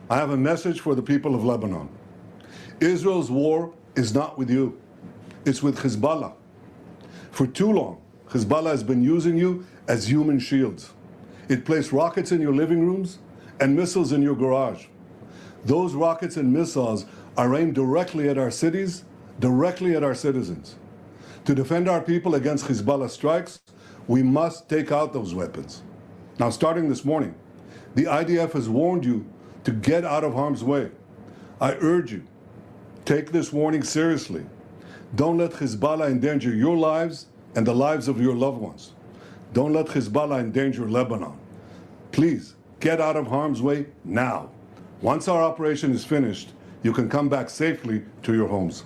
I have a message for the people of Lebanon. Israel's war is not with you. It's with Hezbollah. For too long, Hezbollah has been using you as human shields. It placed rockets in your living rooms and missiles in your garage. Those rockets and missiles are aimed directly at our cities, directly at our citizens. To defend our people against Hezbollah strikes, we must take out those weapons. Now, starting this morning, the IDF has warned you to get out of harm's way. I urge you, take this warning seriously. Don't let Hezbollah endanger your lives and the lives of your loved ones. Don't let Hezbollah endanger Lebanon. Please, get out of harm's way now. Once our operation is finished, you can come back safely to your homes.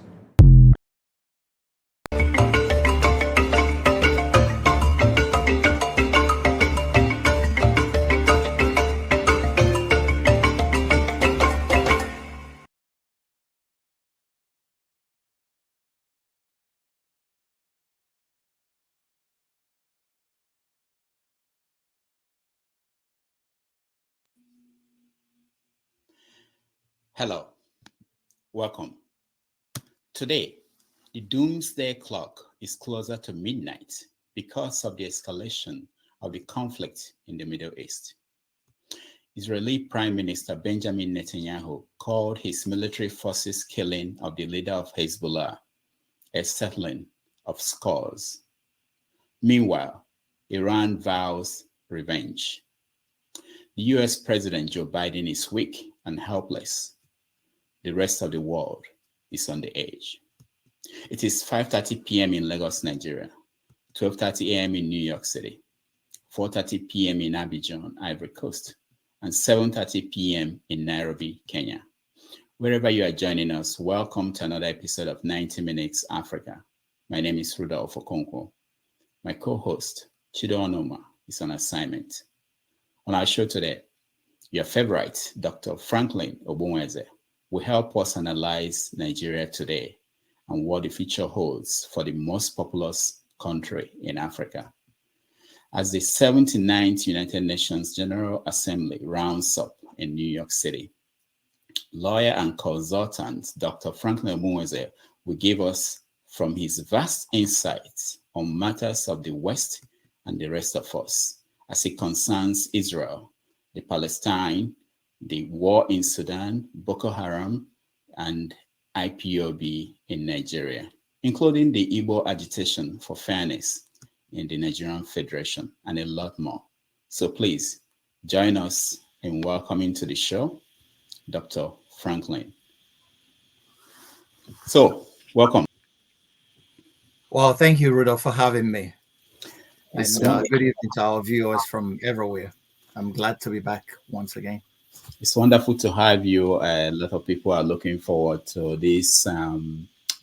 Hello, welcome. Today, the doomsday clock is closer to midnight because of the escalation of the conflict in the Middle East. Israeli Prime Minister Benjamin Netanyahu called his military forces' killing of the leader of Hezbollah a settling of scores. Meanwhile, Iran vows revenge. The US President Joe Biden is weak and helpless. The rest of the world is on the edge. It is 5:30 p.m. in Lagos, Nigeria, 12:30 a.m. in New York City, 4:30 p.m. in Abidjan, Ivory Coast, and 7:30 p.m. in Nairobi, Kenya. Wherever you are joining us, welcome to another episode of 90 Minutes Africa. My name is Rudolph Okonkwo. My co-host, Chido Onoma, is on assignment. On our show today, your favorite, Dr. Franklyne Ogbunwezeh, will help us analyze Nigeria today and what the future holds for the most populous country in Africa. As the 79th United Nations General Assembly rounds up in New York City, lawyer and consultant Dr. Franklyne Ogbunwezeh will give us from his vast insights on matters of the West and the rest of us as it concerns Israel, the Palestine, the war in Sudan, Boko Haram, and IPOB in Nigeria, including the Igbo agitation for fairness in the Nigerian Federation, and a lot more. So please join us in welcoming to the show, Dr. Franklyne. So, welcome. Well, thank you, Rudolph, for having me. And good evening to our viewers from everywhere. I'm glad to be back once again. It's wonderful to have you. A lot of people are looking forward to this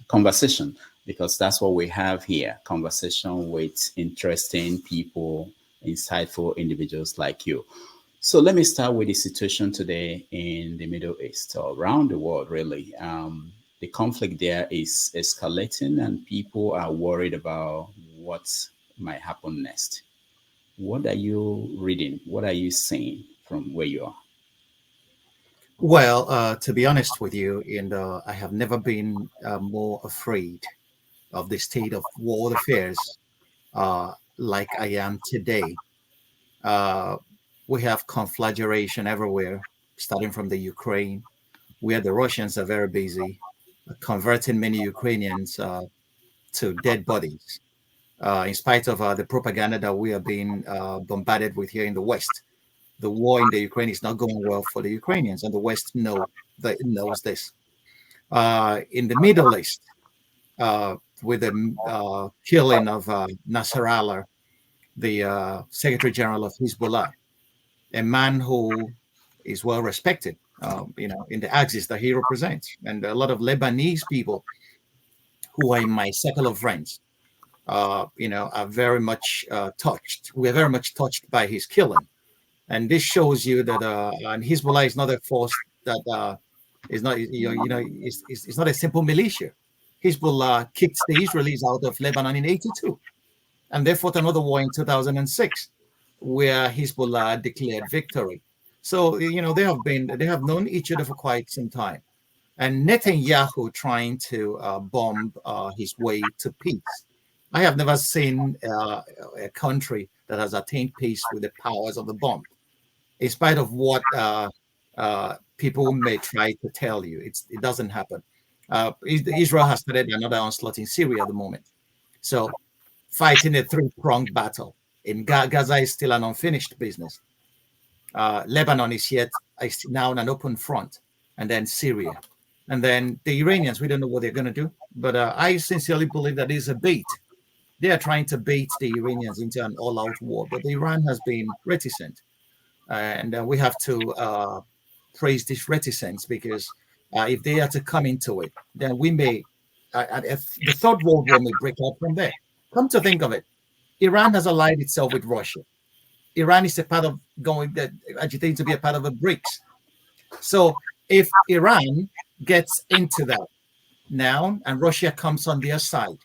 conversation because that's what we have here, conversation with interesting people, insightful individuals like you. So let me start with the situation today in the Middle East, or around the world, really. The conflict there is escalating and people are worried about what might happen next. What are you reading? What are you seeing from where you are? Well, to be honest with you, I have never been more afraid of the state of world affairs like I am today. We have conflagration everywhere, starting from the Ukraine, where the Russians are very busy converting many Ukrainians to dead bodies, in spite of the propaganda that we are being bombarded with here in the West. The war in the Ukraine is not going well for the Ukrainians, and the West knows this. In the Middle East, with the killing of Nasrallah, the Secretary General of Hezbollah, a man who is well respected, in the axis that he represents, and a lot of Lebanese people who are in my circle of friends, are very much touched. We're very much touched by his killing. And this shows you that and Hezbollah is not a force that is not, it's not a simple militia. Hezbollah kicked the Israelis out of Lebanon in '82, and they fought another war in 2006, where Hezbollah declared victory. So they have known each other for quite some time. And Netanyahu trying to bomb his way to peace. I have never seen a country that has attained peace with the powers of the bomb. In spite of what people may try to tell you, it doesn't happen. Israel has started another onslaught in Syria at the moment. So fighting a three-pronged battle. In Gaza is still an unfinished business. Lebanon is now an open front, and then Syria. And then the Iranians, we don't know what they're going to do. But I sincerely believe that is a bait. They are trying to bait the Iranians into an all-out war, but Iran has been reticent. And we have to praise this reticence, because if they are to come into it, then we may, the Third World War may break out from there. Come to think of it, Iran has allied itself with Russia. Iran is a part of agitating to be a part of the BRICS. So if Iran gets into that now and Russia comes on their side,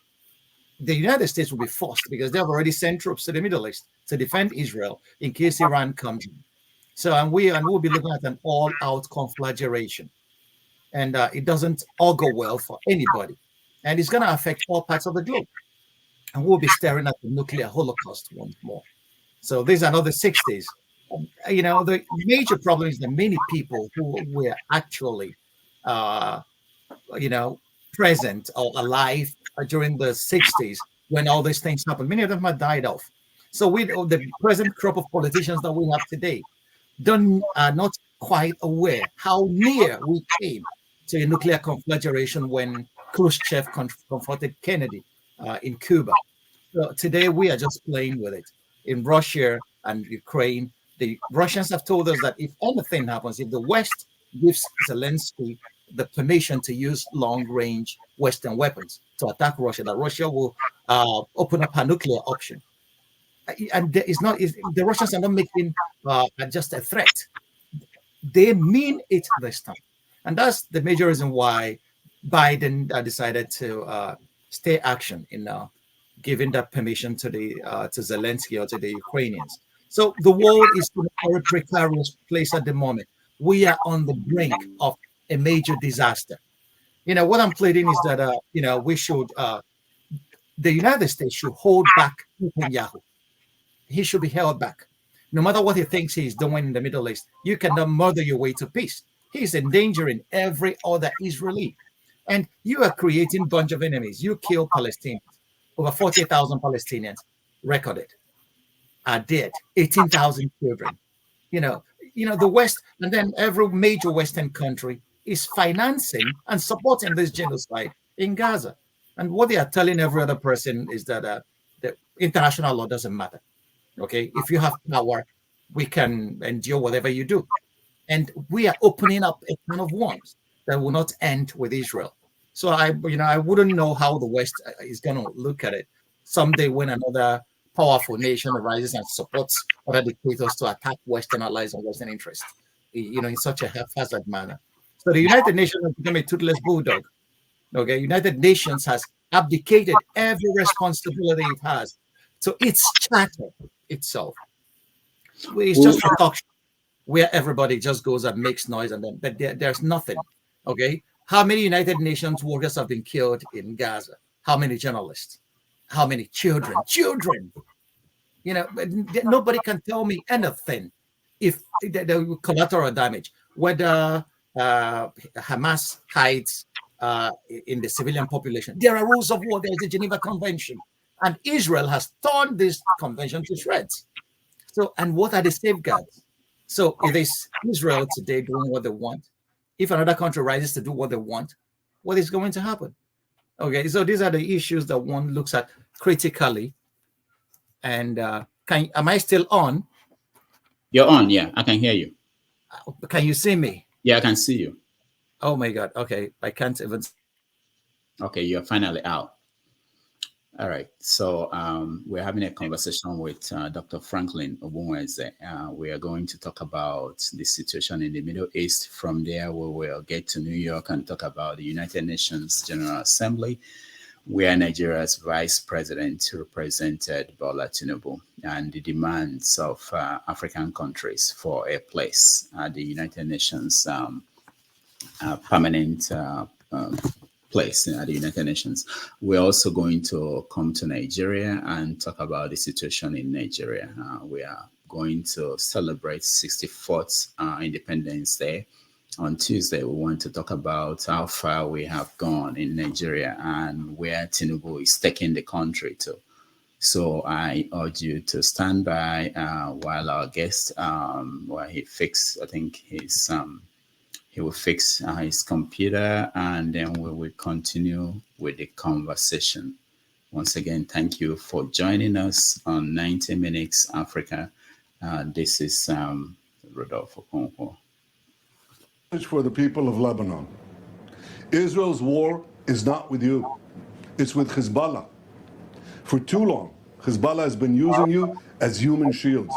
the United States will be forced, because they have already sent troops to the Middle East to defend Israel in case Iran comes in. So, and we'll be looking at an all-out conflagration. And it doesn't augur well for anybody. And it's going to affect all parts of the globe. And we'll be staring at the nuclear holocaust once more. So these are not the 60s. The major problem is that many people who were actually, present or alive during the 60s when all these things happened, many of them have died off. So the present crop of politicians that we have today are not quite aware how near we came to a nuclear conflagration when Khrushchev confronted Kennedy in Cuba. So today we are just playing with it. In Russia and Ukraine, the Russians have told us that if anything happens, if the West gives Zelensky the permission to use long-range Western weapons to attack Russia, that Russia will open up a nuclear option. And the Russians are not making just a threat. They mean it this time. And that's the major reason why Biden decided to stay action in giving that permission to Zelensky or to the Ukrainians. So the world is in a very precarious place at the moment. We are on the brink of a major disaster. What I'm pleading is that we should the United States should hold back Netanyahu. He should be held back. No matter what he thinks he's doing in the Middle East, you cannot murder your way to peace. He's endangering every other Israeli. And you are creating a bunch of enemies. You kill Palestinians. Over 40,000 Palestinians recorded are dead. 18,000 children. The West, and then every major Western country is financing and supporting this genocide in Gaza. And what they are telling every other person is that the international law doesn't matter. Okay, if you have power, we can endure whatever you do. And we are opening up a can of worms that will not end with Israel. So I wouldn't know how the West is going to look at it someday when another powerful nation arises and supports other dictators to attack Western allies and Western interests, in such a haphazard manner. So the United Nations has become a toothless bulldog. Okay, United Nations has abdicated every responsibility it has to its charter itself. It's just a talk show where everybody just goes and makes noise, and then but there's nothing. Okay, how many United Nations workers have been killed in Gaza? How many journalists? How many children? Children. Nobody can tell me anything if the collateral damage, whether Hamas hides in the civilian population. There are rules of war. There is the Geneva Convention, and Israel has torn this convention to shreds. So, and what are the safeguards? So, it is Israel today doing what they want. If another country rises to do what they want, what is going to happen? Okay, so these are the issues that one looks at critically. And am I still on? You're on, yeah. I can hear you. Can you see me? Yeah, I can see you. Oh my God. Okay, I can't even. Okay, you're finally out. All right. So we're having a conversation with Dr. Franklyne Ogbunwezeh. We are going to talk about the situation in the Middle East. From there, we will get to New York and talk about the United Nations General Assembly. where Nigeria's vice president represented Bola Tinubu and the demands of African countries for a place at the United Nations permanent place at the United Nations. We're also going to come to Nigeria and talk about the situation in Nigeria. We are going to celebrate 64th Independence Day. On Tuesday, we want to talk about how far we have gone in Nigeria and where Tinubu is taking the country to. So I urge you to stand by while our guest, while he fix, I think he will fix his computer, and then we will continue with the conversation. Once again, thank you for joining us on 90 Minutes Africa. This is Rodolfo Okonkwo. For the people of Lebanon. Israel's war is not with you. It's with Hezbollah. For too long, Hezbollah has been using you as human shields.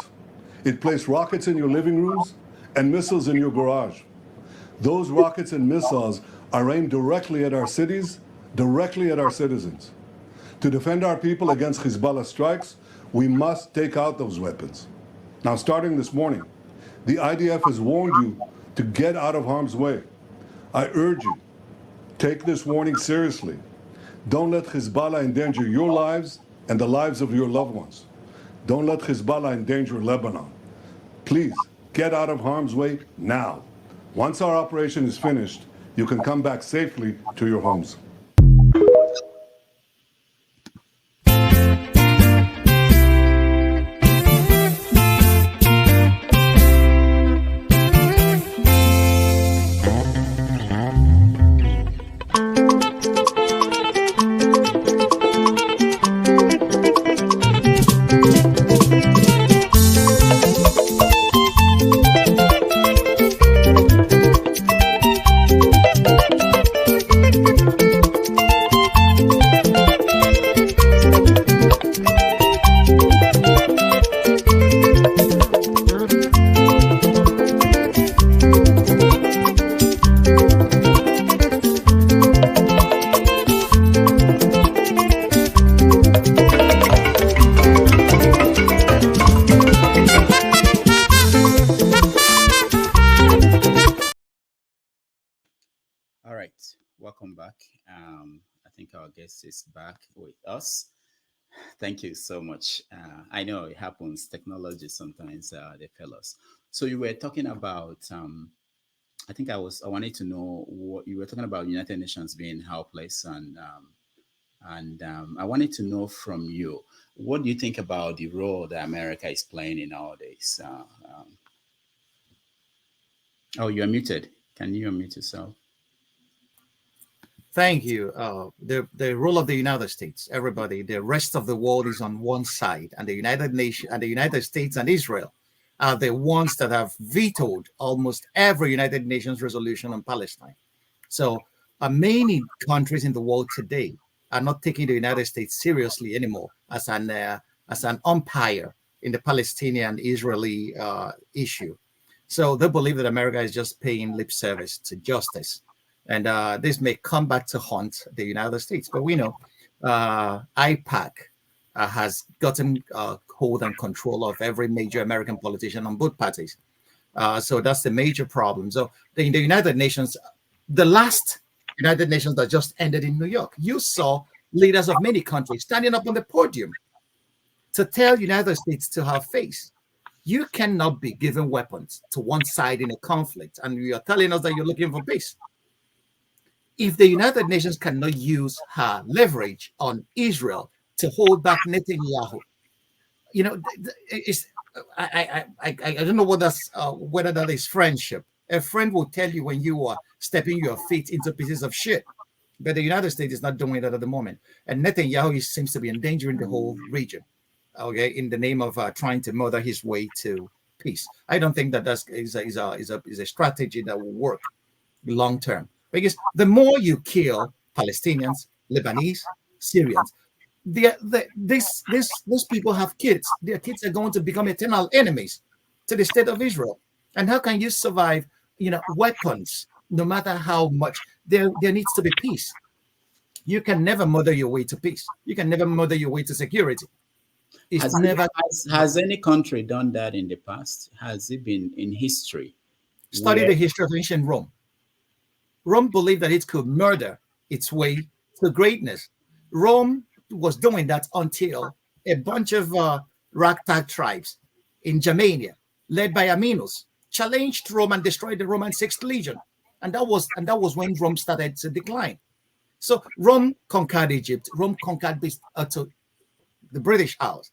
It placed rockets in your living rooms and missiles in your garage. Those rockets and missiles are aimed directly at our cities, directly at our citizens. To defend our people against Hezbollah strikes, we must take out those weapons. Now, starting this morning, the IDF has warned you to get out of harm's way. I urge you, take this warning seriously. Don't let Hezbollah endanger your lives and the lives of your loved ones. Don't let Hezbollah endanger Lebanon. Please, get out of harm's way now. Once our operation is finished, you can come back safely to your homes. Welcome back. I think our guest is back with us. Thank you so much. I know it happens. Technology sometimes they fail us. So you were talking about. I think I wanted to know what you were talking about. United Nations being helpless, and I wanted to know from you, what do you think about the role that America is playing in all this? Oh, you're muted. Can you unmute yourself? Thank you. The role of the United States, everybody, the rest of the world is on one side, and the United Nations and the United States and Israel are the ones that have vetoed almost every United Nations resolution on Palestine. So many countries in the world today are not taking the United States seriously anymore as an umpire in the Palestinian-Israeli issue. So they believe that America is just paying lip service to justice. And this may come back to haunt the United States. But we know IPAC has gotten hold and control of every major American politician on both parties. So that's the major problem. So in the United Nations, the last United Nations that just ended in New York, you saw leaders of many countries standing up on the podium to tell United States to have face. You cannot be giving weapons to one side in a conflict, and you are telling us that you're looking for peace. If the United Nations cannot use her leverage on Israel to hold back Netanyahu, I don't know what that's whether that is friendship. A friend will tell you when you are stepping your feet into pieces of shit, but the United States is not doing that at the moment, and Netanyahu seems to be endangering the whole region. Okay, in the name of trying to murder his way to peace. I don't think that is a strategy that will work long term. Because the more you kill Palestinians, Lebanese, Syrians, these people have kids. Their kids are going to become eternal enemies to the state of Israel. And how can you survive, weapons, no matter how much? There needs to be peace. You can never murder your way to peace. You can never murder your way to security. It's never. Has any country done that in the past? Has it been in history? Study the history of ancient Rome. Rome believed that it could murder its way to greatness. Rome was doing that until a bunch of ragtag tribes in Germania, led by Arminus, challenged Rome and destroyed the Roman Sixth Legion, and that was when Rome started to decline. So Rome conquered Egypt. Rome conquered the British Isles,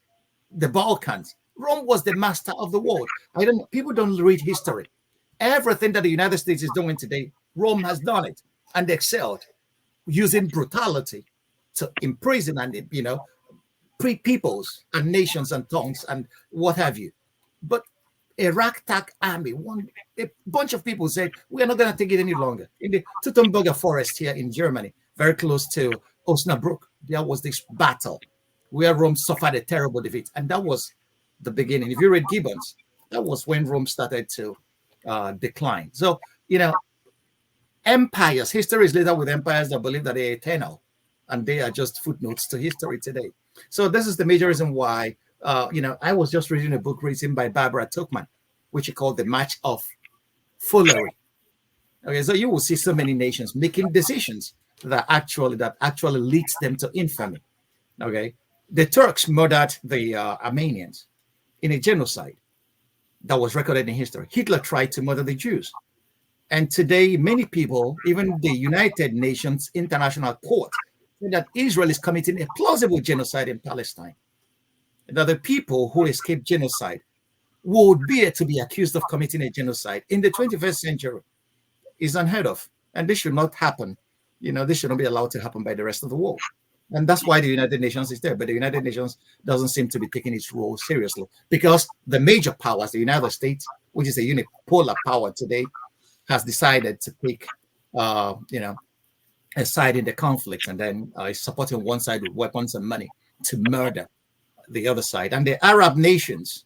the Balkans. Rome was the master of the world. People don't read history. Everything that the United States is doing today, Rome has done it and excelled, using brutality to imprison and peoples and nations and tongues and what have you. But a ragtag army, a bunch of people said, we are not going to take it any longer. In the Teutoburger forest here in Germany, very close to Osnabrück, there was this battle where Rome suffered a terrible defeat. And that was the beginning. If you read Gibbons, that was when Rome started to decline. So, empires, history is littered with empires that believe that they're eternal, and they are just footnotes to history today. So this is the major reason why, I was just reading a book written by Barbara Tuchman, which she called The Match of Foolery. Okay, so you will see so many nations making decisions that actually leads them to infamy. Okay, the Turks murdered the Armenians in a genocide that was recorded in history. Hitler tried to murder the Jews. And today, many people, even the United Nations International Court, say that Israel is committing a plausible genocide in Palestine. That the people who escaped genocide would be to be accused of committing a genocide in the 21st century is unheard of. And this should not happen. This should not be allowed to happen by the rest of the world. And that's why the United Nations is there. But the United Nations doesn't seem to be taking its role seriously, because the major powers, the United States, which is a unipolar power today, has decided to take, a side in the conflict, and then is supporting one side with weapons and money to murder the other side. And the Arab nations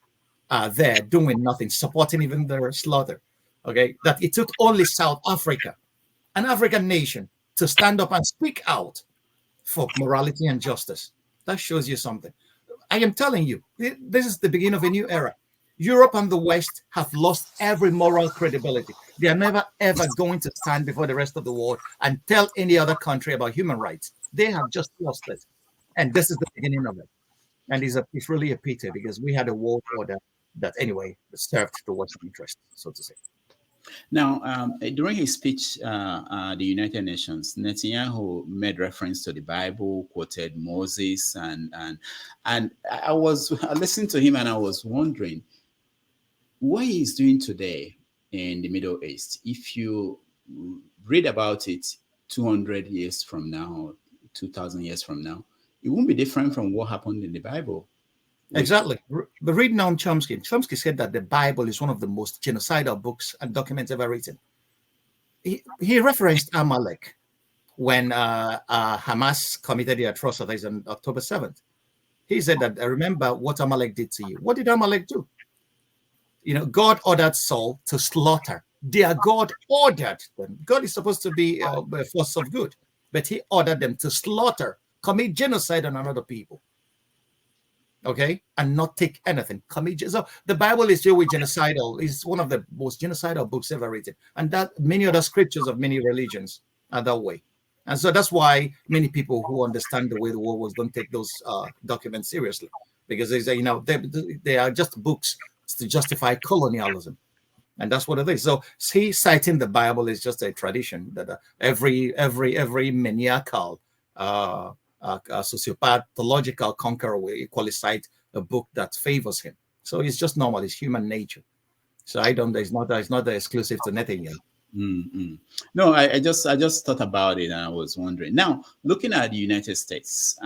are there doing nothing, supporting even their slaughter. Okay, that it took only South Africa, an African nation, to stand up and speak out for morality and justice. That shows you something. I am telling you, this is the beginning of a new era. Europe and the West have lost every moral credibility. They are never, ever going to stand before the rest of the world and tell any other country about human rights. They have just lost it. And this is the beginning of it. And it's really a pity, because we had a world order that, anyway, served the Western interest, so to say. Now, during his speech at the United Nations, Netanyahu made reference to the Bible, quoted Moses, and I was listening to him, and I was wondering what he's doing today in the Middle East. If you read about it 200 years from now, 2,000 years from now, it won't be different from what happened in the Bible. Exactly. But read Noam Chomsky. Chomsky said that the Bible is one of the most genocidal books and documents ever written. He referenced Amalek when Hamas committed the atrocities on October 7th. He said that, I remember what Amalek did to you. What did Amalek do? God ordered Saul to slaughter. Their God ordered them. God is supposed to be a force of good, but he ordered them to slaughter, commit genocide on another people. Okay, and not take anything. So the Bible is filled with genocidal. It's one of the most genocidal books ever written, and that many other scriptures of many religions are that way. And so that's why many people who understand the way the world was don't take those documents seriously, because they are just books to justify colonialism, and that's what it is. So he citing the Bible is just a tradition that every maniacal sociopathological conqueror will equally cite a book that favors him. So it's just normal. It's human nature. So it's not exclusive to Netanyahu. Mm-hmm. No, I just thought about it, and I was wondering. Now, looking at the United States,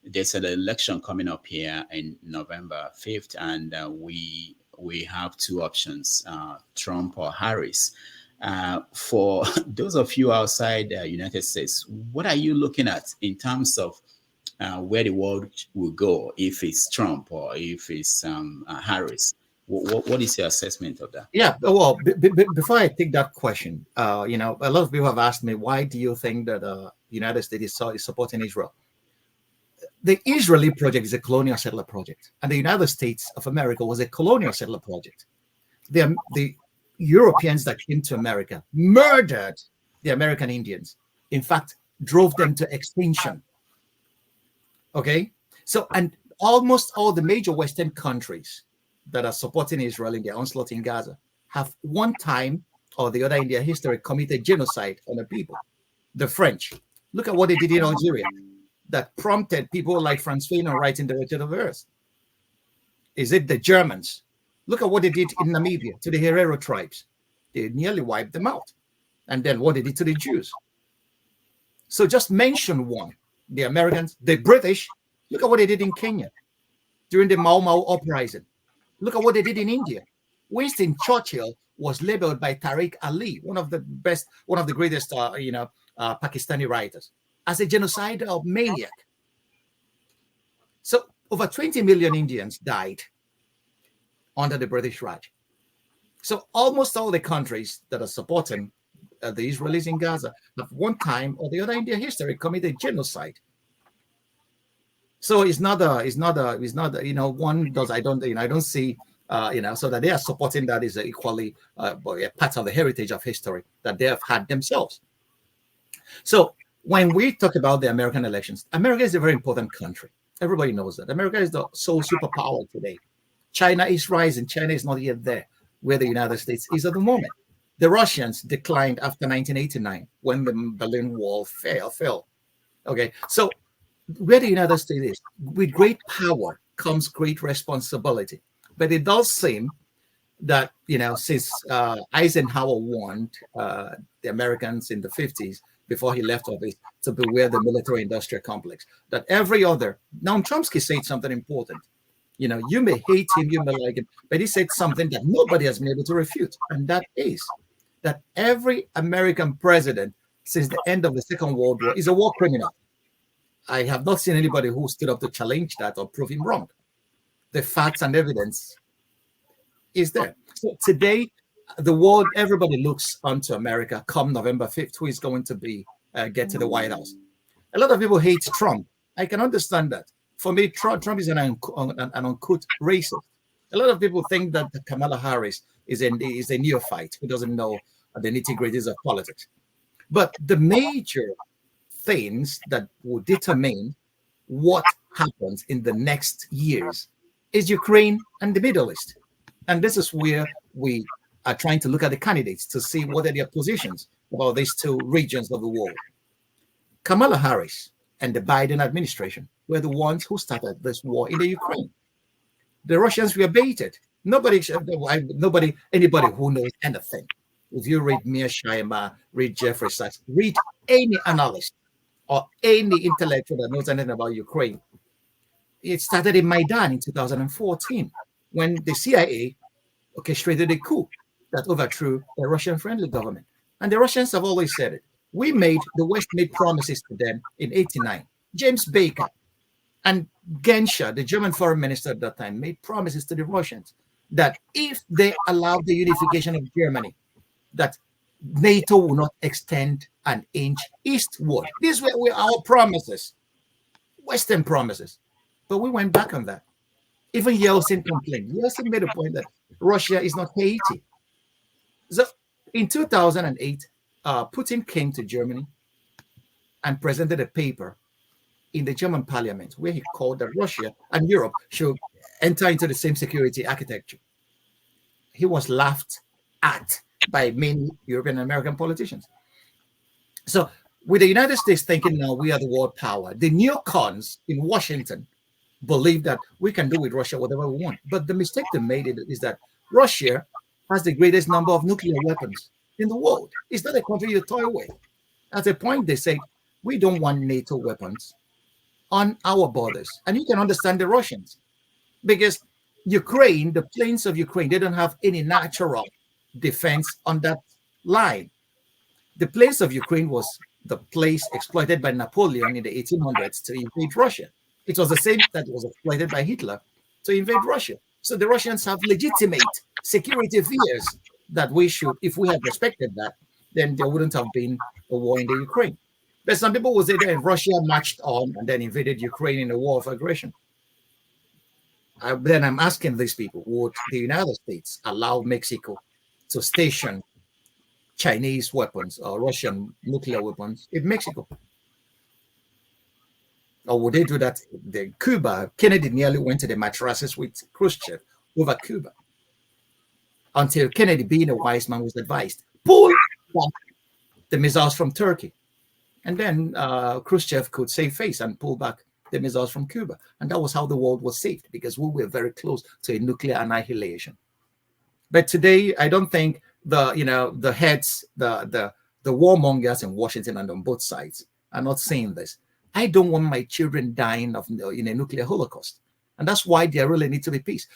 there's an election coming up here in November 5th, and we have two options, Trump or Harris. For those of you outside the United States, what are you looking at in terms of where the world will go if it's Trump or if it's Harris? What is your assessment of that? Yeah, well, before I take that question, a lot of people have asked me, why do you think that United States is supporting Israel. The Israeli project is a colonial settler project, and the United States of America was a colonial settler project. The Europeans that came to America murdered the American Indians. In fact, drove them to extinction. Okay? So, and almost all the major Western countries that are supporting Israel in their onslaught in Gaza have one time or the other in their history committed genocide on the people. The French, look at what they did in Algeria that prompted people like Franklyne writing The Wretched of Earth. Is it the Germans? Look at what they did in Namibia to the Herero tribes. They nearly wiped them out. And then what they did to the Jews. So just mention one. The Americans, the British, look at what they did in Kenya during the Mau Mau uprising. Look at what they did in India. Winston Churchill was labeled by Tariq Ali, one of the greatest, Pakistani writers, as a genocidal maniac. So over 20 million Indians died under the British Raj. So almost all the countries that are supporting the Israelis in Gaza have one time or the other in their history committed genocide. So it's not one does I don't see so that they are supporting that is equally a part of the heritage of history that they have had themselves. So when we talk about the American elections, America is a very important country. Everybody knows that. America is the sole superpower today. China is rising. China is not yet there where the United States is at the moment. The Russians declined after 1989 when the Berlin Wall fell. Okay, so where the United States is, with great power comes great responsibility. But it does seem that, since Eisenhower warned the Americans in the 50s before he left office to beware the military-industrial complex, that every other, Noam Chomsky said something important. You may hate him, you may like him, but he said something that nobody has been able to refute, and that is that every American president since the end of the Second World War is a war criminal. I have not seen anybody who stood up to challenge that or prove him wrong. The facts and evidence is there. So today, the world, everybody looks onto America come November 5th, who is going to be get to the White House. A lot of people hate Trump. I can understand that. For me, Trump is an uncouth racist. A lot of people think that Kamala Harris is a neophyte who doesn't know the nitty-gritties of politics. But the major things that will determine what happens in the next years is Ukraine and the Middle East. And this is where we are trying to look at the candidates to see what are their positions about these two regions of the world. Kamala Harris and the Biden administration were the ones who started this war in the Ukraine. The Russians were baited. Anybody who knows anything, if you read Mearsheimer, read Jeffrey Sachs, read any analyst or any intellectual that knows anything about Ukraine, it started in Maidan in 2014 when the CIA orchestrated a coup that overthrew a Russian-friendly government. And the Russians have always said it. The West made promises to them in '89. James Baker and Genscher, the German foreign minister at that time, made promises to the Russians that if they allowed the unification of Germany, that NATO will not extend an inch eastward. These were our promises, Western promises. But we went back on that. Even Yeltsin complained. Yeltsin made a point that Russia is not Haiti. So in 2008, Putin came to Germany and presented a paper in the German parliament where he called that Russia and Europe should enter into the same security architecture. He was laughed at by many European and American politicians. So with the United States thinking now we are the world power, the neocons in Washington believe that we can do with Russia whatever we want. But the mistake they made is that Russia has the greatest number of nuclear weapons in the world. It's not a country you toy with. At a point, they say, we don't want NATO weapons on our borders. And you can understand the Russians. Because Ukraine, the plains of Ukraine, they don't have any natural defense on that line. The plains of Ukraine was the place exploited by Napoleon in the 1800s to invade Russia. It was the same that was exploited by Hitler to invade Russia. So the Russians have legitimate security fears that we should, if we had respected that, then there wouldn't have been a war in the Ukraine. But some people will say that Russia marched on and then invaded Ukraine in a war of aggression. Then I'm asking these people, would the United States allow Mexico to station Chinese weapons or Russian nuclear weapons in Mexico? Or would they do that? The Cuba, Kennedy nearly went to the mattresses with Khrushchev over Cuba. Until Kennedy, being a wise man, was advised, pull back the missiles from Turkey. And then Khrushchev could save face and pull back the missiles from Cuba. And that was how the world was saved, because we were very close to a nuclear annihilation. But today, I don't think the heads, the warmongers in Washington and on both sides are not saying this. I don't want my children dying in a nuclear holocaust. And that's why there really needs to be peace.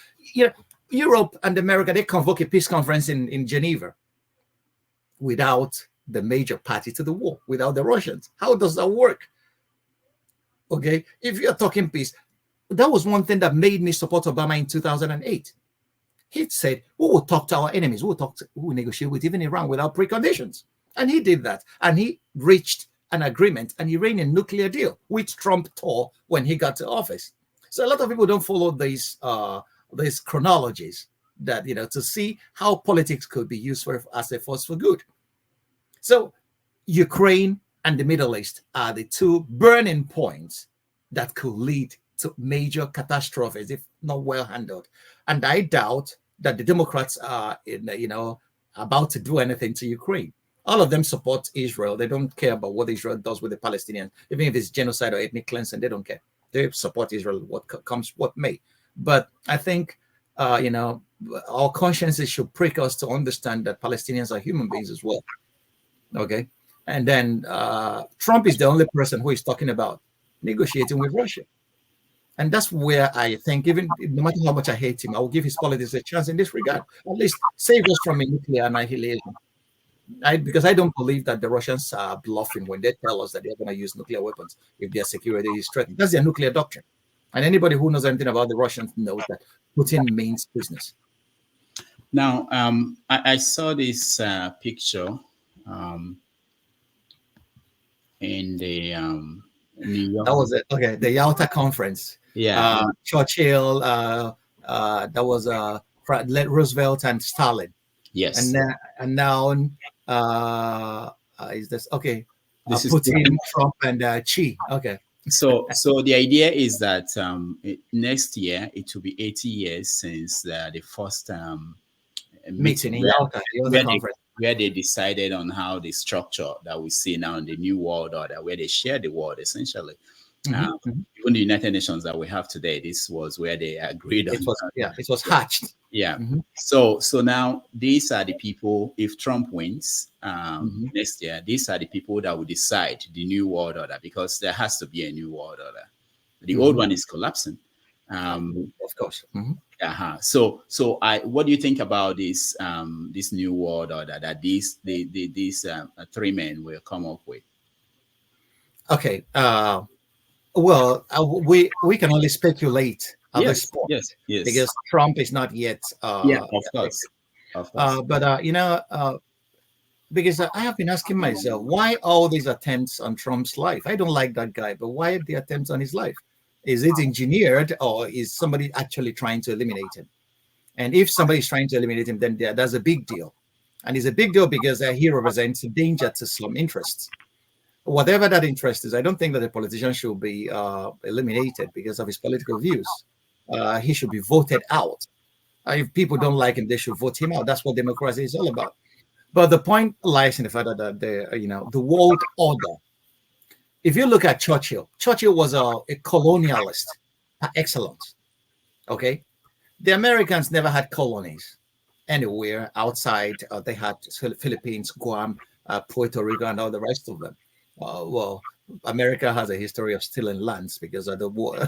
Europe and America, they convoke a peace conference in Geneva without the major party to the war, without the Russians. How does that work? Okay, if you're talking peace, that was one thing that made me support Obama in 2008. He said, we will talk to our enemies. We will negotiate with even Iran without preconditions. And he did that. And he reached an agreement and he ran a nuclear deal, which Trump tore when he got to office. So a lot of people don't follow these chronologies that, to see how politics could be used as a force for good. So Ukraine and the Middle East are the two burning points that could lead to major catastrophes if not well handled. And I doubt that the Democrats are, about to do anything to Ukraine. All of them support Israel. They don't care about what Israel does with the Palestinians. Even if it's genocide or ethnic cleansing, they don't care. They support Israel, what may. But I think, our consciences should prick us to understand that Palestinians are human beings as well. Okay. And then Trump is the only person who is talking about negotiating with Russia. And that's where I think, even no matter how much I hate him, I will give his politics a chance in this regard. At least save us from a nuclear annihilation. Because I don't believe that the Russians are bluffing when they tell us that they're going to use nuclear weapons if their security is threatened. That's their nuclear doctrine. And anybody who knows anything about the Russians knows that Putin means business. Now, I saw this picture in the New York. That was it. Okay, the Yalta conference. Yeah. Churchill, that was Roosevelt and Stalin. Yes. And now is this okay? This is Putin, Trump, and Xi. Okay. So the idea is that next year it will be 80 years since the first meeting in Yalta, where they decided on how the structure that we see now in the new world order, where they share the world essentially. Even the United Nations that we have today, this was where they agreed on. It was hatched. Yeah. So now these are the people, if Trump wins next year, these are the people that will decide the new world order, because there has to be a new world order. The old one is collapsing. Of course. So what do you think about this this new world order that these three men will come up with? Okay. Well, we can only speculate at this point. Yes. Because Trump is not yet. Of course. Because I have been asking myself, why all these attempts on Trump's life? I don't like that guy, but why the attempts on his life? Is it engineered, or is somebody actually trying to eliminate him? And if somebody is trying to eliminate him, then that's a big deal. And it's a big deal because he represents a danger to some interests. Whatever that interest is, I don't think that a politician should be eliminated because of his political views. He should be voted out. If people don't like him, they should vote him out. That's what democracy is all about. But the point lies in the fact that the world order. If you look at Churchill was a colonialist par excellence. Okay, the Americans never had colonies anywhere outside. They had Philippines, Guam, Puerto Rico, and all the rest of them. Well, America has a history of stealing lands because of the war.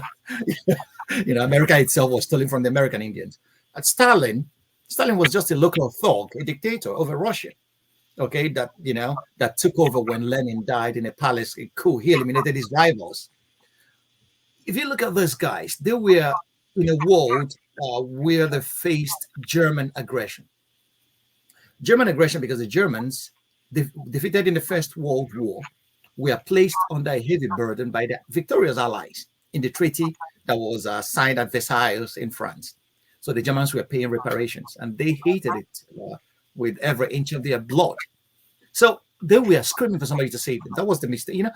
America itself was stealing from the American Indians. And Stalin was just a local thug, a dictator over Russia. Okay, that took over when Lenin died in a palace, a coup. He eliminated his rivals. If you look at those guys, they were in a world where they faced German aggression. German aggression because the Germans defeated in the First World War. were placed under a heavy burden by the victorious allies in the treaty that was signed at Versailles in France. So the Germans were paying reparations, and they hated it with every inch of their blood. So they were screaming for somebody to save them. That was the mistake. You know,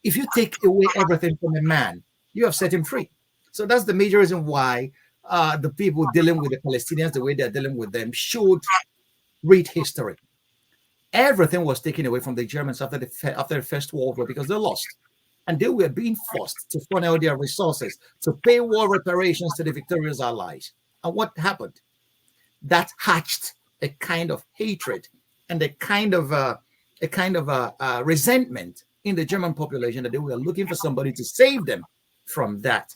if you take away everything from a man, you have set him free. So that's the major reason why the people dealing with the Palestinians, the way they're dealing with them, should read history. Everything was taken away from the Germans after the First World War because they lost. And they were being forced to funnel their resources to pay war reparations to the victorious allies. And what happened? That hatched a kind of hatred and a kind of resentment in the German population that they were looking for somebody to save them from that.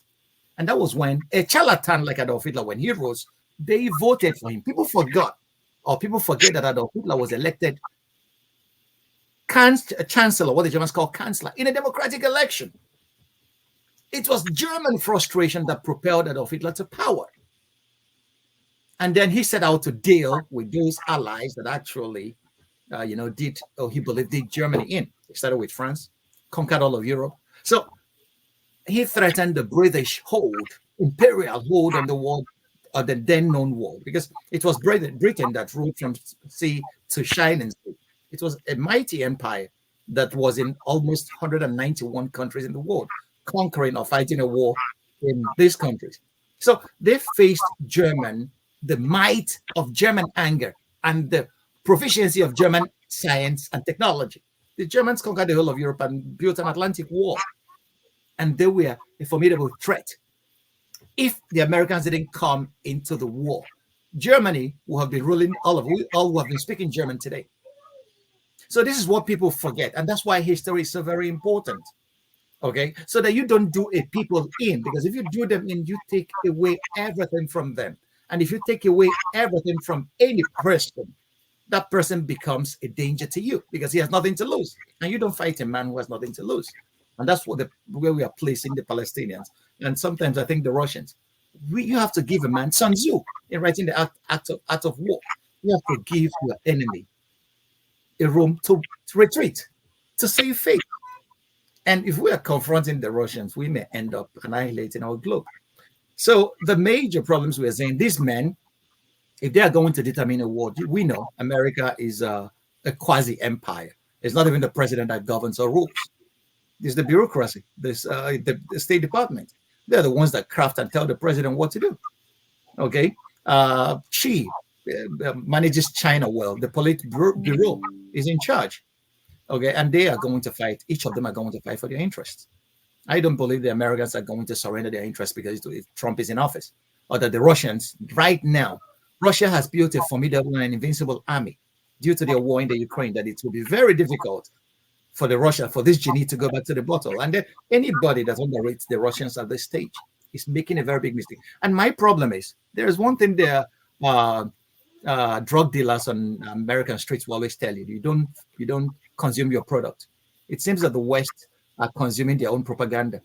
And that was when a charlatan like Adolf Hitler, when he rose, they voted for him. People forget that Adolf Hitler was elected chancellor, what the Germans call chancellor, in a democratic election. It was German frustration that propelled Adolf Hitler to power. And then he set out to deal with those allies that actually, he believed did Germany in. He started with France, conquered all of Europe. So he threatened the British imperial hold on the world, the then known world, because it was Britain that ruled from sea to shining sea. It was a mighty empire that was in almost 191 countries in the world, conquering or fighting a war in these countries. So they faced the might of German anger and the proficiency of German science and technology. The Germans conquered the whole of Europe and built an Atlantic wall. And they were a formidable threat. If the Americans didn't come into the war, Germany would have been ruling all who have been speaking German today. So this is what people forget. And that's why history is so very important. Okay? So that you don't do a people in, because if you do them in, you take away everything from them. And if you take away everything from any person, that person becomes a danger to you because he has nothing to lose. And you don't fight a man who has nothing to lose. And that's where we are placing the Palestinians. And sometimes I think the Russians. You have to give a man, Sun Tzu, in writing the Art of War, you have to give your enemy a room to retreat, to save face. And if we are confronting the Russians, we may end up annihilating our globe. So the major problems we are saying, these men, if they are going to determine a war, we know America is a quasi-empire. It's not even the president that governs or rules. It's the bureaucracy, the State Department. They're the ones that craft and tell the president what to do. Okay? Xi manages China well. The Politburo is in charge. Okay? And they are going to fight. Each of them are going to fight for their interests. I don't believe the Americans are going to surrender their interests because Trump is in office. Or that the Russians, right now, Russia has built a formidable and invincible army due to their war in the Ukraine, that it will be very difficult for this genie to go back to the bottle. And then anybody that underrates the Russians at this stage is making a very big mistake. And my problem is, there is one thing there, drug dealers on American streets will always tell you: you don't consume your product. It seems that the West are consuming their own propaganda.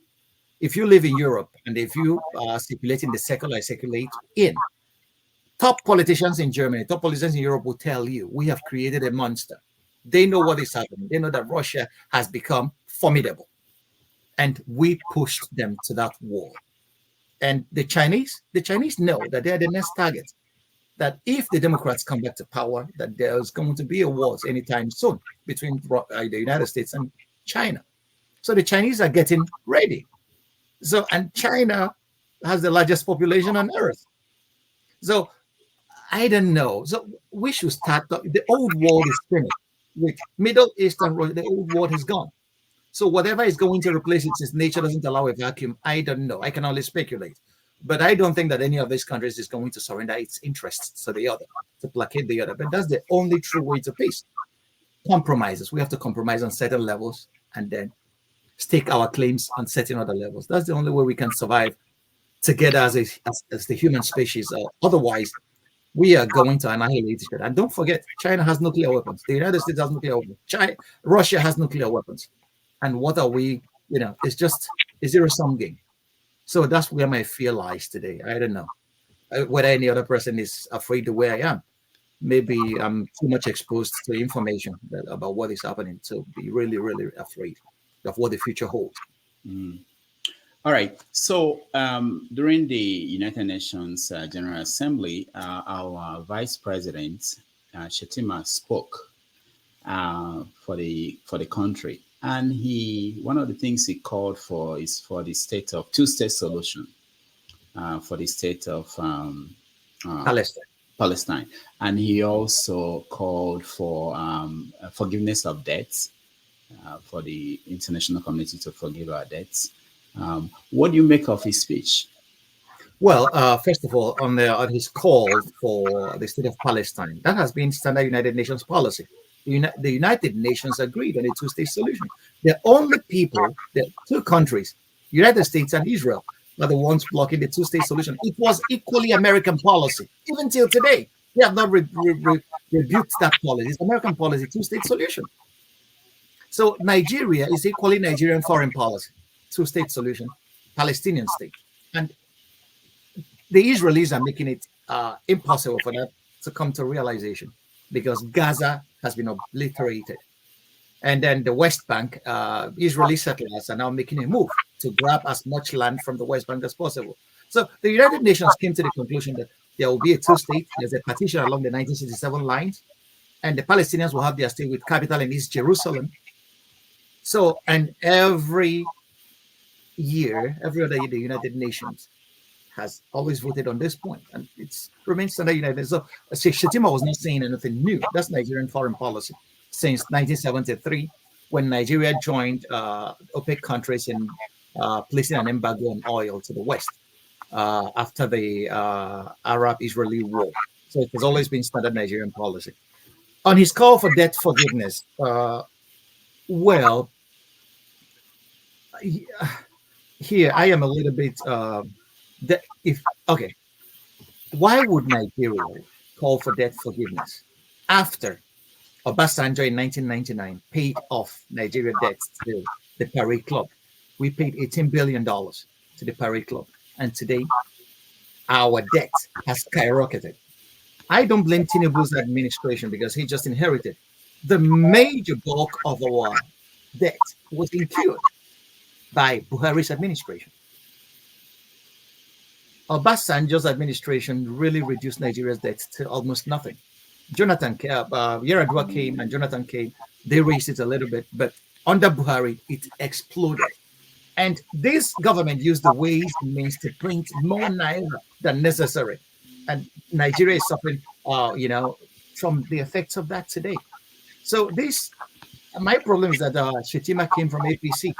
If you live in Europe and if you are circulating the circle I circulate in, top politicians in Germany, top politicians in Europe will tell you, we have created a monster. They know what is happening. They know that Russia has become formidable. And we pushed them to that war. And the Chinese know that they are the next target. That if the Democrats come back to power, that there's going to be a war anytime soon between the United States and China. So the Chinese are getting ready. So, and China has the largest population on earth. So I don't know. So we should start. The old world is finished. With Middle East and Russia, the old world is gone. So whatever is going to replace it, since nature doesn't allow a vacuum, I don't know. I can only speculate. But I don't think that any of these countries is going to surrender its interests to the other, to placate the other. But that's the only true way to peace. Compromises. We have to compromise on certain levels and then stake our claims on certain other levels. That's the only way we can survive together as the human species. Otherwise, we are going to annihilate each other. And don't forget, China has nuclear weapons. The United States has nuclear weapons. Russia has nuclear weapons. And what are we, it's just a zero-sum game. So that's where my fear lies today. I don't know whether any other person is afraid the way I am. Maybe I'm too much exposed to information about what is happening to be really, really afraid. of what the future holds. Mm. All right. So during the United Nations General Assembly, our Vice President Shetima spoke for the country, and one of the things he called for is for the two-state solution for the state of Palestine, and he also called for forgiveness of debts, for the international community to forgive our debts. What do you make of his speech? Well, first of all, on his call for the state of Palestine, that has been standard United Nations policy. The United Nations agreed on a two-state solution. The only people, the two countries, United States and Israel, are the ones blocking the two-state solution. It was equally American policy, even till today. They have not rebuked that policy. It's American policy, two-state solution. So Nigeria is equally Nigerian foreign policy, two-state solution, Palestinian state. And the Israelis are making it impossible for that to come to realization, because Gaza has been obliterated. And then the West Bank, Israeli settlers are now making a move to grab as much land from the West Bank as possible. So the United Nations came to the conclusion that there will be a two-state. There's a partition along the 1967 lines, and the Palestinians will have their state with capital in East Jerusalem. So, and every other year, the United Nations has always voted on this point, and it remains standard United. So Shetima was not saying anything new. That's Nigerian foreign policy since 1973, when Nigeria joined OPEC countries in placing an embargo on oil to the West after the Arab-Israeli war. So it has always been standard Nigerian policy. On his call for debt forgiveness, well, here I am a little bit. Why would Nigeria call for debt forgiveness after Obasanjo in 1999 paid off Nigeria debts to the Paris Club? We paid $18 billion to the Paris Club, and today our debt has skyrocketed. I don't blame Tinubu's administration, because he just inherited. The major bulk of our debt was incurred by Buhari's administration. Obasanjo's administration really reduced Nigeria's debt to almost nothing. Yar'Adua came and Jonathan came. They raised it a little bit, but under Buhari, it exploded. And this government used the ways and means to print more naira than necessary. And Nigeria is suffering, from the effects of that today. So my problem is that Shetima came from APC.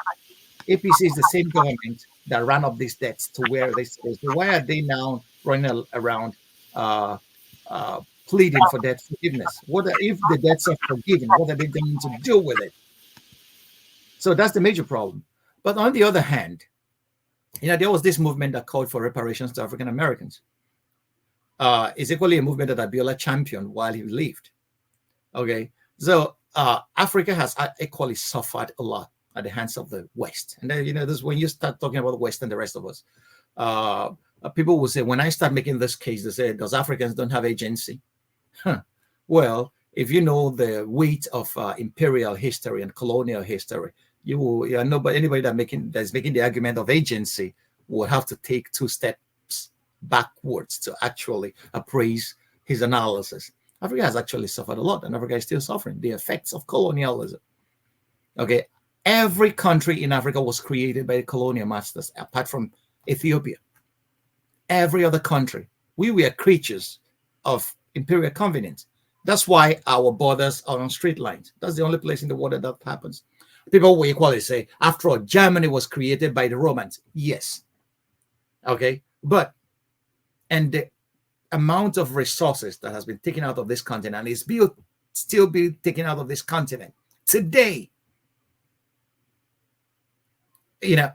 APC is the same government that ran up these debts to where they stay. So why are they now running around pleading for debt forgiveness? What if the debts are forgiven? What are they going to do with it? So that's the major problem. But on the other hand, there was this movement that called for reparations to African Americans. It's equally a movement that Abiola championed while he lived. Okay, so Africa has equally suffered a lot at the hands of the West. And then, this when you start talking about the West and the rest of us, people will say, when I start making this case, they say, does Africans don't have agency? Well, if you know the weight of imperial history and colonial history, you will know, but anybody that's making the argument of agency will have to take 2 steps backwards to actually appraise his analysis. Africa has actually suffered a lot, and Africa is still suffering the effects of colonialism. Okay, every country in Africa was created by the colonial masters, apart from Ethiopia. Every other country, we were creatures of imperial convenience. That's why our borders are on straight lines. That's the only place in the world that happens. People will equally say, after all, Germany was created by the Romans. Yes. Okay. And the amount of resources that has been taken out of this continent is still being taken out of this continent today.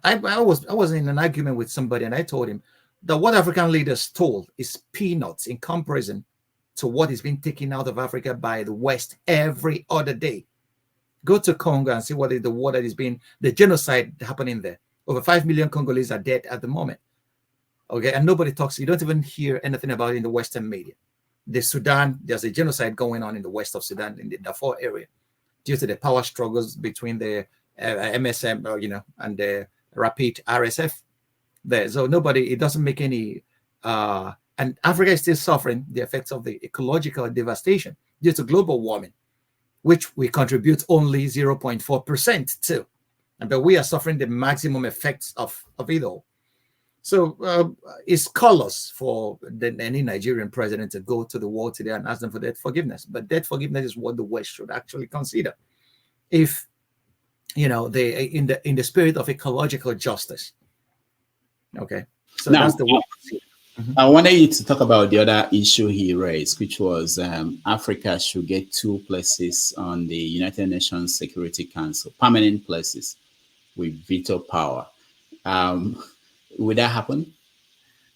I was in an argument with somebody, and I told him that what African leaders told is peanuts in comparison to what is being taken out of Africa by the West every other day. Go to Congo and see what is the genocide happening there. Over 5 million Congolese are dead at the moment. Okay, and nobody talks. You don't even hear anything about it in the Western media. The Sudan, there's a genocide going on in the west of Sudan, in the Darfur area, due to the power struggles between the MSM, and the rapid RSF there. So nobody, it doesn't make any, and Africa is still suffering the effects of the ecological devastation due to global warming, which we contribute only 0.4% to. But we are suffering the maximum effects of it all. So it's callous for any Nigerian president to go to the world today and ask them for debt forgiveness. But debt forgiveness is what the West should actually consider, if they in the spirit of ecological justice. Okay, so now, that's the way. I wanted you to talk about the other issue he raised, which was Africa should get 2 places on the United Nations Security Council, permanent places with veto power. Would that happen?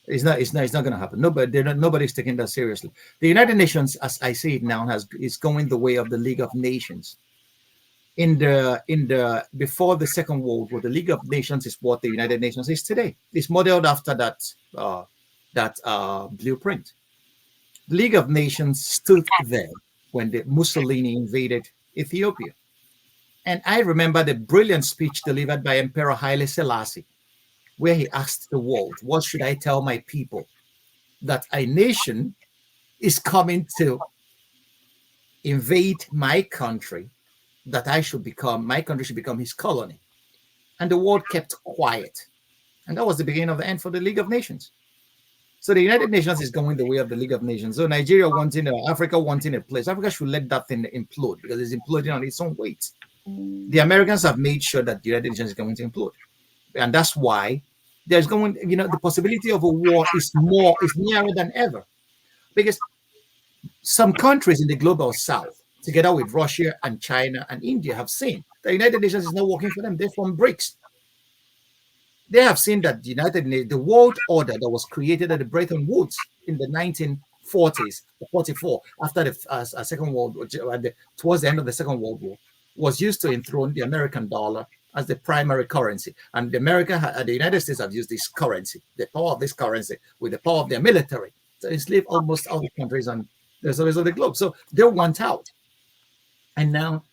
It's not going to happen. Nobody's taking that seriously. The United Nations, as I see it now, is going the way of the League of Nations. Before the Second World War, the League of Nations is what the United Nations is today. It's modeled after that blueprint. The League of Nations stood there when the Mussolini invaded Ethiopia. And I remember the brilliant speech delivered by Emperor Haile Selassie, where he asked the world, what should I tell my people? That a nation is coming to invade my country, that my country should become his colony. And the world kept quiet. And that was the beginning of the end for the League of Nations. So the United Nations is going the way of the League of Nations. So Nigeria wanting, Africa wanting a place. Africa should let that thing implode, because it's imploding on its own weight. The Americans have made sure that the United Nations is going to implode. And that's why there's going, the possibility of a war is nearer than ever. Because some countries in the global south, together with Russia and China and India, have seen the United Nations is not working for them. They're from BRICS. They have seen that the world order that was created at the Bretton Woods in the 1940s, 44, after the Second World War, towards the end of the Second World War, was used to enthrone the American dollar as the primary currency. And the United States have used this currency, the power of this currency, with the power of their military, to enslave almost all the countries on the surface of the globe. So they want out. And now,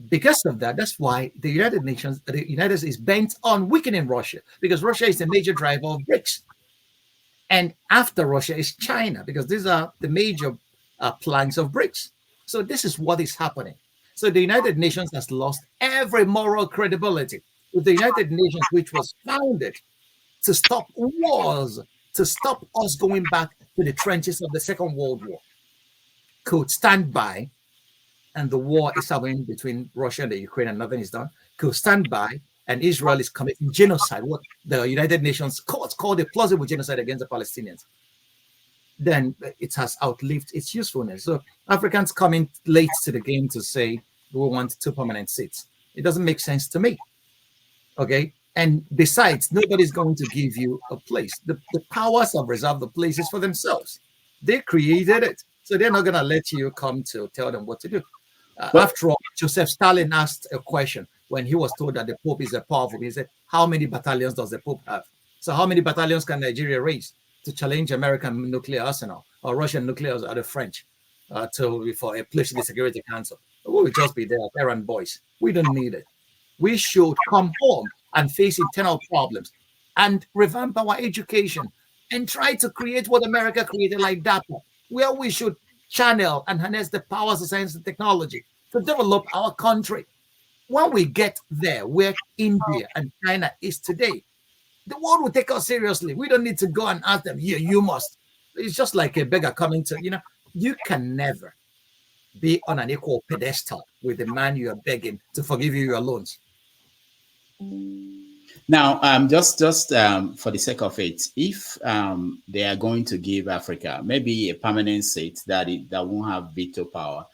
because of that, that's why the United States is bent on weakening Russia, because Russia is the major driver of BRICS. And after Russia is China, because these are the major planks of BRICS. So this is what is happening. So the United Nations has lost every moral credibility. With the United Nations, which was founded to stop wars, to stop us going back to the trenches of the Second World War, could stand by, and the war is happening between Russia and the Ukraine and nothing is done, could stand by, and Israel is committing genocide, what the United Nations courts called a plausible genocide against the Palestinians, then it has outlived its usefulness. So Africans coming late to the game to say we want 2 permanent seats, it doesn't make sense to me. Okay, and besides, nobody's going to give you a place. The powers have reserved the places for themselves. They created it, so they're not going to let you come to tell them what to do. After all, Joseph Stalin asked a question when he was told that the Pope is a powerful. He said, "How many battalions does the Pope have? So how many battalions can Nigeria raise to challenge American nuclear arsenal or Russian nuclear or the French for a place in the Security Council? We will just be there, errand boys. We don't need it. We should come home and face internal problems and revamp our education and try to create what America created, like DAPA, where we should channel and harness the powers of science and technology to develop our country. When we get there, where India and China is today, the world will take us seriously. We don't need to go and ask them, you must. It's just like a beggar coming to, you can never be on an equal pedestal with the man you are begging to forgive you your loans. Now, just for the sake of it, if they are going to give Africa maybe a permanent seat that won't have veto power,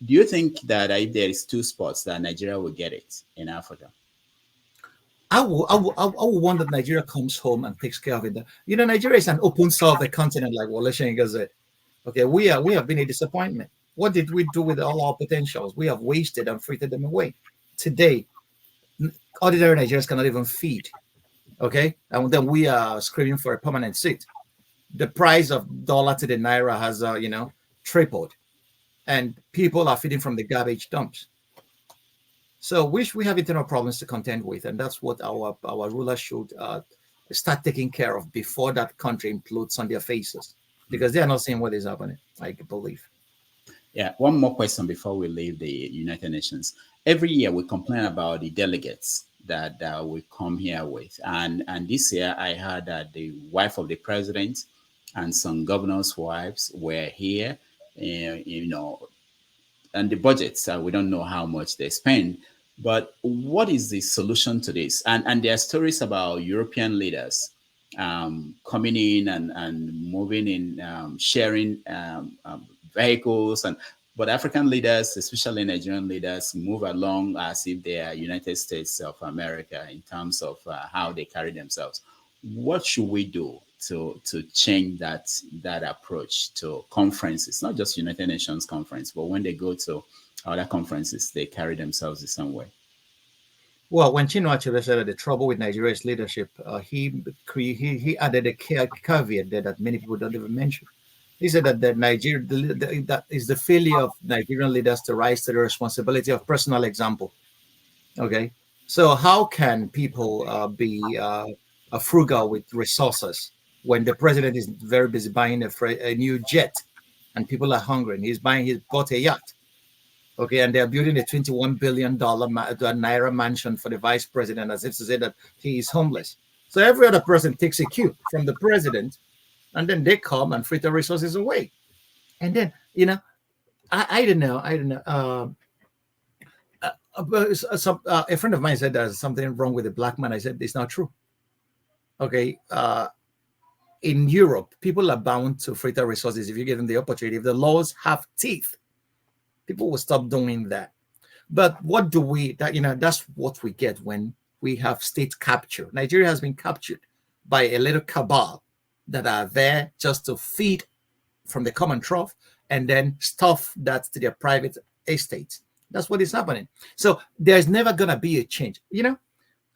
do you think that if there is 2 spots that Nigeria will get it in Africa? I will want that Nigeria comes home and takes care of it. Nigeria is an open soul of the continent, like Wole Soyinka said. Okay, we have been a disappointment. What did we do with all our potentials? We have wasted and frittered them away. Today, ordinary Nigerians cannot even feed. Okay, and then we are screaming for a permanent seat. The price of dollar to the naira has, tripled, and people are feeding from the garbage dumps. So we have internal problems to contend with, and that's what our rulers should start taking care of before that country implodes on their faces, because they are not seeing what is happening, I believe. Yeah, one more question before we leave the United Nations. Every year we complain about the delegates that we come here with, and this year I heard that the wife of the president and some governors' wives were here. You know, and the budgets, we don't know how much they spend. But what is the solution to this? And there are stories about European leaders coming in and moving in, sharing vehicles, and but African leaders, especially Nigerian leaders, move along as if they are United States of America in terms of how they carry themselves. What should we do to change that approach to conferences, not just United Nations conference, but when they go to other conferences, they carry themselves the same way? Well, when Chino actually said that the trouble with Nigeria's leadership, he added a caveat there that many people don't even mention. He said that that is the failure of Nigerian leaders to rise to the responsibility of personal example. Okay, so how can people be frugal with resources when the president is very busy buying a new jet, and people are hungry, and he's bought a yacht? Okay, and they're building a $21 billion naira mansion for the vice president, as if to say that he is homeless. So every other person takes a cue from the president, and then they come and fritter resources away. And then, I don't know. A friend of mine said there's something wrong with the black man. I said, it's not true. Okay. In Europe, people are bound to fritter resources if you give them the opportunity. If the laws have teeth, people will stop doing that. But what do that's what we get when we have state capture. Nigeria has been captured by a little cabal that are there just to feed from the common trough and then stuff that to their private estates. That's what is happening. So there's never going to be a change.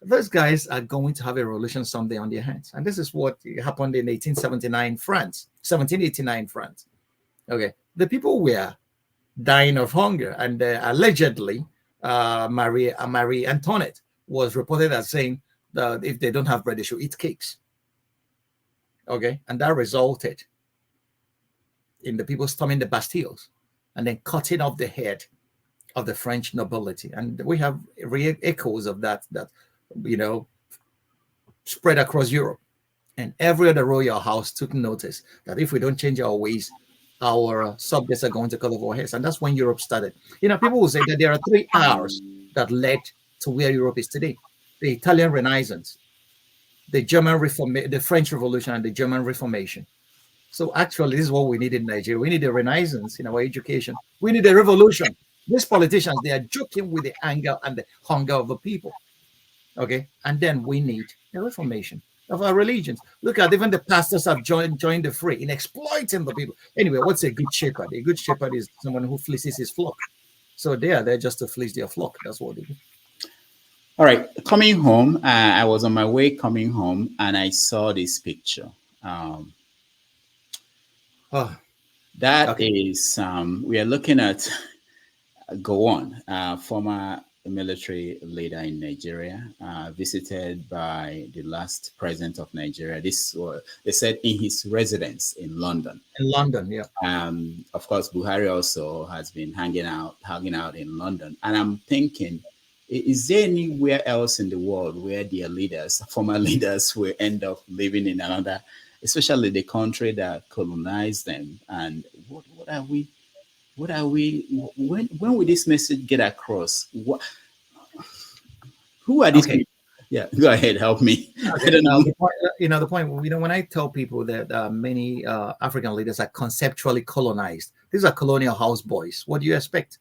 Those guys are going to have a revolution someday on their hands. And this is what happened in 1789 France. Okay. The people were dying of hunger, and allegedly Marie Antoinette was reported as saying that if they don't have bread, they should eat cakes. Okay, and that resulted in the people storming the Bastilles and then cutting off the head of the French nobility. And we have real echoes of that spread across Europe. And every other royal house took notice that if we don't change our ways, our subjects are going to cut off our heads. And that's when Europe started. People will say that there are 3 hours that led to where Europe is today: the Italian Renaissance, the the French Revolution, and the German Reformation. So actually, this is what we need in Nigeria. We need a renaissance in our education. We need a revolution. These politicians, they are joking with the anger and the hunger of the people. Okay, and then we need a reformation of our religions. Look at even the pastors have joined the fray in exploiting the people. Anyway, what's a good shepherd? A good shepherd is someone who fleeces his flock. So they are there just to fleece their flock. That's what they do. All right, coming home, I was on my way coming home, and I saw this picture. That is, we are looking at Gowon, former military leader in Nigeria, visited by the last president of Nigeria. This was, they said, in his residence in London. In London, yeah. Of course, Buhari also has been hanging out in London. And I'm thinking, is there anywhere else in the world where their leaders, former leaders, will end up living in another, especially the country that colonized them? And what are we? When will this message get across? Who are these people? Yeah, go ahead, help me. Okay, the point, when I tell people that many African leaders are conceptually colonized, these are colonial houseboys. What do you expect?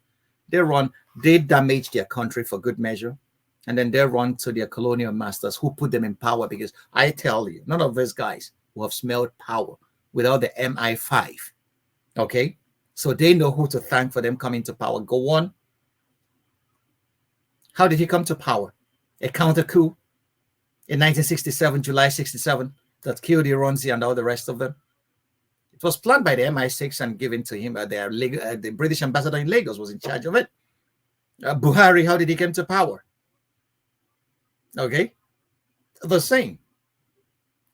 They damage their country for good measure, and then they run to their colonial masters who put them in power. Because I tell you, none of these guys will have smelled power without the MI5. Okay? So they know who to thank for them coming to power. Go on. How did he come to power? A counter coup in 1967, July 67, that killed Ironsi and all the rest of them. It was planned by the MI6 and given to him. The British ambassador in Lagos was in charge of it. Buhari, how did he come to power? Okay, the same.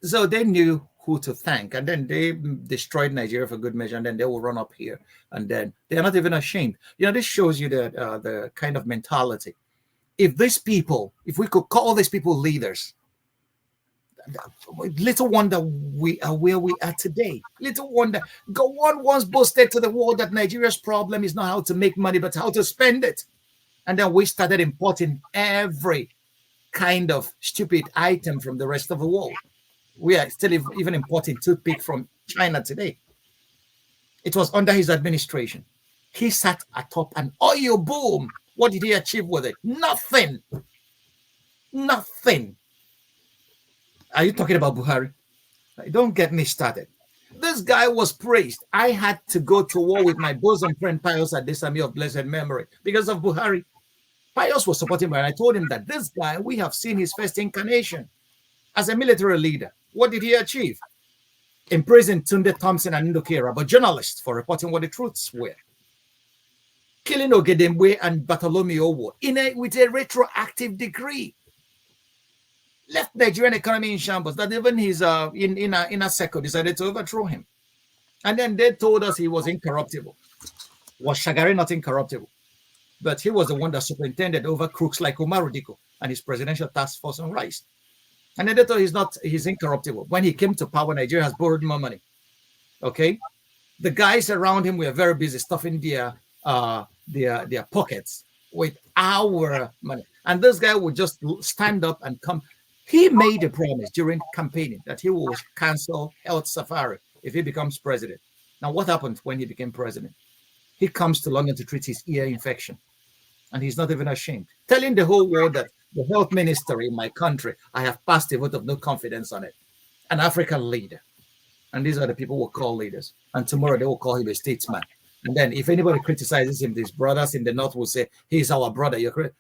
So they knew who to thank, and then they destroyed Nigeria for good measure, and then they will run up here, and then they are not even ashamed. This shows you the kind of mentality. If these people, if we could call these people leaders, little wonder we are where we are today. Little wonder. One once boasted to the world that Nigeria's problem is not how to make money, but how to spend it. And then we started importing every kind of stupid item from the rest of the world. We are still even importing toothpick from China today. It was under his administration. He sat atop an oil boom. What did he achieve with it? Nothing. Nothing. Are you talking about Buhari? Don't get me started. This guy was praised. I had to go to war with my bosom friend Pius at this army of blessed memory because of Buhari. Pius was supporting me, and I told him that this guy, we have seen his first incarnation as a military leader. What did he achieve? Imprisoned Tunde Thompson and Ndokera, but journalists for reporting what the truths were. Killing Ogedemwe and Bartholomew Owo with a retroactive decree. Left Nigerian economy in shambles. That even his inner circle decided to overthrow him. And then they told us he was incorruptible. Was Shagari not incorruptible? But he was the one that superintended over crooks like Umar Diko and his presidential task force on rice. And then they thought he's incorruptible. When he came to power, Nigeria has borrowed more money. Okay? The guys around him were very busy stuffing their pockets with our money. And this guy would just stand up and come. He made a promise during campaigning that he will cancel health safari if he becomes president. Now, what happened when he became president? He comes to London to treat his ear infection. And he's not even ashamed. Telling the whole world that the health minister in my country, I have passed a vote of no confidence on it. An African leader. And these are the people we'll call leaders. And tomorrow they will call him a statesman. And then if anybody criticizes him, his brothers in the north will say, he's our brother. You're correct.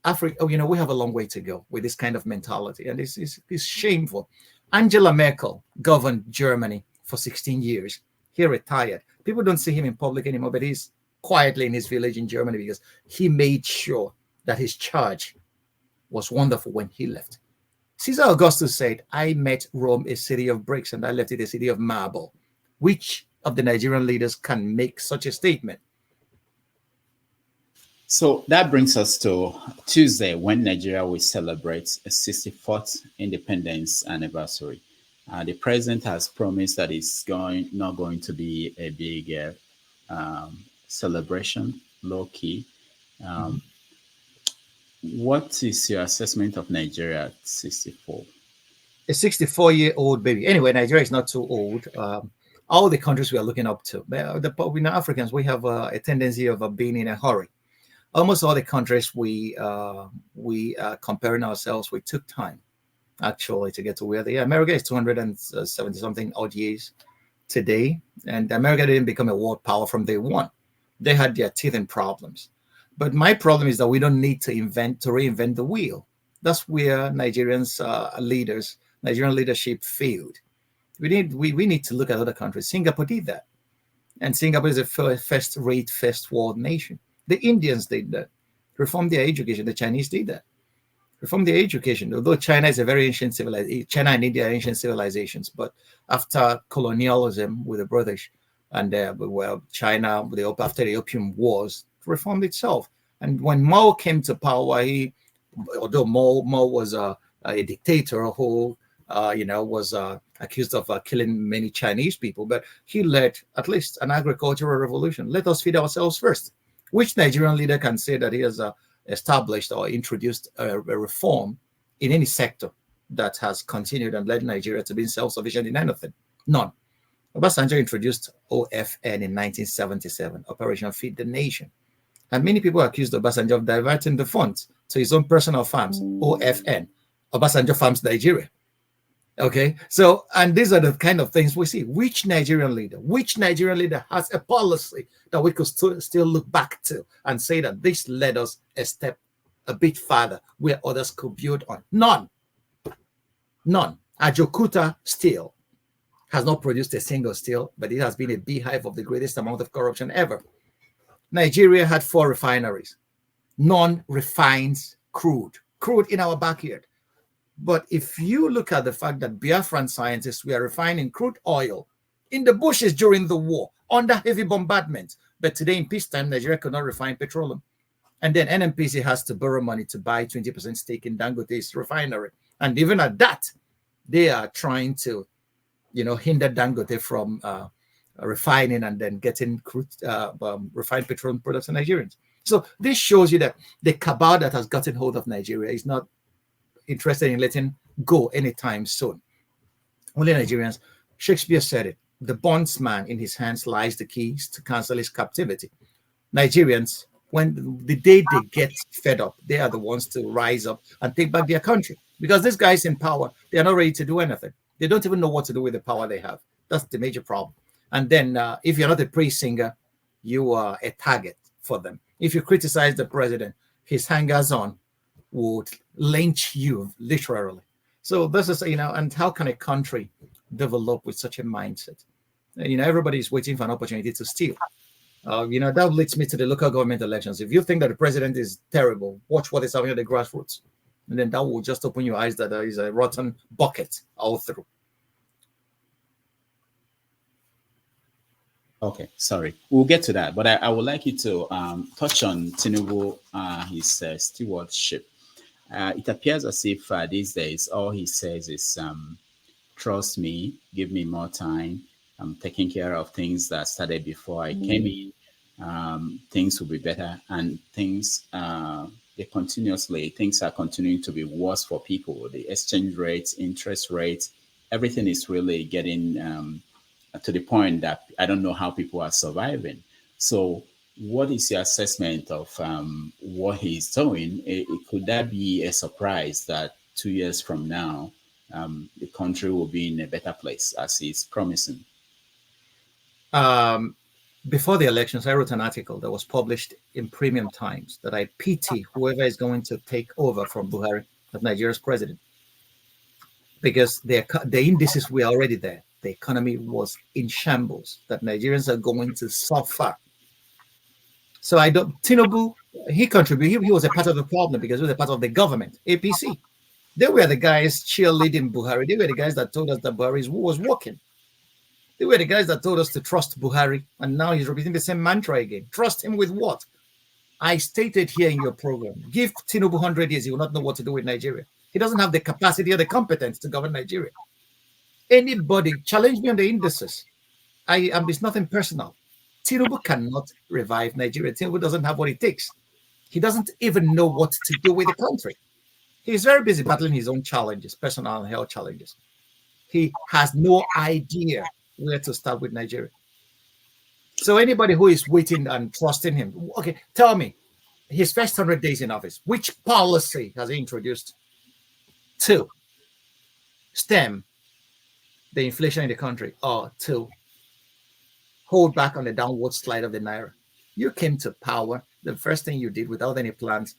Africa, we have a long way to go with this kind of mentality. And it's shameful. Angela Merkel governed Germany for 16 years. He retired. People don't see him in public anymore, but he's quietly in his village in Germany because he made sure that his charge was wonderful when he left. Caesar Augustus said, I met Rome a city of bricks and I left it a city of marble. Which of the Nigerian leaders can make such a statement? So that brings us to Tuesday, when Nigeria will celebrate a 64th independence anniversary. The president has promised that it's not going to be a big celebration, low key. What is your assessment of Nigeria at 64? A 64-year-old baby. Anyway, Nigeria is not too old. All the countries we are looking up to, we know Africans, we have a tendency of being in a hurry. Almost all the countries we are comparing ourselves with took time, actually, to get to where they are. America is 270-something odd years today, and America didn't become a world power from day one. They had their teeth in problems. But my problem is that we don't need to reinvent the wheel. That's where Nigerian leadership failed. We need to look at other countries. Singapore did that. And Singapore is a first-rate, first-world nation. The Indians did that. Reformed their education. The Chinese did that. Reformed their education. Although China is a very ancient civilization, China and India are ancient civilizations. But after colonialism with the British, and China, after the Opium Wars, reformed itself. And when Mao came to power, although Mao was a dictator who was accused of killing many Chinese people, but he led at least an agricultural revolution. Let us feed ourselves first. Which Nigerian leader can say that he has established or introduced a reform in any sector that has continued and led Nigeria to being self-sufficient in anything? None. Obasanjo introduced OFN in 1977, Operation Feed the Nation. And many people accused Obasanjo of diverting the funds to his own personal farms, OFN, Obasanjo Farms Nigeria. Okay, so, and these are the kind of things we see. Which Nigerian leader has a policy that we could still look back to and say that this led us a bit farther where others could build on? None. Ajokuta Steel has not produced a single steel, but it has been a beehive of the greatest amount of corruption ever. Nigeria had 4 refineries, non-refined crude in our backyard. But if you look at the fact that Biafran scientists were refining crude oil in the bushes during the war under heavy bombardment, but today in peacetime, Nigeria could not refine petroleum. And then NNPC has to borrow money to buy 20% stake in Dangote's refinery. And even at that, they are trying to, hinder Dangote from refining and then getting crude, refined petroleum products to Nigerians. So this shows you that the cabal that has gotten hold of Nigeria is not interested in letting go anytime soon. Only Nigerians. Shakespeare said it. The bondsman in his hands lies the keys to cancel his captivity. Nigerians, when the day they get fed up, they are the ones to rise up and take back their country. Because these guys in power, they are not ready to do anything. They don't even know what to do with the power they have. That's the major problem. And then if you're not a praise singer, you are a target for them. If you criticize the president, his hangers-on would lynch you, literally. So this is, and how can a country develop with such a mindset? Everybody's waiting for an opportunity to steal. That leads me to the local government elections. If you think that the president is terrible, watch what is happening at the grassroots. And then that will just open your eyes that there is a rotten bucket all through. Okay, sorry. We'll get to that. But I would like you to touch on Tinubu, his stewardship. It appears as if these days all he says is, trust me, give me more time. I'm taking care of things that started before I came in. Things will be better. And things are continuing to be worse for people. The exchange rates, interest rates, everything is really getting to the point that I don't know how people are surviving. So what is your assessment of what he's doing? Could that be a surprise that 2 years from now, the country will be in a better place as he's promising? Before the elections, I wrote an article that was published in Premium Times that I pity whoever is going to take over from Buhari as Nigeria's president. Because the indices were already there. The economy was in shambles, that Nigerians are going to suffer. So Tinubu, he contributed, he was a part of the problem because he was a part of the government, APC. They were the guys cheerleading Buhari. They were the guys that told us that Buhari was working. They were the guys that told us to trust Buhari, and now he's repeating the same mantra again. Trust him with what? I stated here in your program, give Tinubu 100 years, he will not know what to do with Nigeria. He doesn't have the capacity or the competence to govern Nigeria. Anybody challenge me on the indices. It's nothing personal. Tinubu cannot revive Nigeria. Tinubu doesn't have what it takes. He doesn't even know what to do with the country. He's very busy battling his own challenges, personal and health challenges. He has no idea where to start with Nigeria. So anybody who is waiting and trusting him, okay, tell me, his first 100 days in office, which policy has he introduced to stem the inflation in the country, or to hold back on the downward slide of the naira? You came to power. The first thing you did without any plans,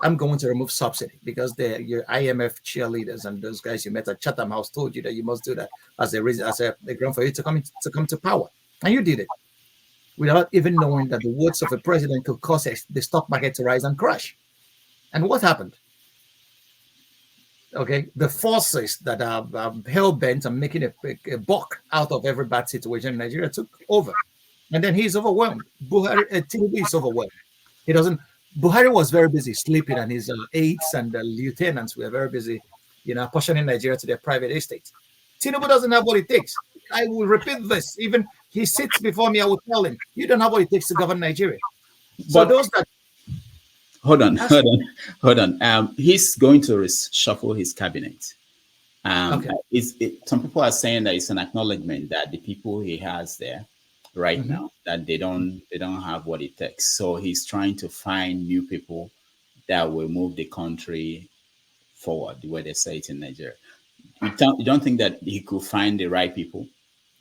I'm going to remove subsidy because your IMF cheerleaders and those guys you met at Chatham House told you that you must do that as a reason, as a ground for you to come to power, and you did it without even knowing that the words of a president could cause the stock market to rise and crash. And what happened? Okay, the forces that are hell-bent on making a buck out of every bad situation in Nigeria took over. And then he's overwhelmed. Tinubu is overwhelmed. Buhari was very busy sleeping, and his aides and lieutenants were very busy, portioning Nigeria to their private estates. Tinubu doesn't have what it takes. I will repeat this. Even he sits before me, I will tell him, you don't have what it takes to govern Nigeria. So those that... Hold on. He's going to reshuffle his cabinet. Okay. Some people are saying that it's an acknowledgement that the people he has there right now, that they don't have what it takes. So he's trying to find new people that will move the country forward, the way they say it in Nigeria. You don't think that he could find the right people?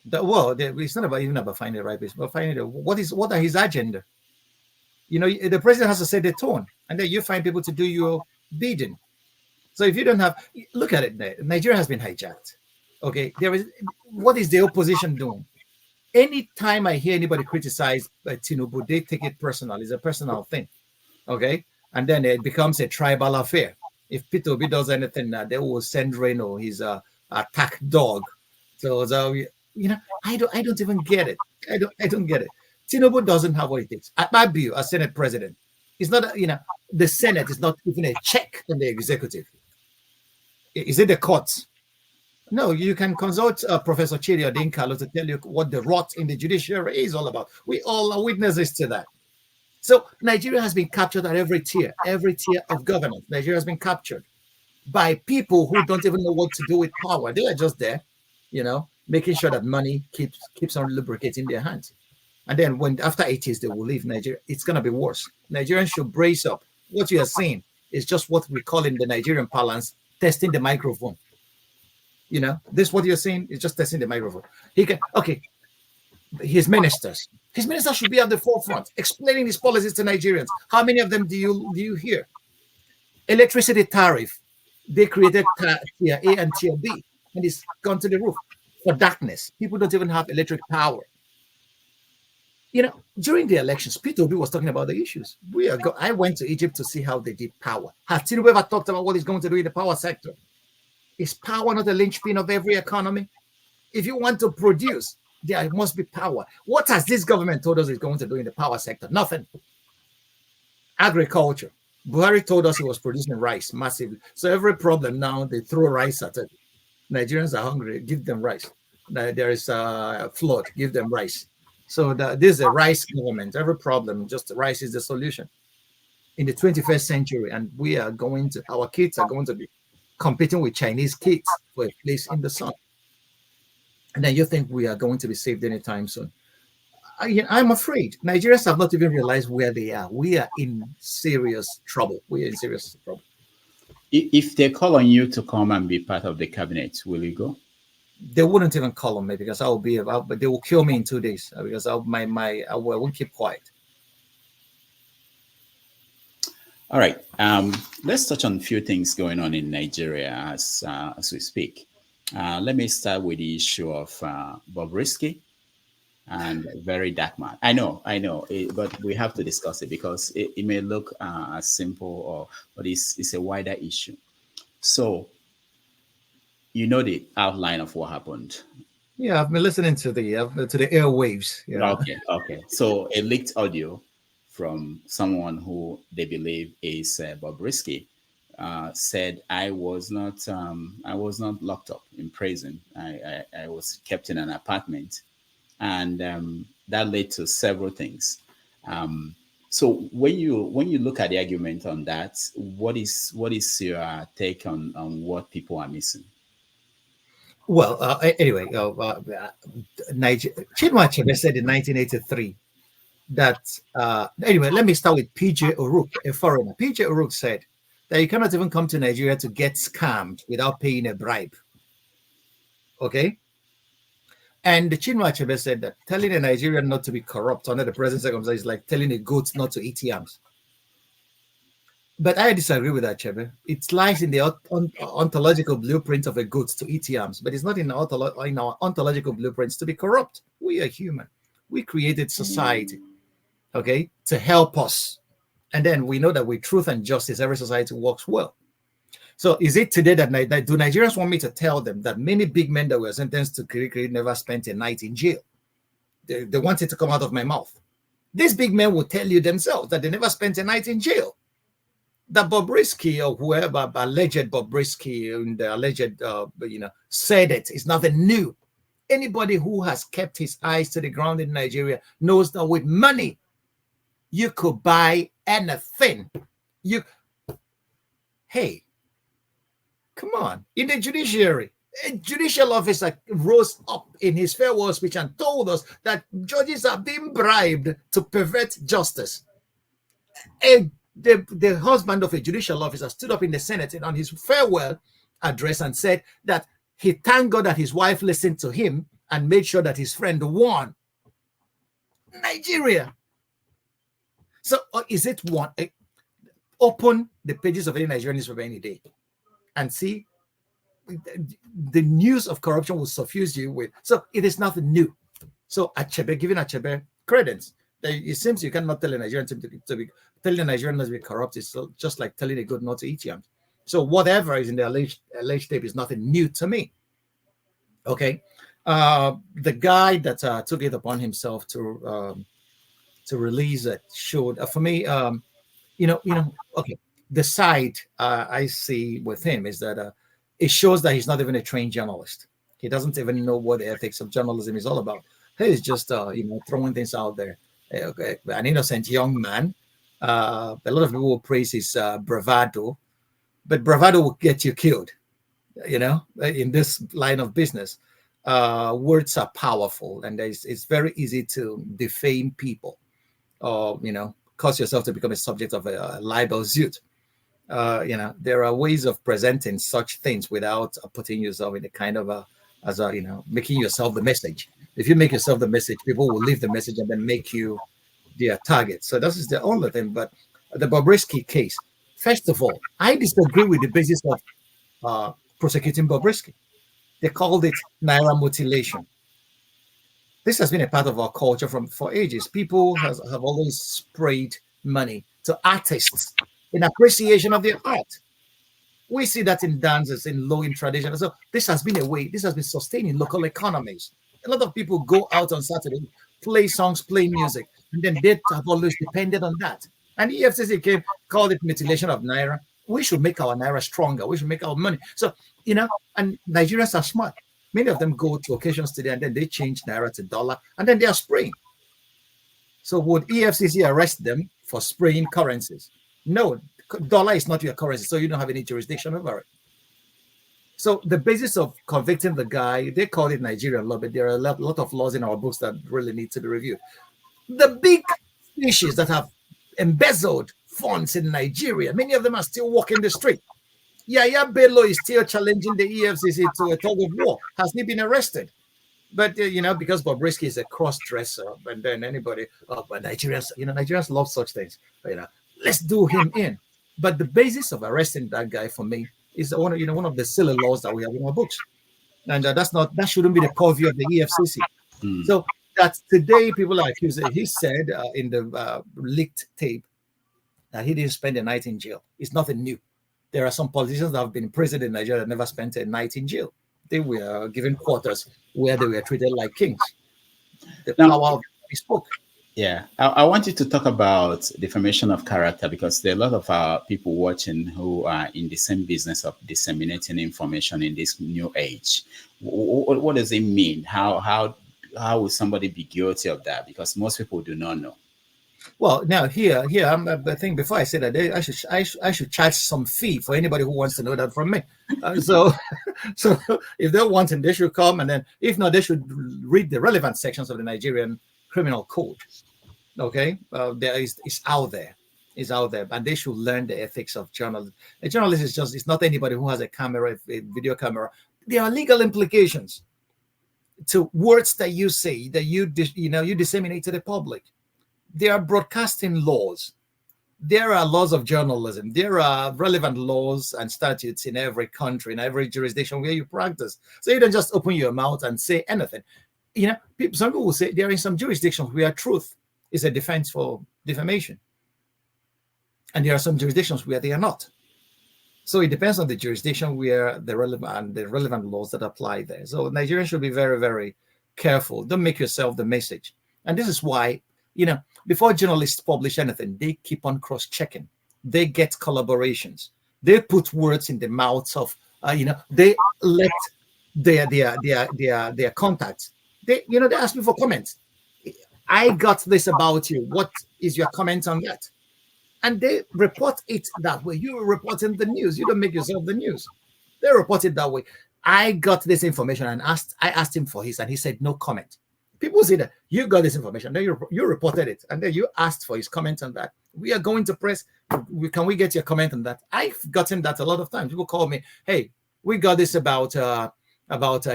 It's not even about finding the right people, but finding what are his agenda. The president has to set the tone, and then you find people to do your bidding. So if you don't have, look at it there. Nigeria has been hijacked. Okay, what is the opposition doing? Anytime I hear anybody criticize Tinubu, they take it personal. It's a personal thing. Okay. And then it becomes a tribal affair. If Peter Obi does anything, they will send Reno, his attack dog. So I don't even get it. I don't get it. Tinubu doesn't have what it takes. At my view, as Senate president, it's not, the Senate is not even a check on the executive. Is it the courts? No, you can consult Professor Chidi Odinkalo to tell you what the rot in the judiciary is all about. We all are witnesses to that. So Nigeria has been captured at every tier of governance. Nigeria has been captured by people who don't even know what to do with power. They are just there, making sure that money keeps on lubricating their hands. And then after 8 years, they will leave Nigeria. It's going to be worse. Nigerians should brace up. What you are seeing is just what we call in the Nigerian parlance, testing the microphone. This what you're saying is just testing the microphone. His ministers should be at the forefront, explaining his policies to Nigerians. How many of them do you hear? Electricity tariff, they created tier A and tier B, and it's gone to the roof for darkness. People don't even have electric power. During the elections, Peter Obi was talking about the issues. I went to Egypt to see how they did power. Has Tinubu ever talked about what he's going to do in the power sector? Is power not the linchpin of every economy? If you want to produce, there must be power. What has this government told us it's going to do in the power sector? Nothing. Agriculture. Buhari told us he was producing rice massively. So every problem now, they throw rice at it. Nigerians are hungry, give them rice. There is a flood, give them rice. So this is a rice government. Every problem, just rice is the solution. In the 21st century, and our kids are going to be competing with Chinese kids for a place in the sun. And then you think we are going to be saved anytime soon. I'm afraid Nigerians have not even realized where they are. We are in serious trouble. If they call on you to come and be part of the cabinet, will you go? They wouldn't even call on me because but they will kill me in 2 days because I won't keep quiet. All right. Let's touch on a few things going on in Nigeria as we speak. Let me start with the issue of Bobrisky and Very Dark Man. I know, but we have to discuss it because it may look as simple, but it's a wider issue. So, the outline of what happened. Yeah, I've been listening to the airwaves. Yeah. Okay. So a leaked audio from someone who they believe is Bobrisky said, "I was not locked up in prison. I was kept in an apartment," and that led to several things. So when you look at the argument on that, what is your take on what people are missing? Well, anyway, Chinua Achebe said in 1983 that, anyway, let me start with P.J. O'Rourke, a foreigner. P.J. O'Rourke said that you cannot even come to Nigeria to get scammed without paying a bribe. Okay? And Chinua Achebe said that telling a Nigerian not to be corrupt under the present circumstances is like telling a goat not to eat yams. But I disagree with Achebe. It lies in the ontological blueprint of a goat to eat yams, but it's not in our ontological blueprints to be corrupt. We are human. We created society, okay, to help us. And then we know that with truth and justice, every society works well. So is it today that do Nigerians want me to tell them that many big men that were sentenced to Kirikiri never spent a night in jail? They want it to come out of my mouth. These big men will tell you themselves that they never spent a night in jail. That Bobrisky or whoever, alleged Bobrisky and the alleged, said it is nothing new. Anybody who has kept his eyes to the ground in Nigeria knows that with money, you could buy anything. Hey, come on. In the judiciary, a judicial officer rose up in his farewell speech and told us that judges are being bribed to pervert justice. The husband of a judicial officer stood up in the Senate on his farewell address and said that he thanked God that his wife listened to him and made sure that his friend won. Nigeria. So is it one? Open the pages of any Nigerian newspaper any day and see the news of corruption will suffuse you with. So it is nothing new. So Achebe, giving Achebe credence. It seems you cannot tell a Nigerian to be telling a Nigerian not to be corrupt is just like telling a goat not to eat yams. So whatever is in the alleged tape is nothing new to me. Okay, the guy that took it upon himself to release it showed for me. Okay. The side I see with him is that it shows that he's not even a trained journalist. He doesn't even know what the ethics of journalism is all about. He's just throwing things out there. Okay. An innocent young man. A lot of people will praise his bravado, but bravado will get you killed. In this line of business, words are powerful, and it's very easy to defame people, or cause yourself to become a subject of a libel suit. There are ways of presenting such things without putting yourself in a kind of making yourself the message. If you make yourself the message, people will leave the message and then make you their target. So this is the only thing. But the Bobrisky case, first of all, I disagree with the basis of prosecuting Bobrisky. They called it Naira mutilation. This has been a part of our culture for ages. People have always sprayed money to artists in appreciation of their art. We see that in dances, in in tradition. So this has been a way, this has been sustaining local economies. A lot of people go out on Saturday, play songs, play music, and then they have always depended on that. And the EFCC called it mutilation of Naira. We should make our Naira stronger. We should make our money. So, and Nigerians are smart. Many of them go to occasions today and then they change Naira to dollar and then they are spraying. So would EFCC arrest them for spraying currencies? No, dollar is not your currency, so you don't have any jurisdiction over it. So the basis of convicting the guy, they call it Nigerian law, but there are a lot of laws in our books that really need to be reviewed. The big fishes that have embezzled funds in Nigeria, many of them are still walking the street. Yaya Bello is still challenging the EFCC to a tug of war. Has he been arrested? But, because Bobrisky is a cross-dresser, and then anybody, but Nigerians love such things. Let's do him in. But the basis of arresting that guy for me is one of the silly laws that we have in our books. And that shouldn't be the purview of the EFCC. So that today people are accusing, he said in the leaked tape that he didn't spend a night in jail. It's nothing new. There are some politicians that have been in prison in Nigeria that never spent a night in jail. They were given quarters where they were treated like kings. The power of we spoke. Yeah, I want you to talk about defamation of character, because there are a lot of our people watching who are in the same business of disseminating information in this new age. What does it mean? How will somebody be guilty of that? Because most people do not know. Well, now here, I think before I say that, I should charge some fee for anybody who wants to know that from me. So if they want him, they should come, and then if not, they should read the relevant sections of the Nigerian Criminal Code. Okay, it's out there. It's out there, and they should learn the ethics of journalism. A journalist it's not anybody who has a camera, a video camera. There are legal implications to words that you say, that you disseminate to the public. There are broadcasting laws. There are laws of journalism. There are relevant laws and statutes in every country, in every jurisdiction where you practice. So you don't just open your mouth and say anything. Some people will say there are in some jurisdictions where truth is a defense for defamation. And there are some jurisdictions where they are not. So it depends on the jurisdiction where the relevant laws that apply there. So Nigerians should be very, very careful. Don't make yourself the message. And this is why, before journalists publish anything, they keep on cross-checking. They get collaborations. They put words in the mouths of, they let their contacts. They ask me for comments. I got this about you. What is your comment on that? And they report it that way. You're reporting the news. You don't make yourself the news. They report it that way. I got this information and I asked him for his, and he said no comment. People say that you got this information, then you reported it, and then you asked for his comment on that. We are going to press. Can we get your comment on that? I've gotten that a lot of times. People call me, hey, we got this about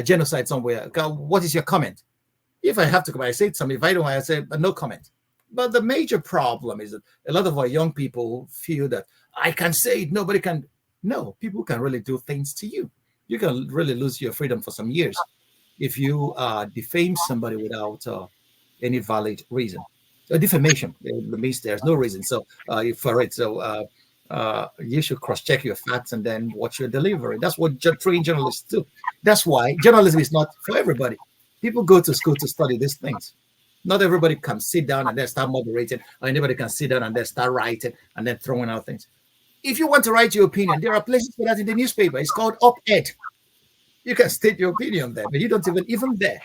genocide somewhere. What is your comment? If I have to come, I say something. If I don't, I say no comment. But the major problem is that a lot of our young people feel that I can say it, nobody can. No, people can really do things to you. You can really lose your freedom for some years. if you defame somebody without any valid reason. Defamation, it means there's no reason. So for it, so you should cross-check your facts and then what you're delivering. That's what trained journalists do. That's why journalism is not for everybody. People go to school to study these things. Not everybody can sit down and then start moderating, or anybody can sit down and then start writing and then throwing out things. If you want to write your opinion, there are places for that in the newspaper. It's called op-ed. You can state your opinion there, but you don't even there.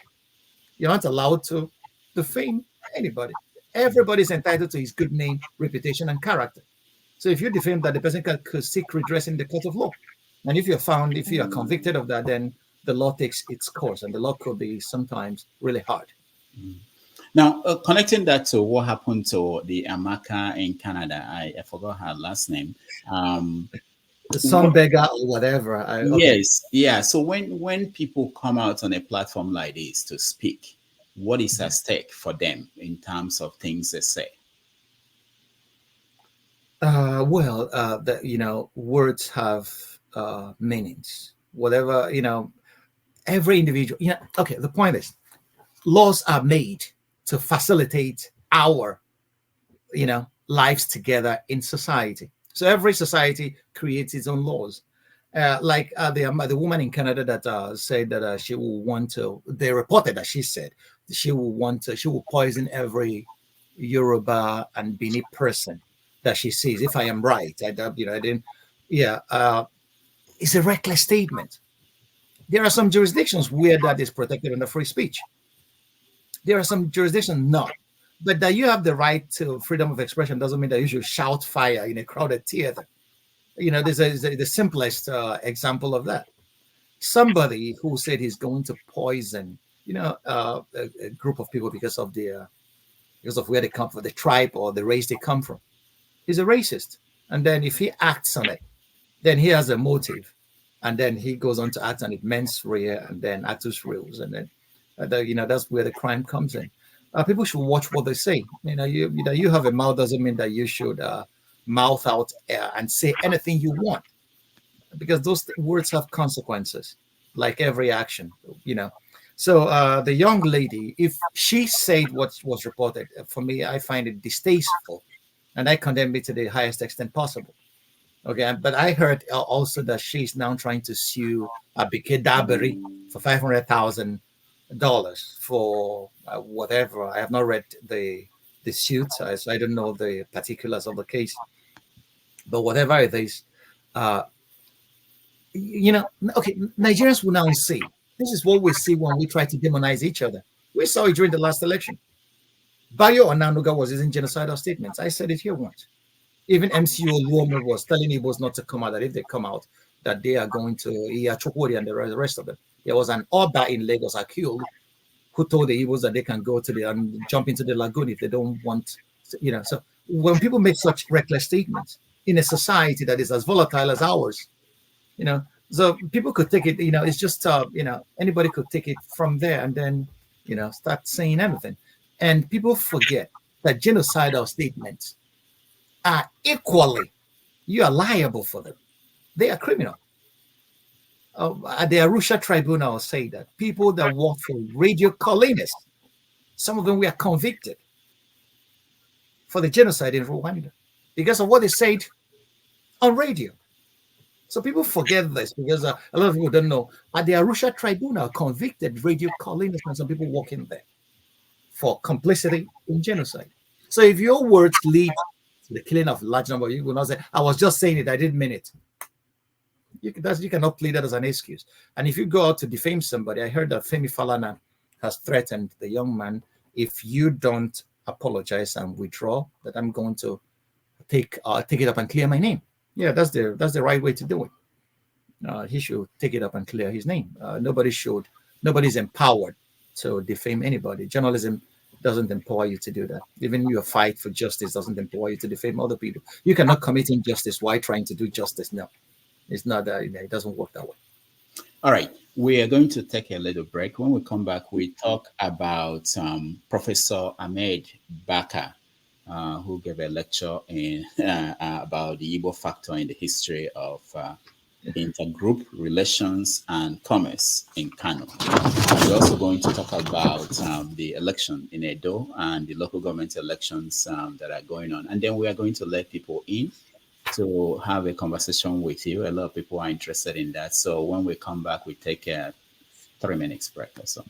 You're not allowed to defame anybody. Everybody's entitled to his good name, reputation, and character. So if you defame that, the person could seek redress in the court of law. And if you are convicted of that, then the law takes its course, and the law could be sometimes really hard. Now, connecting that to what happened to the Amaka in Canada, I forgot her last name. The sun beggar or whatever. Yes, yeah. So when people come out on a platform like this to speak, what is at stake for them in terms of things they say? Words have meanings. Whatever, every individual, okay, the point is, laws are made to facilitate our, lives together in society. So every society creates its own laws. The woman in Canada that said that she will want to, they reported that she said she will poison every Yoruba and Bini person that she sees. If I am right, it's a reckless statement. There are some jurisdictions where that is protected under free speech. There are some jurisdictions not. But that you have the right to freedom of expression doesn't mean that you should shout fire in a crowded theater. This is the simplest example of that. Somebody who said he's going to poison, a group of people because of where they come from, the tribe or the race they come from, is a racist. And then if he acts on it, then he has a motive, and then he goes on to act on it mens rea and then actus reus, and then that's where the crime comes in. People should watch what they say. You have a mouth doesn't mean that you should mouth out and say anything you want, because those words have consequences, like every action. So the young lady, if she said what was reported, for me, I find it distasteful, and I condemn it to the highest extent possible. Okay, but I heard also that she's now trying to sue Abike Dabiri for $500,000 for whatever. I have not read the suit, so I don't know the particulars of the case. But whatever it is, Nigerians will now see. This is what we see when we try to demonize each other. We saw it during the last election. Bayo Onanuga was using genocidal statements. I said it here once. Even MCO Luomo was telling Igbos not to come out, that if they come out, that they are going to Chokori and the rest of them. There was an Oba in Lagos, Akil, who told the Igbos that they can go to and jump into the lagoon if they don't want, So when people make such reckless statements in a society that is as volatile as ours, so people could take it, it's just, anybody could take it from there and then, start saying anything. And people forget that genocidal statements are equally, you are liable for them. They are criminal. The Arusha Tribunal say that people that work for radio colonists, some of them were convicted for the genocide in Rwanda because of what they said on radio. So people forget this because a lot of people don't know. The Arusha Tribunal convicted radio colonists and some people working there for complicity in genocide. So if your words lead to the killing of a large number, you will not say, I was just saying it, I didn't mean it. You cannot plead that as an excuse. And if you go out to defame somebody, I heard that Femi Falana has threatened the young man, if you don't apologize and withdraw, that I'm going to take it up and clear my name. Yeah, that's the right way to do it. He should take it up and clear his name. Nobody's empowered to defame anybody. Journalism doesn't empower you to do that. Even your fight for justice doesn't empower you to defame other people. You cannot commit injustice while trying to do justice. No, it's not that. It doesn't work that way. All right, we are going to take a little break. When we come back, we talk about Professor Ahmed Baka, who gave a lecture in about the Igbo factor in the history of intergroup relations and commerce in Kano. We're also going to talk about the election in Edo and the local government elections that are going on. And then we are going to let people in to have a conversation with you. A lot of people are interested in that. So when we come back, we take a 3 minutes break or so.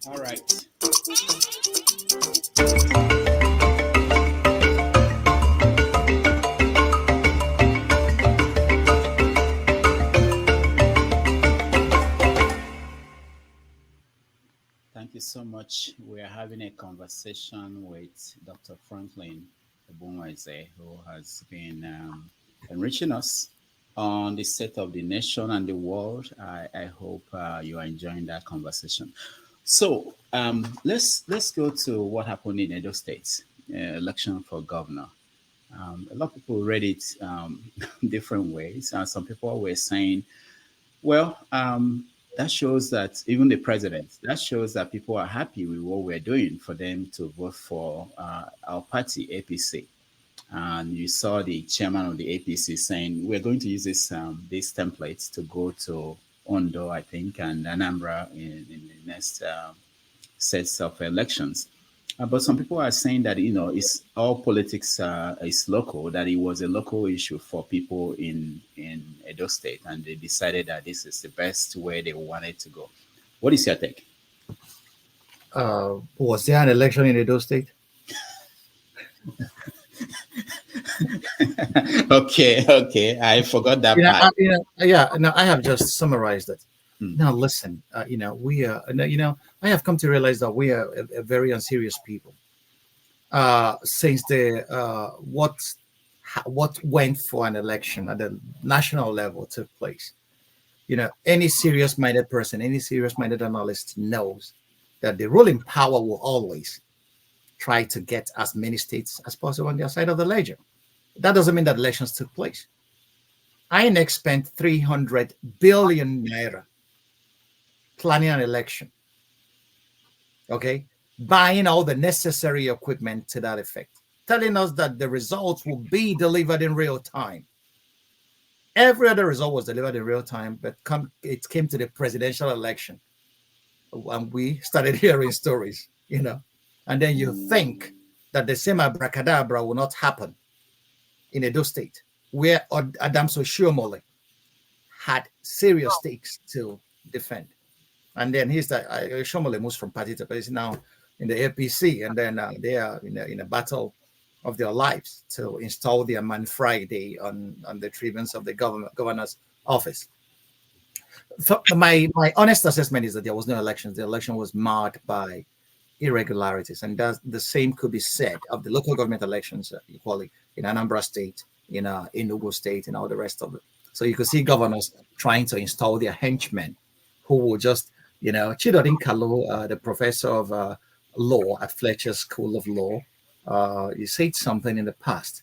All right. Thank you so much. We are having a conversation with Dr. Franklyne Ogbunwezeh, who has been enriching us on the state of the nation and the world. I hope you are enjoying that conversation. So let's go to what happened in Edo State, election for governor. A lot of people read it different ways. Some people were saying, well, that shows that even the president, that shows that people are happy with what we're doing for them to vote for our party, APC. And you saw the chairman of the APC saying, we're going to use these templates to go to Ondo, I think, and Anambra in the next sets of elections. But some people are saying that, it's all politics is local, that it was a local issue for people in Edo State, and they decided that this is the best way they wanted to go. What is your take? Was there an election in Edo State? Okay. I forgot that part. I have just summarized it. Now listen, we are, I have come to realize that we are a very unserious people. Since what went for an election at the national level took place, any serious-minded person, any serious-minded analyst knows that the ruling power will always try to get as many states as possible on their side of the ledger. That doesn't mean that elections took place. INEC spent 300 billion naira planning an election, okay, buying all the necessary equipment to that effect, telling us that the results will be delivered in real time. Every other result was delivered in real time, but it came to the presidential election, and we started hearing stories, and then you think that the same abracadabra will not happen in Edo State, where Adamso Shiomole had serious stakes to defend. And then he's that Shomole moves from party to party now in the APC, and then they are in a battle of their lives to install their man Friday on the tribunes of the governor's office. So my honest assessment is that there was no elections. The election was marred by irregularities, and the same could be said of the local government elections equally in Anambra State, in Enugu State, and all the rest of it. So you could see governors trying to install their henchmen who will just, Chidodin Kalu, the professor of law at Fletcher School of Law, he said something in the past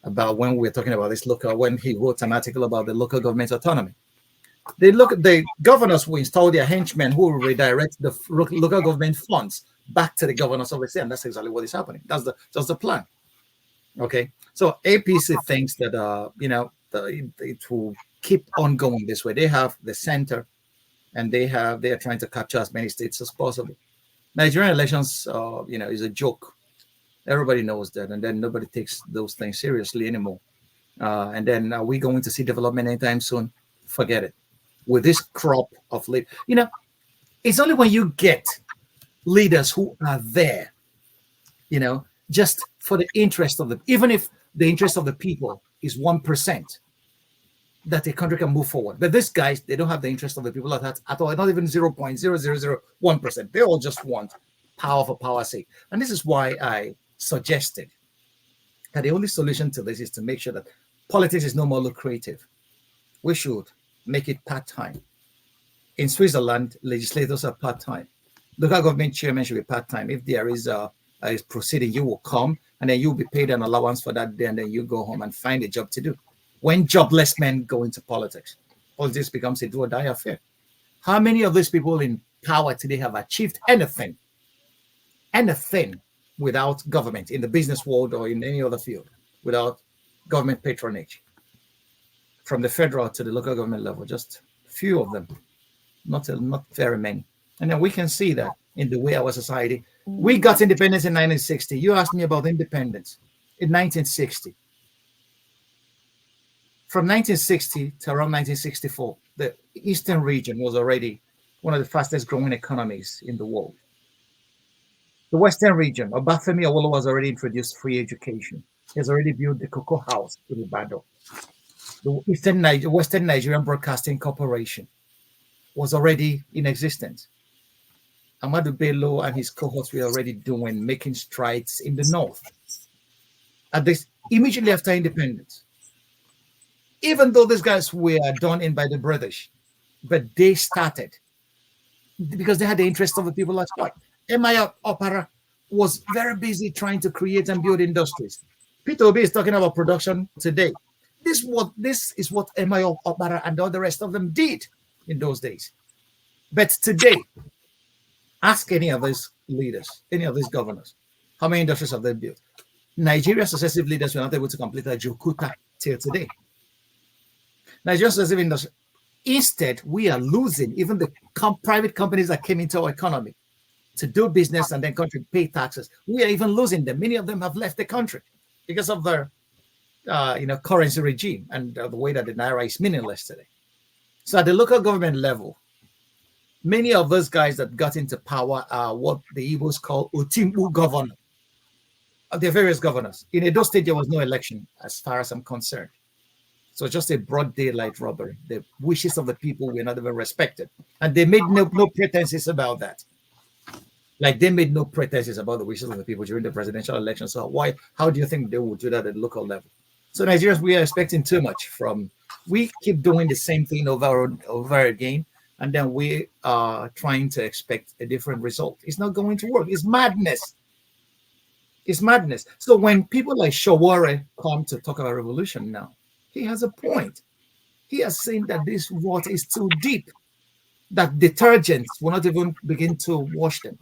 about when we were talking about this when he wrote an article about the local government autonomy. The governors will install their henchmen who will redirect the local government funds back to the governors of the state, and that's exactly what is happening. That's the plan. Okay, so APC thinks that it will keep on going this way. They have the center, and they are trying to capture as many states as possible. Nigerian elections, is a joke. Everybody knows that, and then nobody takes those things seriously anymore. And then are we going to see development anytime soon? Forget it. With this crop of it's only when you get leaders who are there, just for the interest of even if the interest of the people is 1%, that a country can move forward. But these guys, they don't have the interest of the people at all, not even 0.0001%. They all just want power for power's sake. And this is why I suggested that the only solution to this is to make sure that politics is no more lucrative. We should make it part-time. In Switzerland, legislators are part-time. Local government chairman should be part-time. If there is a proceeding, you will come, and then you'll be paid an allowance for that day, and then you go home and find a job to do. When jobless men go into politics becomes a do or die affair. How many of these people in power today have achieved anything without government, in the business world or in any other field, without government patronage? From the federal to the local government level, just few of them, not very many. And then we can see that in the way our society, we got independence in 1960. You asked me about independence in 1960. From 1960 to around 1964, the Eastern region was already one of the fastest growing economies in the world. The Western region, Obafemi Awolowo has already introduced free education. He has already built the Cocoa House in Ibadan. The Western Nigerian Broadcasting Corporation was already in existence. Ahmadu Bello and his cohorts were already making strides in the north. At this, immediately after independence, even though these guys were done in by the British, but they started because they had the interest of the people at heart. Emaya Opara was very busy trying to create and build industries. Peter Obi is talking about production today. This is what Emaya Opara and all the rest of them did in those days. But today, ask any of these leaders, any of these governors, how many industries have they built? Nigeria's successive leaders were not able to complete a Jokuta till today. Nigeria's successive industry. Instead, we are losing even the private companies that came into our economy to do business and then country pay taxes. We are even losing them. Many of them have left the country because of their currency regime and the way that the naira is meaningless today. So at the local government level, many of those guys that got into power are what the Igbos call Otimbu governor. There are various governors. In Edo State, there was no election, as far as I'm concerned. So just a broad daylight robbery. The wishes of the people were not even respected. And they made no pretenses about that. Like they made no pretenses about the wishes of the people during the presidential election. So how do you think they would do that at the local level? So Nigerians, we are expecting too much we keep doing the same thing over again. And then we are trying to expect a different result. It's not going to work. It's madness. It's madness. So when people like Shawore come to talk about revolution now, he has a point. He has seen that this water is too deep, that detergents will not even begin to wash them.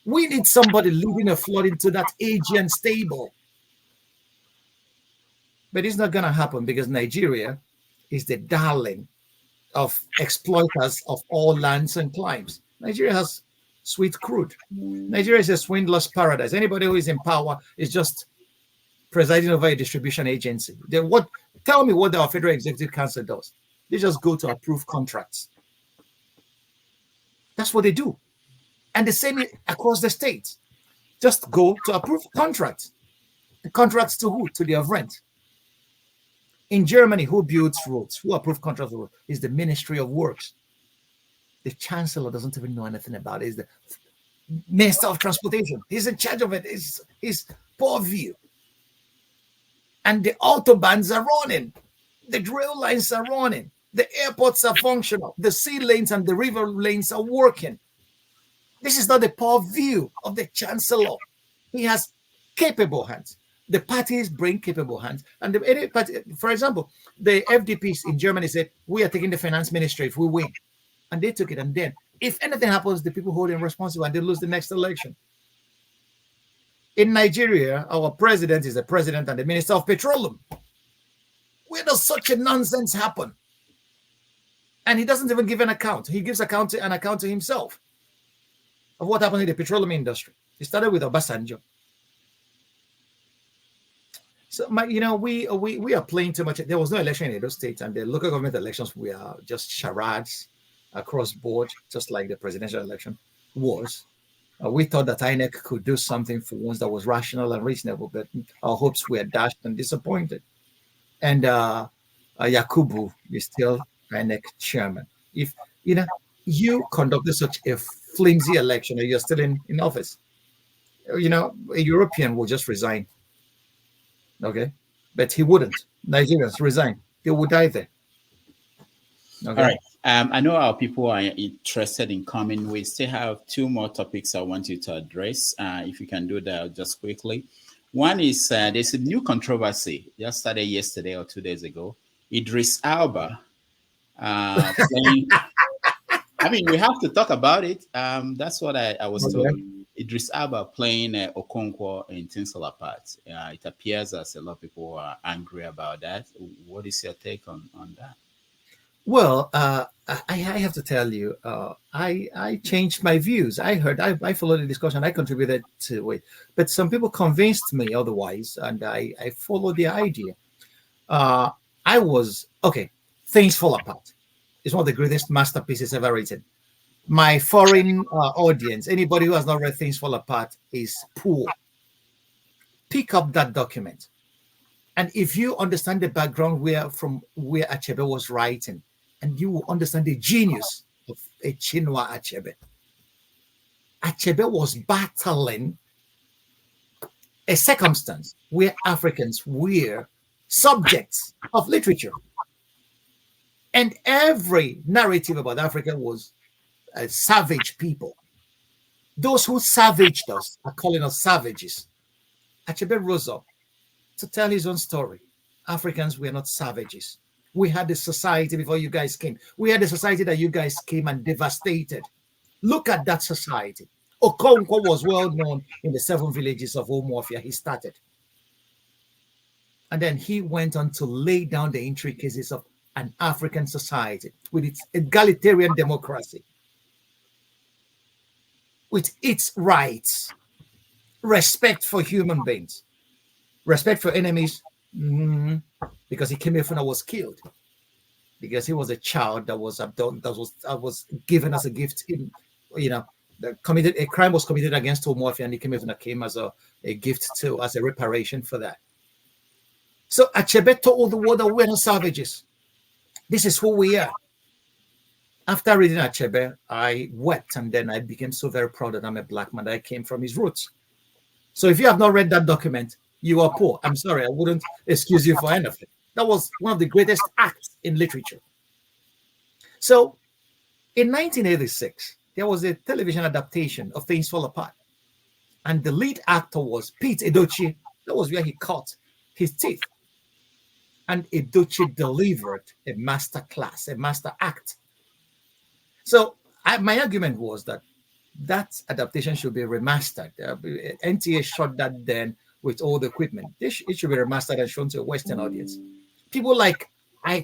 We need somebody leading a flood into that Aegean stable. But it's not going to happen because Nigeria is the darling of exploiters of all lands and climes. Nigeria has sweet crude. Nigeria is a swindler's paradise. Anybody who is in power is just presiding over a distribution agency. Tell me what our Federal Executive Council does. They just go to approve contracts. That's what they do. And the same across the states. Just go to approve contracts. The contracts to who? To their rent. In Germany, who builds roads? Who approves contracts for roads? Is the Ministry of Works. The Chancellor doesn't even know anything about it. Is the Minister of Transportation. He's in charge of it. Is poor view. And the autobahns are running. The rail lines are running. The airports are functional. The sea lanes and the river lanes are working. This is not the poor view of the Chancellor. He has capable hands. The parties bring capable hands. And for example, the FDPs in Germany said, we are taking the finance ministry if we win. And they took it. And then if anything happens, the people hold him responsible and they lose the next election. In Nigeria, our president is the president and the minister of petroleum. Where does such a nonsense happen? And he doesn't even give an account. He gives an account to himself of what happened in the petroleum industry. He started with Obasanjo. So, we are playing too much. There was no election in Edo State, and the local government elections were just charades across board, just like the presidential election was. We thought that INEC could do something for once that was rational and reasonable, but our hopes were dashed and disappointed. And Yakubu is still INEC chairman. If you conducted such a flimsy election and you're still in office, a European will just resign. Okay, but he wouldn't. Nigerians resign. They would die there. Okay. All right. I know our people are interested in coming. We still have two more topics I want you to address. If you can do that just quickly. One is there's a new controversy just started yesterday or 2 days ago. Idris Alba playing. I mean, we have to talk about it. That's what I was told. Idris Alba playing Okonkwo in Tinsel Apart. It appears as a lot of people are angry about that. What is your take on that? Well, I have to tell you, I changed my views. I followed the discussion. I contributed to it. But some people convinced me otherwise, and I followed the idea. Things Fall Apart. It's one of the greatest masterpieces ever written. my foreign audience, anybody who has not read Things Fall Apart, is poor. Pick up that document. And if you understand the background from where Achebe was writing, and you will understand the genius of a Chinua Achebe. Achebe was battling a circumstance where Africans were subjects of literature. And every narrative about Africa was a savage people. Those who savaged us are calling us savages. Achebe rose up to tell his own story. Africans were not savages. We had a society before you guys came. We had a society that you guys came and devastated. Look at that society. Okonkwo was well known in the 7 villages of Umuofia. He started. And then he went on to lay down the intricacies of an African society with its egalitarian democracy, with its rights, respect for human beings, respect for enemies, because he came here and was killed, because he was a child that was abducted, that was given as a gift. A crime was committed against Umuofia, and he came as a gift too, as a reparation for that. So Achebe told the world that we're not savages. This is who we are. After reading Achebe, I wept, and then I became so very proud that I'm a black man, that I came from his roots. So if you have not read that document, you are poor. I'm sorry, I wouldn't excuse you for anything. That was one of the greatest acts in literature. So in 1986, there was a television adaptation of Things Fall Apart. And the lead actor was Pete Edochie. That was where he cut his teeth. And Edochie delivered a master class, a master act. So my argument was that adaptation should be remastered. NTA shot that then with all the equipment. It should be remastered and shown to a Western audience. People like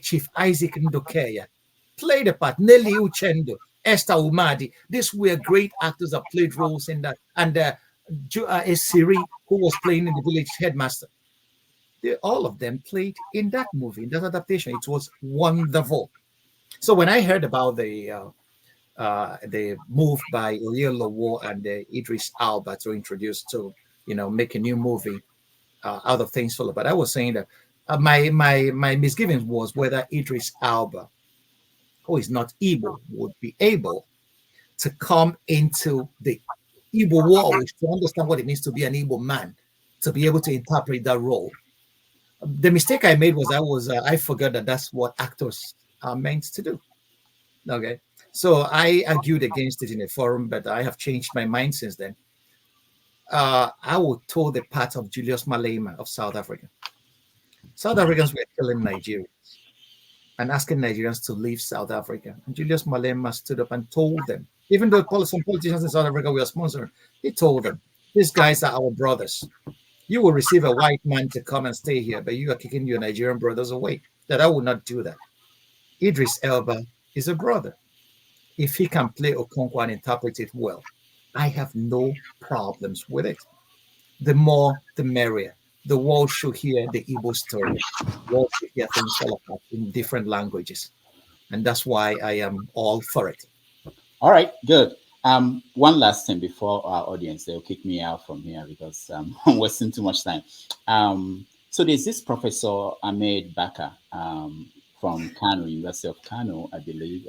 Chief Isaac Ndokeya played a part. Nelly Uchendo, Esther Umadi. These were great actors that played roles in that. And Siri, who was playing in the village headmaster. All of them played in that movie, in that adaptation. It was wonderful. So when I heard about the move by Oyolowo and Idris Alba to introduce to make a new movie out of Things Fall Apart, I was saying that my misgivings was whether Idris Alba, who is not Igbo, would be able to come into the Igbo world to understand what it means to be an Igbo man, to be able to interpret that role. The mistake I made was I forgot that that's what actors are meant to do. Okay, so I argued against it in a forum, but I have changed my mind since then. I would toe the path of Julius Malema of South Africa. South Africans were killing Nigerians and asking Nigerians to leave South Africa. And Julius Malema stood up and told them, even though some politicians in South Africa were sponsored, he told them, these guys are our brothers. You will receive a white man to come and stay here, but you are kicking your Nigerian brothers away. That I will not do that. Idris Elba is a brother. If he can play Okonkwo and interpret it well, I have no problems with it. The more, the merrier. The world should hear the Igbo story. The world should hear Things Fall Apart in different languages. And that's why I am all for it. All right, good. One last thing before our audience, they'll kick me out from here because I'm wasting too much time. So there's this Professor Ahmed Bakar from Kano, University of Kano, I believe.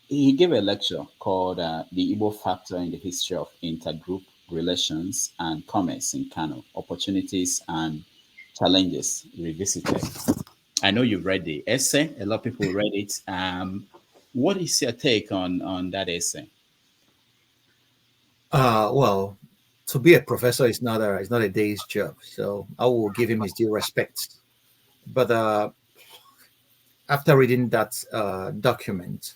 He gave a lecture called The Igbo Factor in the History of Intergroup Relations and Commerce in Kano, Opportunities and Challenges Revisited. I know you've read the essay. A lot of people read it. What is your take on that essay? Well, to be a professor is not a day's job, so I will give him his due respect. But after reading that document,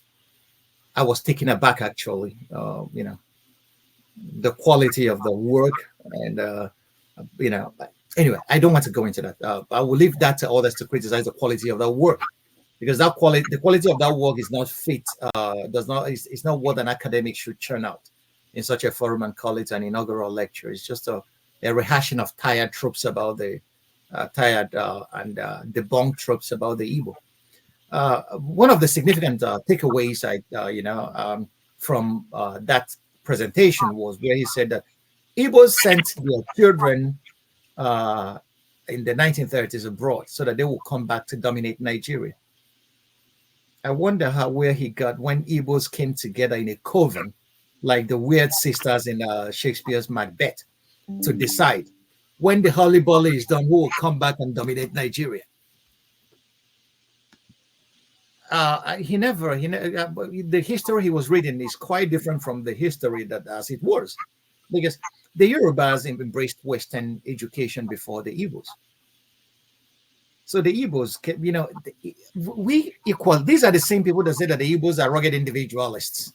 I was taken aback, actually. The quality of the work, and anyway, I don't want to go into that. I will leave that to others to criticize the quality of that work, because the quality of that work is not fit. It's not what an academic should churn out in such a forum and call it an inaugural lecture. It's just a rehashing of tired tropes about the and debunked tropes about the Igbo. one of the significant takeaways from that presentation was where he said that Igbos sent their children in the 1930s abroad so that they will come back to dominate Nigeria. I wonder where he got when Igbos came together in a coven, like the weird sisters in Shakespeare's Macbeth, to decide when the Holy Bolly is done, who will come back and dominate Nigeria. The history he was reading is quite different from the history that as it was, because the Yorubas embraced Western education before the Igbos. So the Igbos, we equal. These are the same people that say that the Igbos are rugged individualists.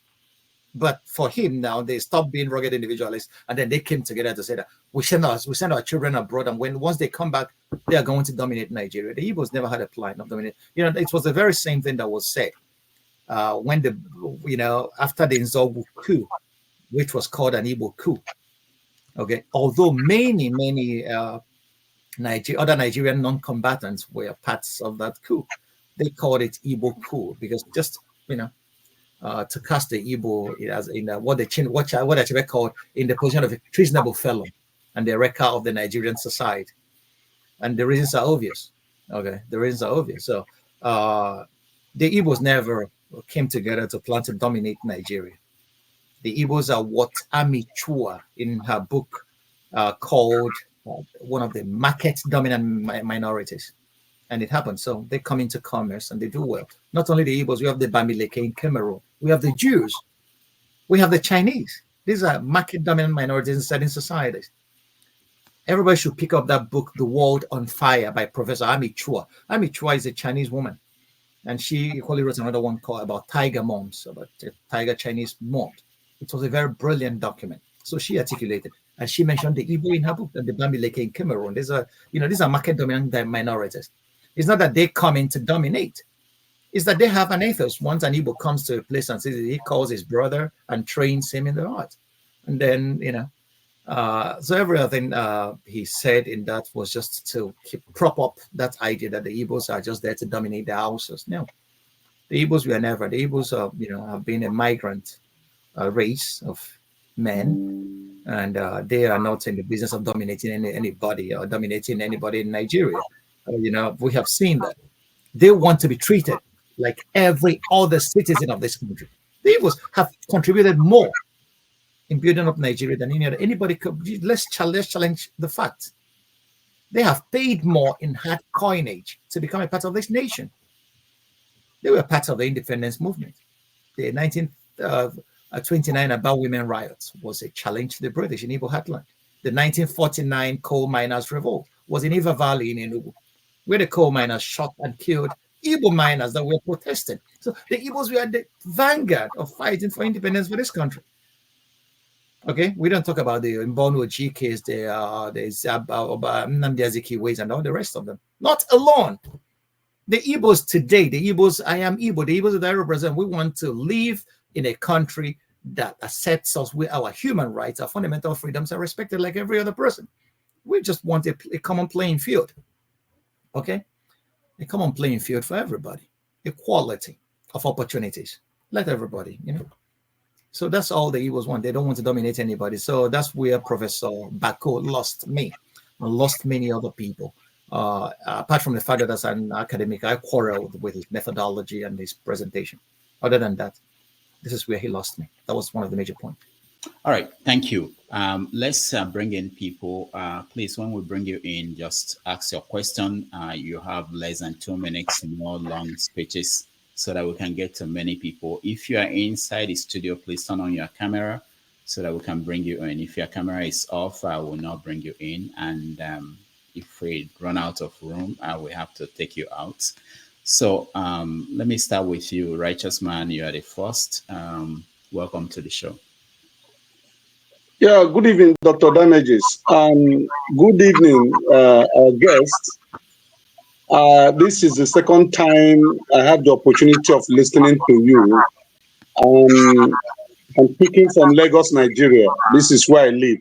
But for him now, they stopped being rugged individualists, and then they came together to say that we send our children abroad, and once they come back, they are going to dominate Nigeria. The Igbos never had a plan of dominating. It was the very same thing that was said when after the Nzogbu coup, which was called an Igbo coup. Okay, although many other Nigerian non-combatants were parts of that coup, they called it Igbo coup because just to cast the Igbo as in what they called in the position of a treasonable felon and the wrecker of the Nigerian society. And the reasons are obvious. Okay, the reasons are obvious. So the Igbos never came together to plan to dominate Nigeria. The Igbos are what Ami Chua in her book called one of the market dominant minorities. And it happened. So they come into commerce and they do well. Not only the Igbos, we have the Bamileke in Cameroon. We have the Jews. We have the Chinese. These are market dominant minorities in certain societies. Everybody should pick up that book, The World on Fire by Professor Ami Chua. Ami Chua is a Chinese woman. And she equally wrote another one called about tiger moms, about tiger Chinese moms. It was a very brilliant document. So she articulated, and she mentioned the Igbo in her book and the Bamileke in Cameroon. These are market dominant minorities. It's not that they come in to dominate. It's that they have an ethos. Once an Igbo comes to a place and says he calls his brother and trains him in the art. And then, so everything he said in that was just to prop up that idea that the Igbos are just there to dominate the houses. No, the Igbos were never. The Igbos have been a migrant race of men, and they are not in the business of dominating anybody or dominating anybody in Nigeria. We have seen that. They want to be treated like every other citizen of this country. The Igbos have contributed more in building up Nigeria than anybody could. Let's challenge the fact. They have paid more in hard coinage to become a part of this nation. They were part of the independence movement. The 1929 about women riots was a challenge to the British in Igbo heartland. The 1949 coal miners' revolt was in Iva Valley in Enugu, where the coal miners shot and killed Igbo miners that were protesting. So the Igbos were at the vanguard of fighting for independence for this country. Okay, we don't talk about the Mbono G case, the Nnamdi Azikiwe and all the rest of them. Not alone. The Igbos today, I am Igbo, the Igbos that I represent, we want to live in a country that accepts us with our human rights, our fundamental freedoms are respected like every other person. We just want a common playing field. Okay? A common playing field for everybody. Equality of opportunities. Let everybody, So that's all the Igbos want. They don't want to dominate anybody. So that's where Professor Bako lost me and lost many other people. Apart from the fact that as an academic, I quarreled with his methodology and his presentation. Other than that, this is where he lost me. That was one of the major points. All right, thank you. Let's bring in people. Please, when we bring you in, just ask your question. You have less than 2 minutes, more long speeches, so that we can get to many people. If you are inside the studio, please turn on your camera so that we can bring you in. If your camera is off, I will not bring you in. And if we run out of room, we have to take you out. So let me start with you, Righteous Man. You are the first. Welcome to the show. Yeah, good evening, Dr. Damages. Good evening, our guests. This is the second time I have the opportunity of listening to you. I'm speaking from Lagos, Nigeria. This is where I live.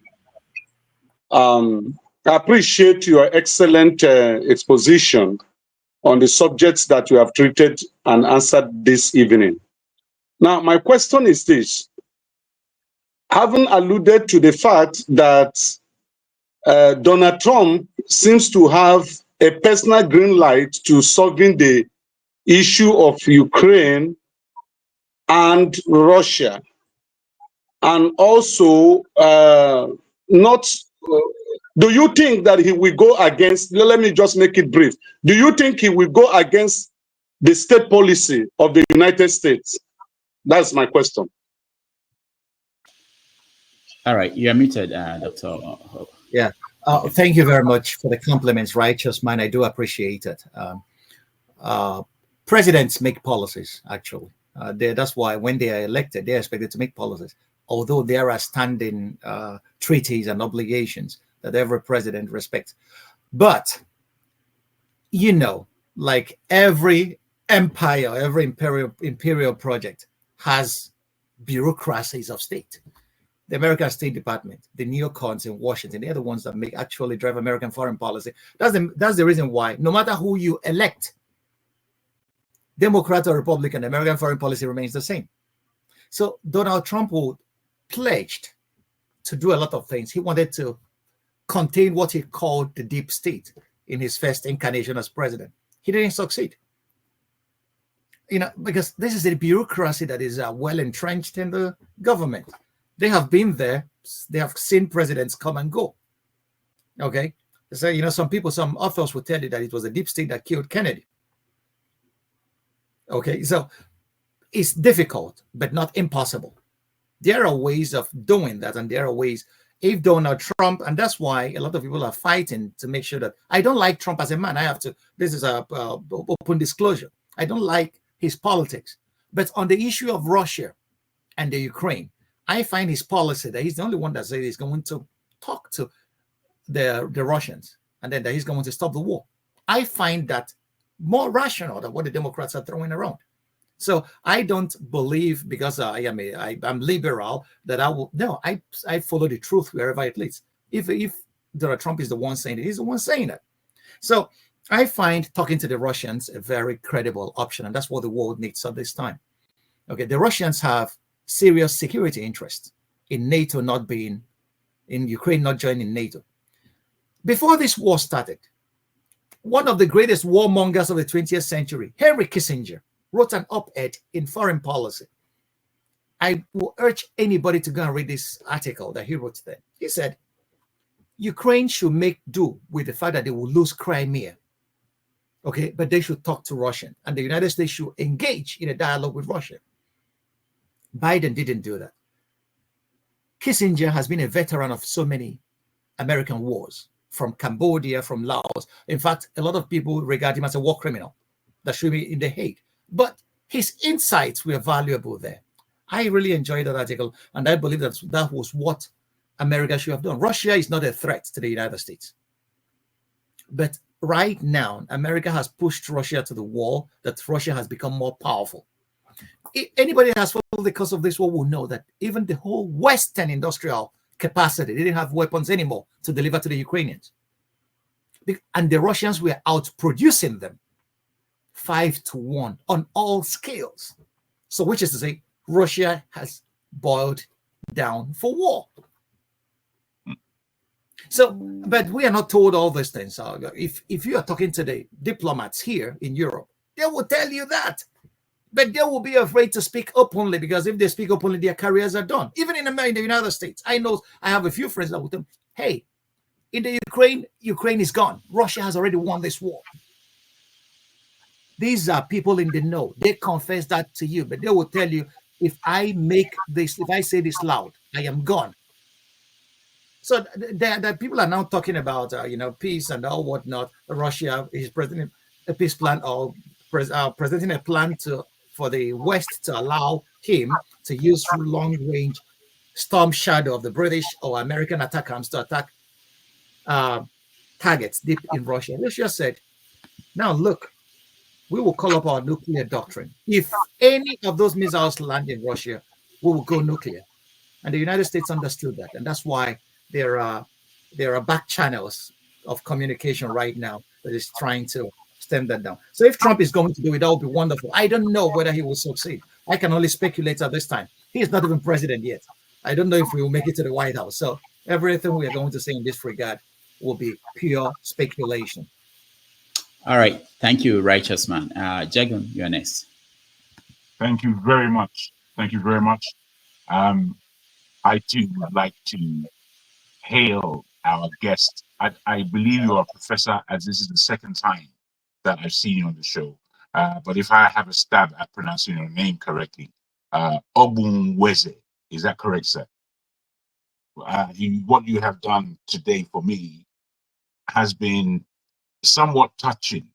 I appreciate your excellent exposition on the subjects that you have treated and answered this evening. Now, my question is this. Having alluded to the fact that Donald Trump seems to have a personal green light to solving the issue of Ukraine and Russia, and also not, do you think that he will go against, let me just make it brief, do you think he will go against the state policy of the United States? That's my question. All right, you are muted, Dr. Yeah. Thank you very much for the compliments, righteous man. I do appreciate it. Presidents make policies, actually. That's why when they are elected, they are expected to make policies, although there are standing treaties and obligations that every president respects. But, you know, like every empire, every imperial project has bureaucracies of state. The American State Department, the neocons in Washington, they're the ones that actually drive American foreign policy. That's the reason why, no matter who you elect, Democrat or Republican, American foreign policy remains the same. So Donald Trump pledged to do a lot of things. He wanted to contain what he called the deep state in his first incarnation as president. He didn't succeed. You know, because this is a bureaucracy that is well entrenched in the government. They have been there. They have seen presidents come and go. Okay. So, you know, some authors will tell you that it was a deep state that killed Kennedy. Okay. So it's difficult, but not impossible. There are ways of doing that. And there are ways, if Donald Trump, and that's why a lot of people are fighting to make sure that I don't like Trump as a man. I have to, this is a open disclosure. I don't like his politics. But on the issue of Russia and the Ukraine, I find his policy that he's the only one that says he's going to talk to the Russians and then that he's going to stop the war. I find that more rational than what the Democrats are throwing around. So I don't believe, because I'm liberal, that I will. No, I follow the truth wherever it leads. If Donald Trump is the one saying it, he's the one saying it. So I find talking to the Russians a very credible option, and that's what the world needs at this time. Okay, the Russians have serious security interest in NATO not being, in Ukraine not joining NATO. Before this war started, one of the greatest warmongers of the 20th century, Henry Kissinger, wrote an op-ed in Foreign Policy. I will urge anybody to go and read this article that he wrote there. He said, Ukraine should make do with the fact that they will lose Crimea. Okay, but they should talk to Russia, and the United States should engage in a dialogue with Russia. Biden didn't do that. Kissinger has been a veteran of so many American wars, from Cambodia, from Laos. In fact, a lot of people regard him as a war criminal that should be in the Hague. But his insights were valuable there. I really enjoyed that article, and I believe that was what America should have done. Russia is not a threat to the United States. But right now, America has pushed Russia to the wall, that Russia has become more powerful. Anybody that has followed the course of this war will know that even the whole Western industrial capacity, they didn't have weapons anymore to deliver to the Ukrainians. And the Russians were outproducing them 5-1 on all scales. So which is to say, Russia has boiled down for war. So, but we are not told all these things. If you are talking to the diplomats here in Europe, they will tell you that. But they will be afraid to speak openly, because if they speak openly, their careers are done. Even in the United States, I have a few friends that will tell me, hey, in the Ukraine is gone. Russia has already won this war. These are people in the know. They confess that to you, but they will tell you, if I say this loud, I am gone. So the people are now talking about, peace and all whatnot. Russia is presenting a peace plan, or presenting a plan for the West to allow him to use long-range storm shadow of the British or American attack arms to attack targets deep in Russia. Russia said, now look, we will call up our nuclear doctrine. If any of those missiles land in Russia, we will go nuclear. And the United States understood that. And that's why there are back channels of communication right now that is trying to stem that down. So if Trump is going to do it, that would be wonderful. I don't know whether he will succeed. I can only speculate at this time. He is not even president yet. I don't know if we will make it to the White House. So everything we are going to say in this regard will be pure speculation. All right. Thank you, righteous man. Jagun, you're next. Thank you very much. Thank you very much. I too would like to hail our guest. I believe you are a professor, as this is the second time that I've seen you on the show. But if I have a stab at pronouncing your name correctly, Ogbunwezeh, is that correct, sir? What you have done today for me has been somewhat touching,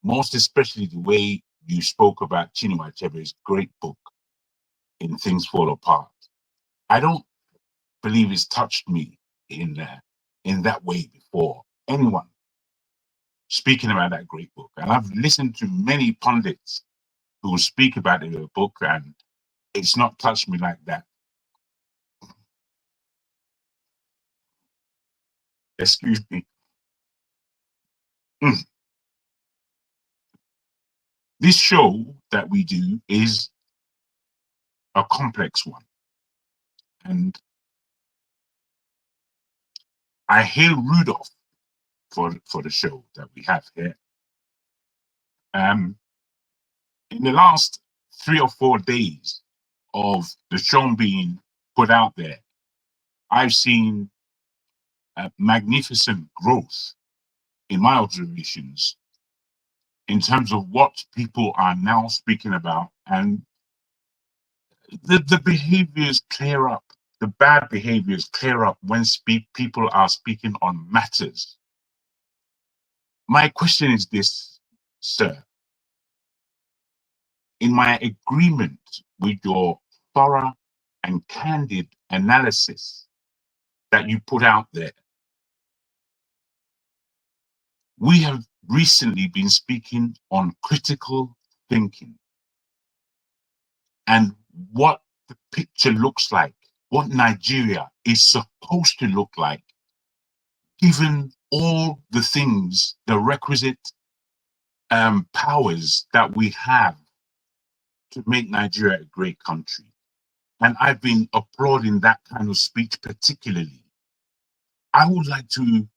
most especially the way you spoke about Chinua Achebe's great book, In Things Fall Apart. I don't believe it's touched me in that way before. Anyone speaking about that great book. And I've listened to many pundits who speak about it in the book, and it's not touched me like that. Excuse me. This show that we do is a complex one. And I hail Rudolph for the show that we have here. In the last 3 or 4 days of the show being put out there, I've seen magnificent growth in my observations in terms of what people are now speaking about, and the behaviors clear up. The bad behaviors clear up when people are speaking on matters. My question is this, sir. In my agreement with your thorough and candid analysis that you put out there, we have recently been speaking on critical thinking and what the picture looks like, what Nigeria is supposed to look like, given all the things, the requisite powers that we have to make Nigeria a great country. And I've been applauding that kind of speech particularly. I would like to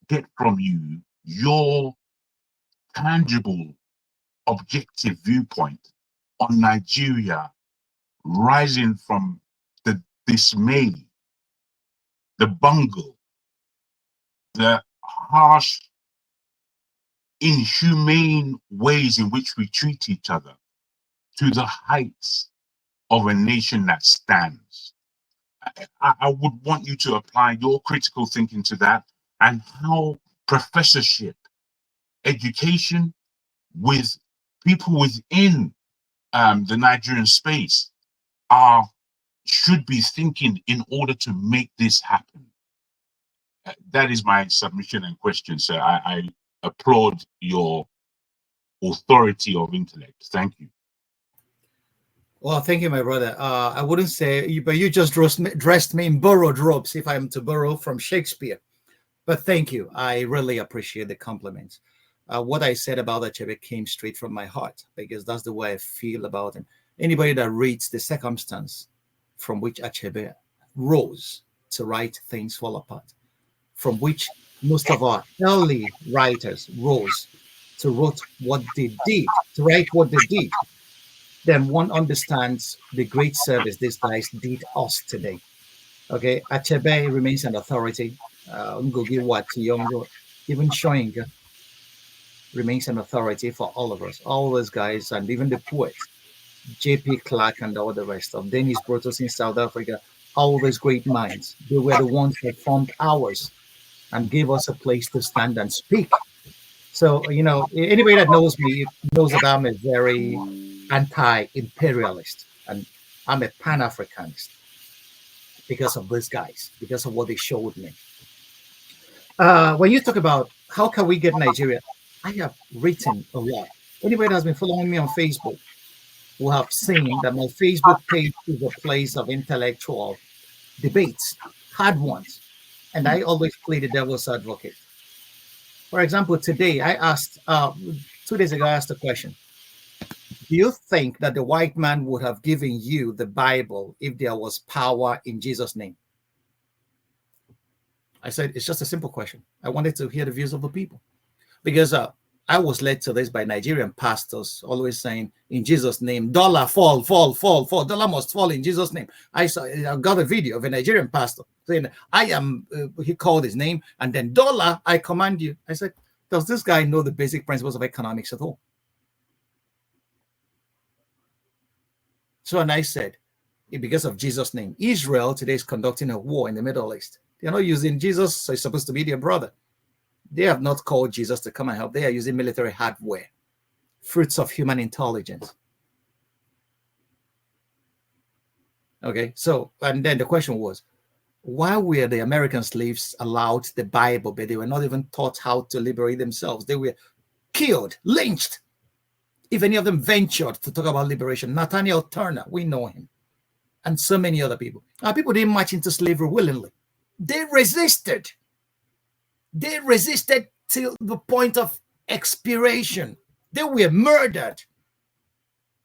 get from you your tangible, objective viewpoint on Nigeria rising from the dismay, the bungle, the harsh, inhumane ways in which we treat each other, to the heights of a nation that stands. I would want you to apply your critical thinking to that, and how professorship, education with people within the Nigerian space should be thinking in order to make this happen. That is my submission and question, sir. I applaud your authority of intellect. Thank you. Well, thank you, my brother. I wouldn't say, but you just dressed me in borrowed robes, if I'm to borrow from Shakespeare. But thank you. I really appreciate the compliments. What I said about Achebe came straight from my heart, because that's the way I feel about him. Anybody that reads the circumstance from which Achebe rose to write Things Fall Apart, from which most of our early writers rose to write what they did, then one understands the great service these guys did us today. Okay, Achebe remains an authority. Ngugi wa Thiong'o, even Shoyinka, remains an authority for all of us, all those guys, and even the poets, J.P. Clark and all the rest of Dennis Brotos in South Africa, all those great minds. They were the ones that formed ours and gave us a place to stand and speak. So, you know, anybody that knows me knows that I'm a very anti-imperialist, and I'm a Pan-Africanist because of these guys, because of what they showed me. When you talk about how can we get Nigeria, I have written a lot. Anybody that has been following me on Facebook will have seen that my Facebook page is a place of intellectual debates, hard ones, and I always play the devil's advocate. For example, today I asked, 2 days ago, I asked a question. Do you think that the white man would have given you the Bible if there was power in Jesus' name? I said, it's just a simple question. I wanted to hear the views of the people. Because I was led to this by Nigerian pastors, always saying, in Jesus' name, dollar fall, fall, fall, fall. Dollar must fall in Jesus' name. I got a video of a Nigerian pastor saying, I am, he called his name, and then dollar, I command you. I said, does this guy know the basic principles of economics at all? So, and I said, because of Jesus' name, Israel today is conducting a war in the Middle East. They're not using Jesus, so he's supposed to be their brother. They have not called Jesus to come and help. They are using military hardware, fruits of human intelligence. Okay, so, and then the question was, why were the American slaves allowed the Bible, but they were not even taught how to liberate themselves? They were killed, lynched. If any of them ventured to talk about liberation, Nathaniel Turner, we know him, and so many other people. Our people didn't march into slavery willingly. They resisted. They resisted till the point of expiration. They were murdered.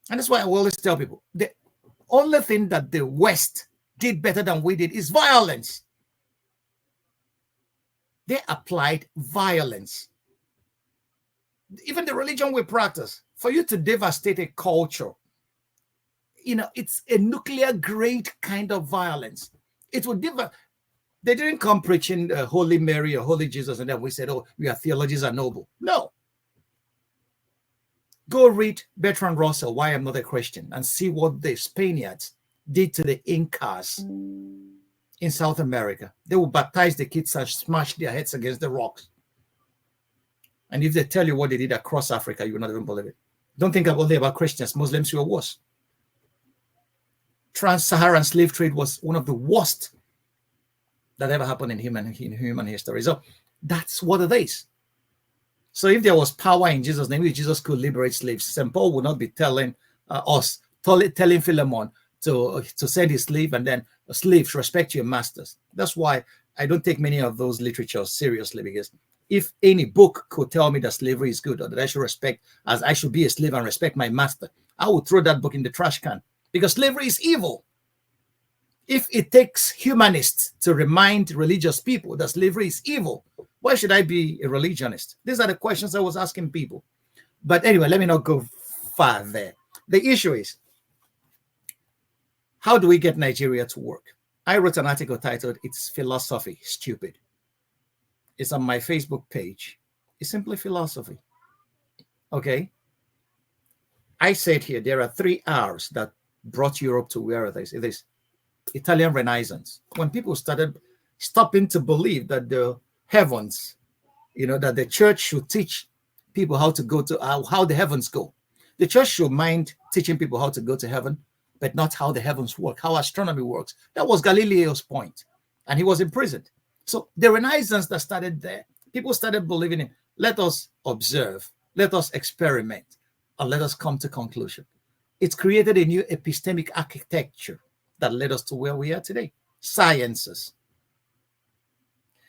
And that's why I always tell people, the only thing that the West did better than we did is violence. They applied violence. Even the religion we practice, for you to devastate a culture, it's a nuclear grade kind of violence. It would They didn't come preaching Holy Mary or Holy Jesus, and then we said, oh, we are theologians are noble. No. Go read Bertrand Russell, Why I'm Not a Christian, and see what the Spaniards did to the Incas in South America. They would baptize the kids and smash their heads against the rocks. And if they tell you what they did across Africa, you will not even believe it. Don't think only about Christians. Muslims were worse. Trans-Saharan slave trade was one of the worst that ever happened in human history. So that's what it is. So if there was power in Jesus' name, if Jesus could liberate slaves, St. Paul would not be telling telling Philemon to send his slave, and then slaves, respect your masters. That's why I don't take many of those literatures seriously, because if any book could tell me that slavery is good, or that I should respect, as I should be a slave and respect my master, I would throw that book in the trash can, because slavery is evil. If it takes humanists to remind religious people that slavery is evil, why should I be a religionist? These are the questions I was asking people. But anyway, let me not go far there. The issue is, how do we get Nigeria to work? I wrote an article titled, It's Philosophy, Stupid. It's on my Facebook page. It's simply philosophy. Okay? I said here, there are 3 R's that brought Europe to where it is. It is Italian Renaissance. When people started stopping to believe that the heavens, that the church should teach people how to go to, how the heavens go. The church should mind teaching people how to go to heaven, but not how the heavens work, how astronomy works. That was Galileo's point, and he was imprisoned. So the Renaissance that started there, people started believing in, let us observe, let us experiment, and let us come to conclusion. It's created a new epistemic architecture that led us to where we are today. Sciences.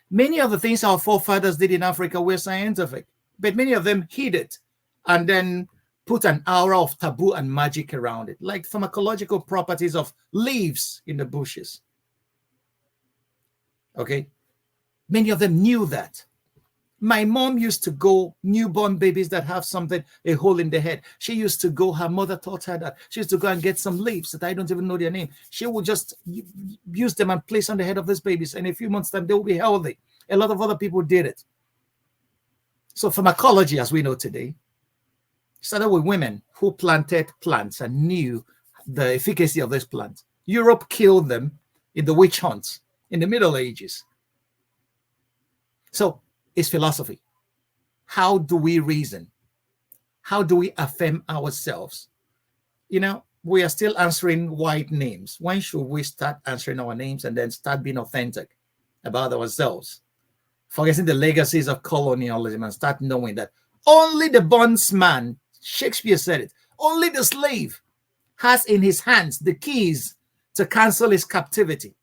Many of the things our forefathers did in Africa were scientific, but many of them hid it and then put an aura of taboo and magic around it, like pharmacological properties of leaves in the bushes. Okay? Many of them knew that. My mom used to go, newborn babies that have something, a hole in the head. She used to go, her mother taught her that. She used to go and get some leaves that I don't even know their name. She would just use them and place on the head of these babies. And in a few months' time, they will be healthy. A lot of other people did it. So pharmacology, as we know today, started with women who planted plants and knew the efficacy of these plants. Europe killed them in the witch hunts in the Middle Ages. So it's philosophy. How do we reason? How do we affirm ourselves? We are still answering white names. When should we start answering our names and then start being authentic about ourselves? Forgetting the legacies of colonialism and start knowing that only the bondsman, Shakespeare said it, only the slave has in his hands the keys to cancel his captivity.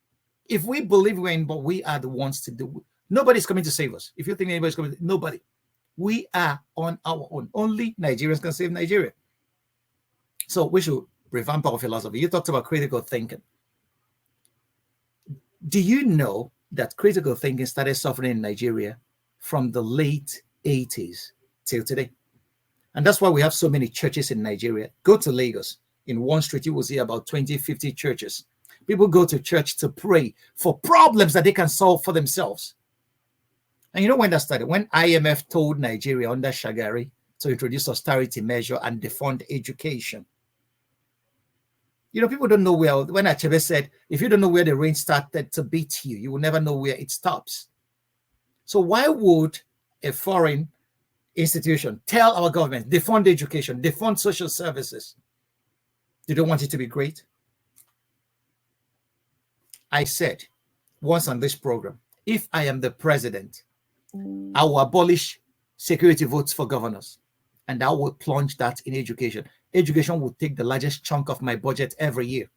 If we believe we're in, but we are the ones to do it. Nobody's coming to save us. If you think anybody's coming, nobody. We are on our own. Only Nigerians can save Nigeria. So we should revamp our philosophy. You talked about critical thinking. Do you know that critical thinking started suffering in Nigeria from the late 80s till today? And that's why we have so many churches in Nigeria. Go to Lagos. In one street, you will see about 20, 50 churches. People go to church to pray for problems that they can solve for themselves. And you know when that started? When IMF told Nigeria under Shagari to introduce austerity measure and defund education. You know, people don't know where, when Achebe said, if you don't know where the rain started to beat you, you will never know where it stops. So why would a foreign institution tell our government, defund education, defund social services? They don't want it to be great. I said once on this program, if I am the president, I will abolish security votes for governors, and I will plunge that in education. Education will take the largest chunk of my budget every year.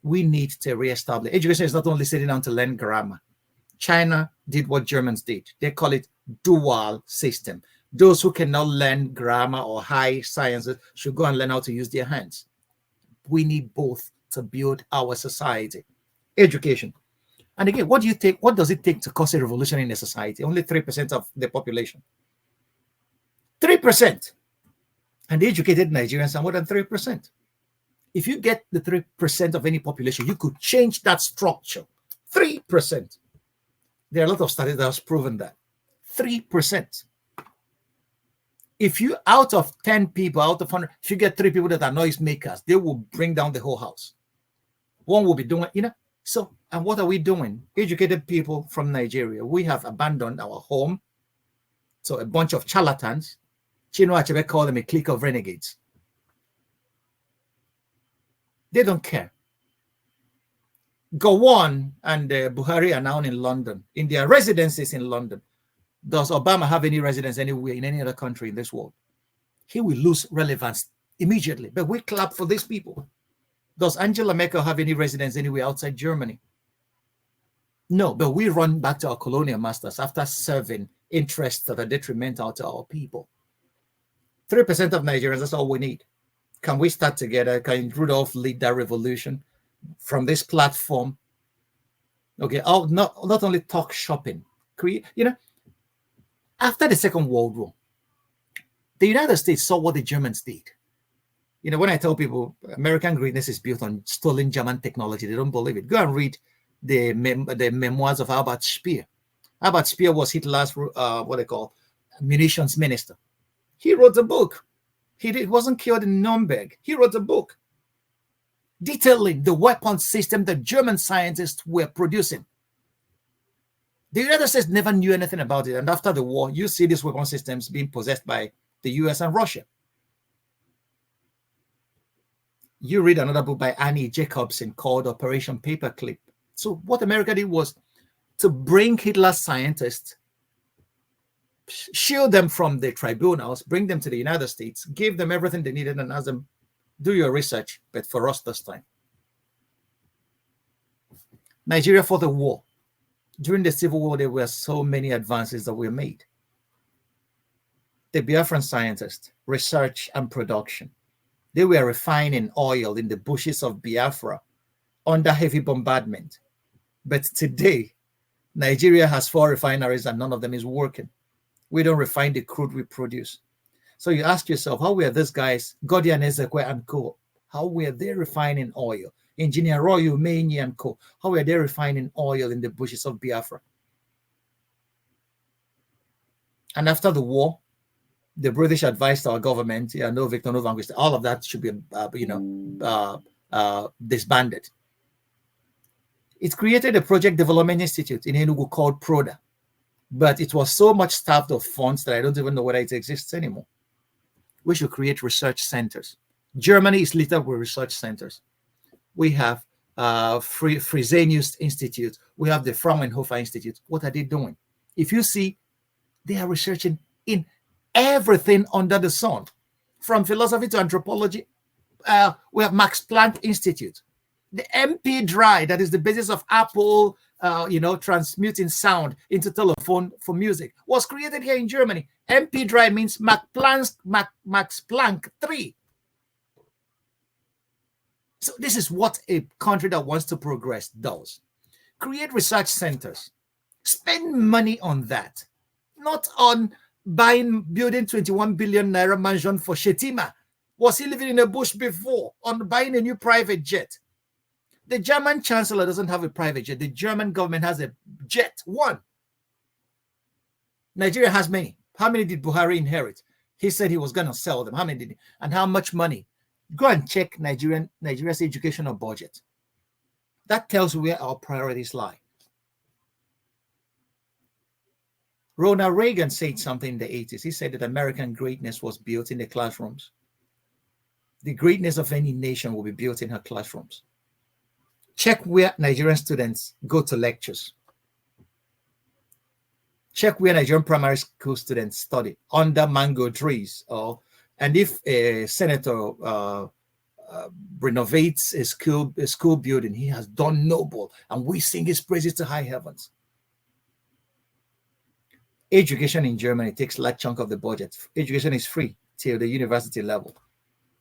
We need to reestablish. Education is not only sitting down to learn grammar. China did what Germans did. They call it dual system. Those who cannot learn grammar or high sciences should go and learn how to use their hands. We need both to build our society. Education. And again, what does it take to cause a revolution in a society? Only 3% of the population. 3%. And the educated Nigerians are more than 3%. If you get the 3% of any population, you could change that structure. 3%. There are a lot of studies that have proven that. 3%. If you, out of 10 people, out of 100, if you get 3 people that are noise makers, they will bring down the whole house. One will be doing, So, and what are we doing? Educated people from Nigeria, we have abandoned our home. So a bunch of charlatans. Chinua Achebe called them a clique of renegades. They don't care. Gowon and Buhari are now in London, in their residences in London. Does Obama have any residence anywhere in any other country in this world? He will lose relevance immediately. But we clap for these people. Does Angela Merkel have any residence anywhere outside Germany? No, but we run back to our colonial masters after serving interests that are detrimental to our people. 3% of Nigerians, that's all we need. Can we start together? Can Rudolph lead that revolution from this platform? Okay, I'll not only talk shopping. After the Second World War, the United States saw what the Germans did. When I tell people American greatness is built on stolen German technology, they don't believe it. Go and read the memoirs of Albert Speer. Albert Speer was Hitler's munitions minister. He wrote a book. He wasn't killed in Nuremberg. He wrote a book detailing the weapon system that German scientists were producing. The United States never knew anything about it. And after the war, you see these weapon systems being possessed by the US and Russia. You read another book by Annie Jacobson called Operation Paperclip. So what America did was to bring Hitler's scientists, shield them from the tribunals, bring them to the United States, give them everything they needed, and ask them, do your research, but for us this time. Nigeria fought the war. During the Civil War, there were so many advances that were made. The Biafran scientists, research and production, they were refining oil in the bushes of Biafra under heavy bombardment. But today, Nigeria has 4 refineries and none of them is working. We don't refine the crude we produce. So you ask yourself, how were these guys, Godian Ezekwe and co., how were they refining oil? Engineer Roy Umeini and co., how were they refining oil in the bushes of Biafra? And after the war, the British advised our government, no victor, no vanquished. All of that should be, disbanded. It created a project development institute in Enugu called PRODA. But it was so much starved of funds that I don't even know whether it exists anymore. We should create research centers. Germany is littered with research centers. We have Fresenius Institute. We have the Fraunhofer Institute. What are they doing? If you see, they are researching in everything under the sun, from philosophy to anthropology. We have Max Planck Institute. The MP drive, that is the basis of Apple, transmuting sound into telephone for music, was created here in Germany. MP drive means Max Planck 3. So this is what a country that wants to progress does. Create research centers. Spend money on that, not on building 21 billion naira mansion for Shetima. Was he living in a bush before? On buying a new private jet? The German chancellor doesn't have a private jet. The German government has a jet, one. Nigeria has many. How many did Buhari inherit? He said he was going to sell them. How many did he? And how much money? Go and check Nigeria's educational budget. That tells you where our priorities lie. Ronald Reagan said something in the 80s. He said that American greatness was built in the classrooms. The greatness of any nation will be built in her classrooms. Check where Nigerian students go to lectures. Check where Nigerian primary school students study, under mango trees. And if a senator renovates a school building, he has done noble, and we sing his praises to high heavens. Education in Germany takes a large chunk of the budget. Education is free till the university level.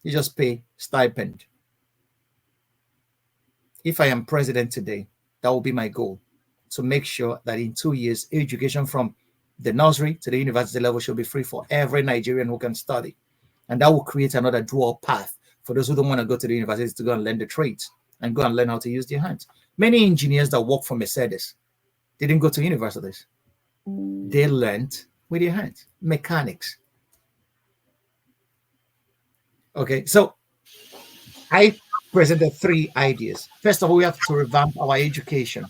You just pay stipend. If I am president today, that will be my goal, to make sure that in 2 years, education from the nursery to the university level should be free for every Nigerian who can study. And that will create another dual path for those who don't want to go to the universities to go and learn the trades and go and learn how to use their hands. Many engineers that work for Mercedes, they didn't go to universities. They learned with their hands, mechanics. Okay, so I presented 3 ideas. First of all, we have to revamp our education,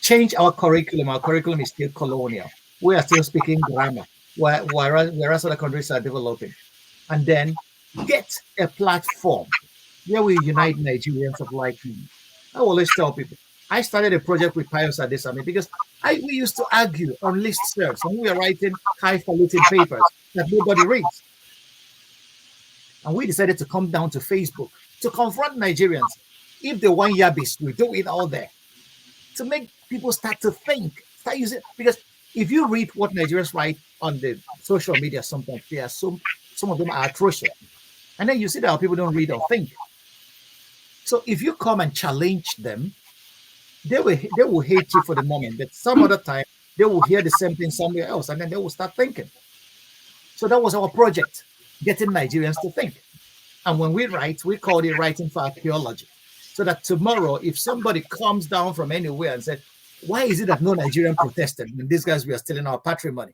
change our curriculum. Our curriculum is still colonial. We are still speaking grammar, whereas other countries are developing. And then get a platform where we unite Nigerians of like minds. I always tell people, I started a project with Pius Adesami because we used to argue on listservs and we were writing highfalutin papers that nobody reads. And we decided to come down to Facebook to confront Nigerians. If they want yabis, we do it all there. To make people start to think, start using, because if you read what Nigerians write on the social media, sometimes they are some of them are atrocious. And then you see that our people don't read or think. So if you come and challenge them, they will hate you for the moment, but some other time they will hear the same thing somewhere else, and then they will start thinking. So that was our project, getting Nigerians to think. And when we write, we call it writing for archaeology. So that tomorrow, if somebody comes down from anywhere and said, why is it that no Nigerian protested when these guys were stealing our patrimony?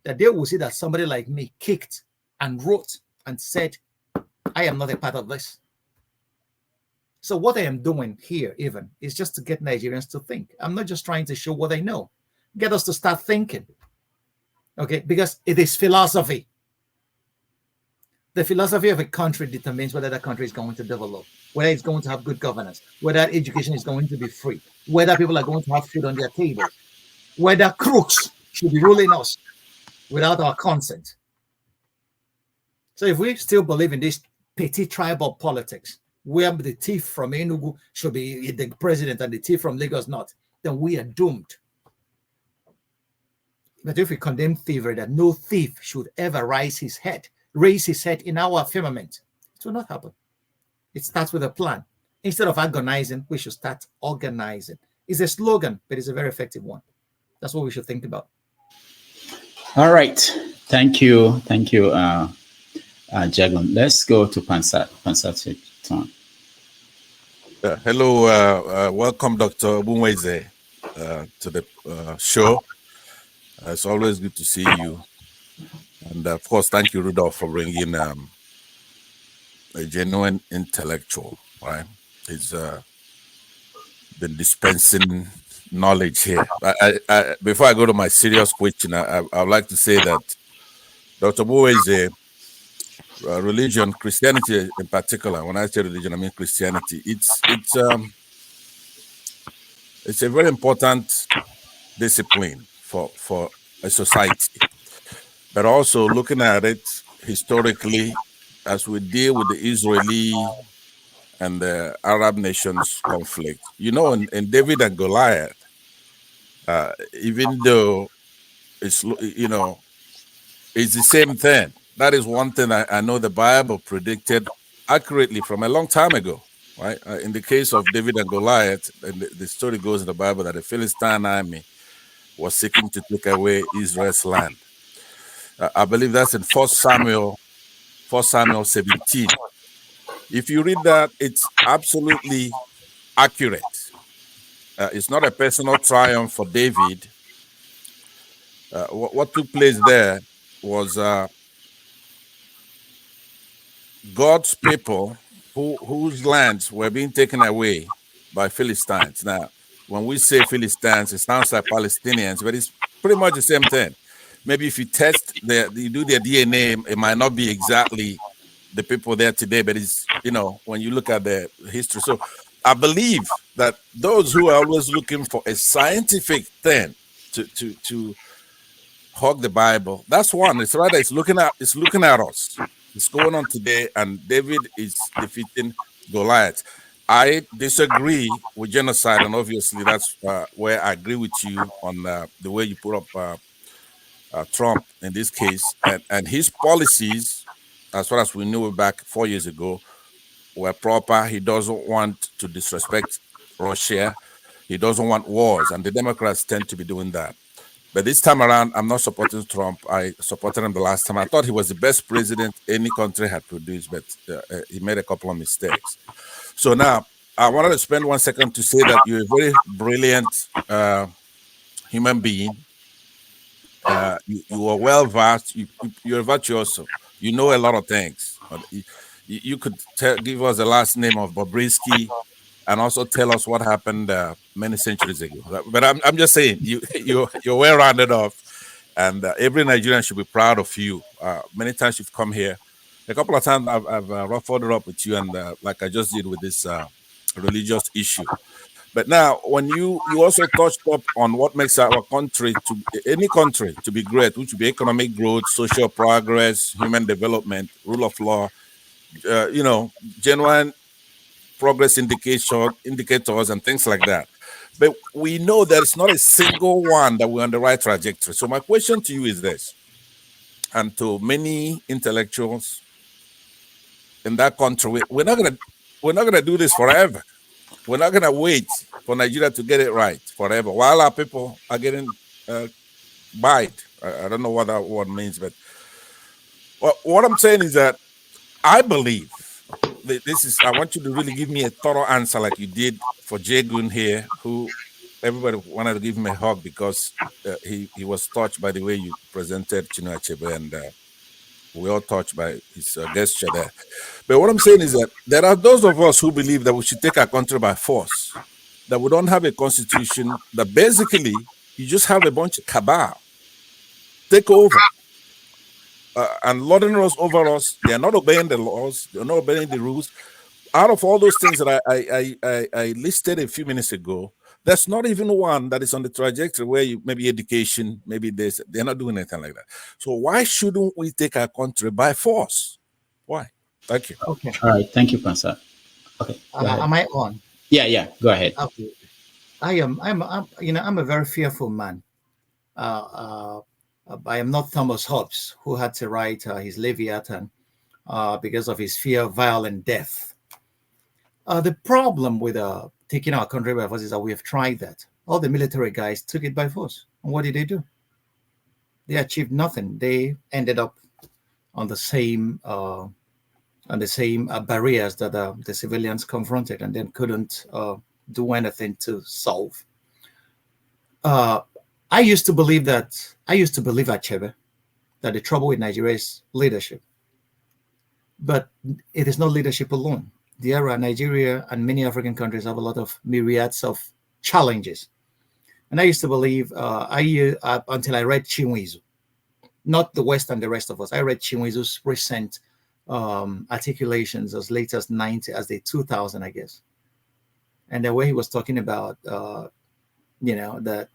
That they will see that somebody like me kicked and wrote and said, I am not a part of this. So what I am doing here even is just to get Nigerians to think. I'm not just trying to show what I know. Get us to start thinking. Okay, because it is philosophy. The philosophy of a country determines whether that country is going to develop, whether it's going to have good governance, whether education is going to be free, whether people are going to have food on their table, whether crooks should be ruling us without our consent. So if we still believe in this petty tribal politics, where the thief from Enugu should be the president and the thief from Lagos not, then we are doomed. But if we condemn thievery, that no thief should ever raise his head in our firmament, it will not happen. It starts with a plan. Instead of agonizing, we should start organizing. It's a slogan, but it's a very effective one. That's what we should think about. All right. Thank you. Thank you, Jaglon. Let's go to Pansat. Hello, welcome, Dr. Ogbunwezeh, to the show. It's always good to see you. And of course, thank you, Rudolph, for bringing a genuine intellectual, right? He's been dispensing knowledge here. Before I go to my serious question, I would like to say that Dr. Ogbunwezeh, religion, Christianity in particular, when I say religion, I mean Christianity, it's a very important discipline for a society. But also looking at it historically, as we deal with the Israeli and the Arab nations conflict. You know, in David and Goliath, even though it's, you know, it's the same thing. That is one thing I know the Bible predicted accurately from a long time ago, right? In the case of David and Goliath, and the story goes in the Bible that the Philistine army was seeking to take away Israel's land. I believe that's in 1 Samuel 17. If you read that, it's absolutely accurate. It's not a personal triumph for David. What took place there was God's people whose lands were being taken away by Philistines. Now, when we say Philistines, it sounds like Palestinians, but it's pretty much the same thing. Maybe if you you do their DNA, it might not be exactly the people there today, but it's, you know, when you look at the history. So I believe that those who are always looking for a scientific thing to hug the Bible, that's one. It's rather it's looking at us. It's going on today, and David is defeating Goliath. I disagree with genocide, and obviously that's where I agree with you on the way you put up Trump in this case, and his policies, as far as we knew back 4 years ago, were proper. He doesn't want to disrespect Russia. He doesn't want wars, and the Democrats tend to be doing that. But this time around, I'm not supporting Trump. I supported him the last time. I thought he was the best president any country had produced, but he made a couple of mistakes. So now, I wanted to spend 1 second to say that you're a very brilliant human being. You are well versed. You're virtuoso. You know a lot of things. You could give us the last name of Bobrisky, and also tell us what happened many centuries ago. But I'm just saying, you're well rounded off, and every Nigerian should be proud of you. Many times you've come here. A couple of times I've ruffled it up with you, and like I just did with this religious issue. But now, when you also touched up on what makes our country, any country, to be great, which would be economic growth, social progress, human development, rule of law, you know, genuine progress indicators and things like that. But we know there's not a single one that we're on the right trajectory. So my question to you is this, and to many intellectuals in that country, we're not gonna do this forever. We're not gonna wait for Nigeria to get it right forever, while our people are getting bite. I don't know what that word means, but what I'm saying is that I believe I want you to really give me a thorough answer like you did for Jagun here, who everybody wanted to give him a hug because he was touched by the way you presented Chinua Achebe, and we all touched by his gesture there. But what I'm saying is that there are those of us who believe that we should take our country by force, that we don't have a constitution, that basically you just have a bunch of cabal take over. And lording us over us. They are not obeying the laws. They're not obeying the rules. Out of all those things that I listed a few minutes ago, there's not even one that is on the trajectory where maybe education, maybe this. They're not doing anything like that. So why shouldn't we take our country by force? Why? Thank you. Okay. All right. Thank you, Pansa. Okay. Am I on? Yeah. Go ahead. Okay. I'm a very fearful man. I am not Thomas Hobbes, who had to write his Leviathan because of his fear of violent death. The problem with taking our country by force is that we have tried that. All the military guys took it by force. And what did they do? They achieved nothing. They ended up on the same barriers that the civilians confronted, and then couldn't do anything to solve. I used to believe Achebe, that the trouble with Nigeria is leadership. But it is not leadership alone. Nigeria and many African countries have a lot of myriads of challenges. And I used to believe, until I read Chinwezu, not the West and the rest of us. I read Chinwezu's recent articulations as late as the 2000, I guess. And the way he was talking about, that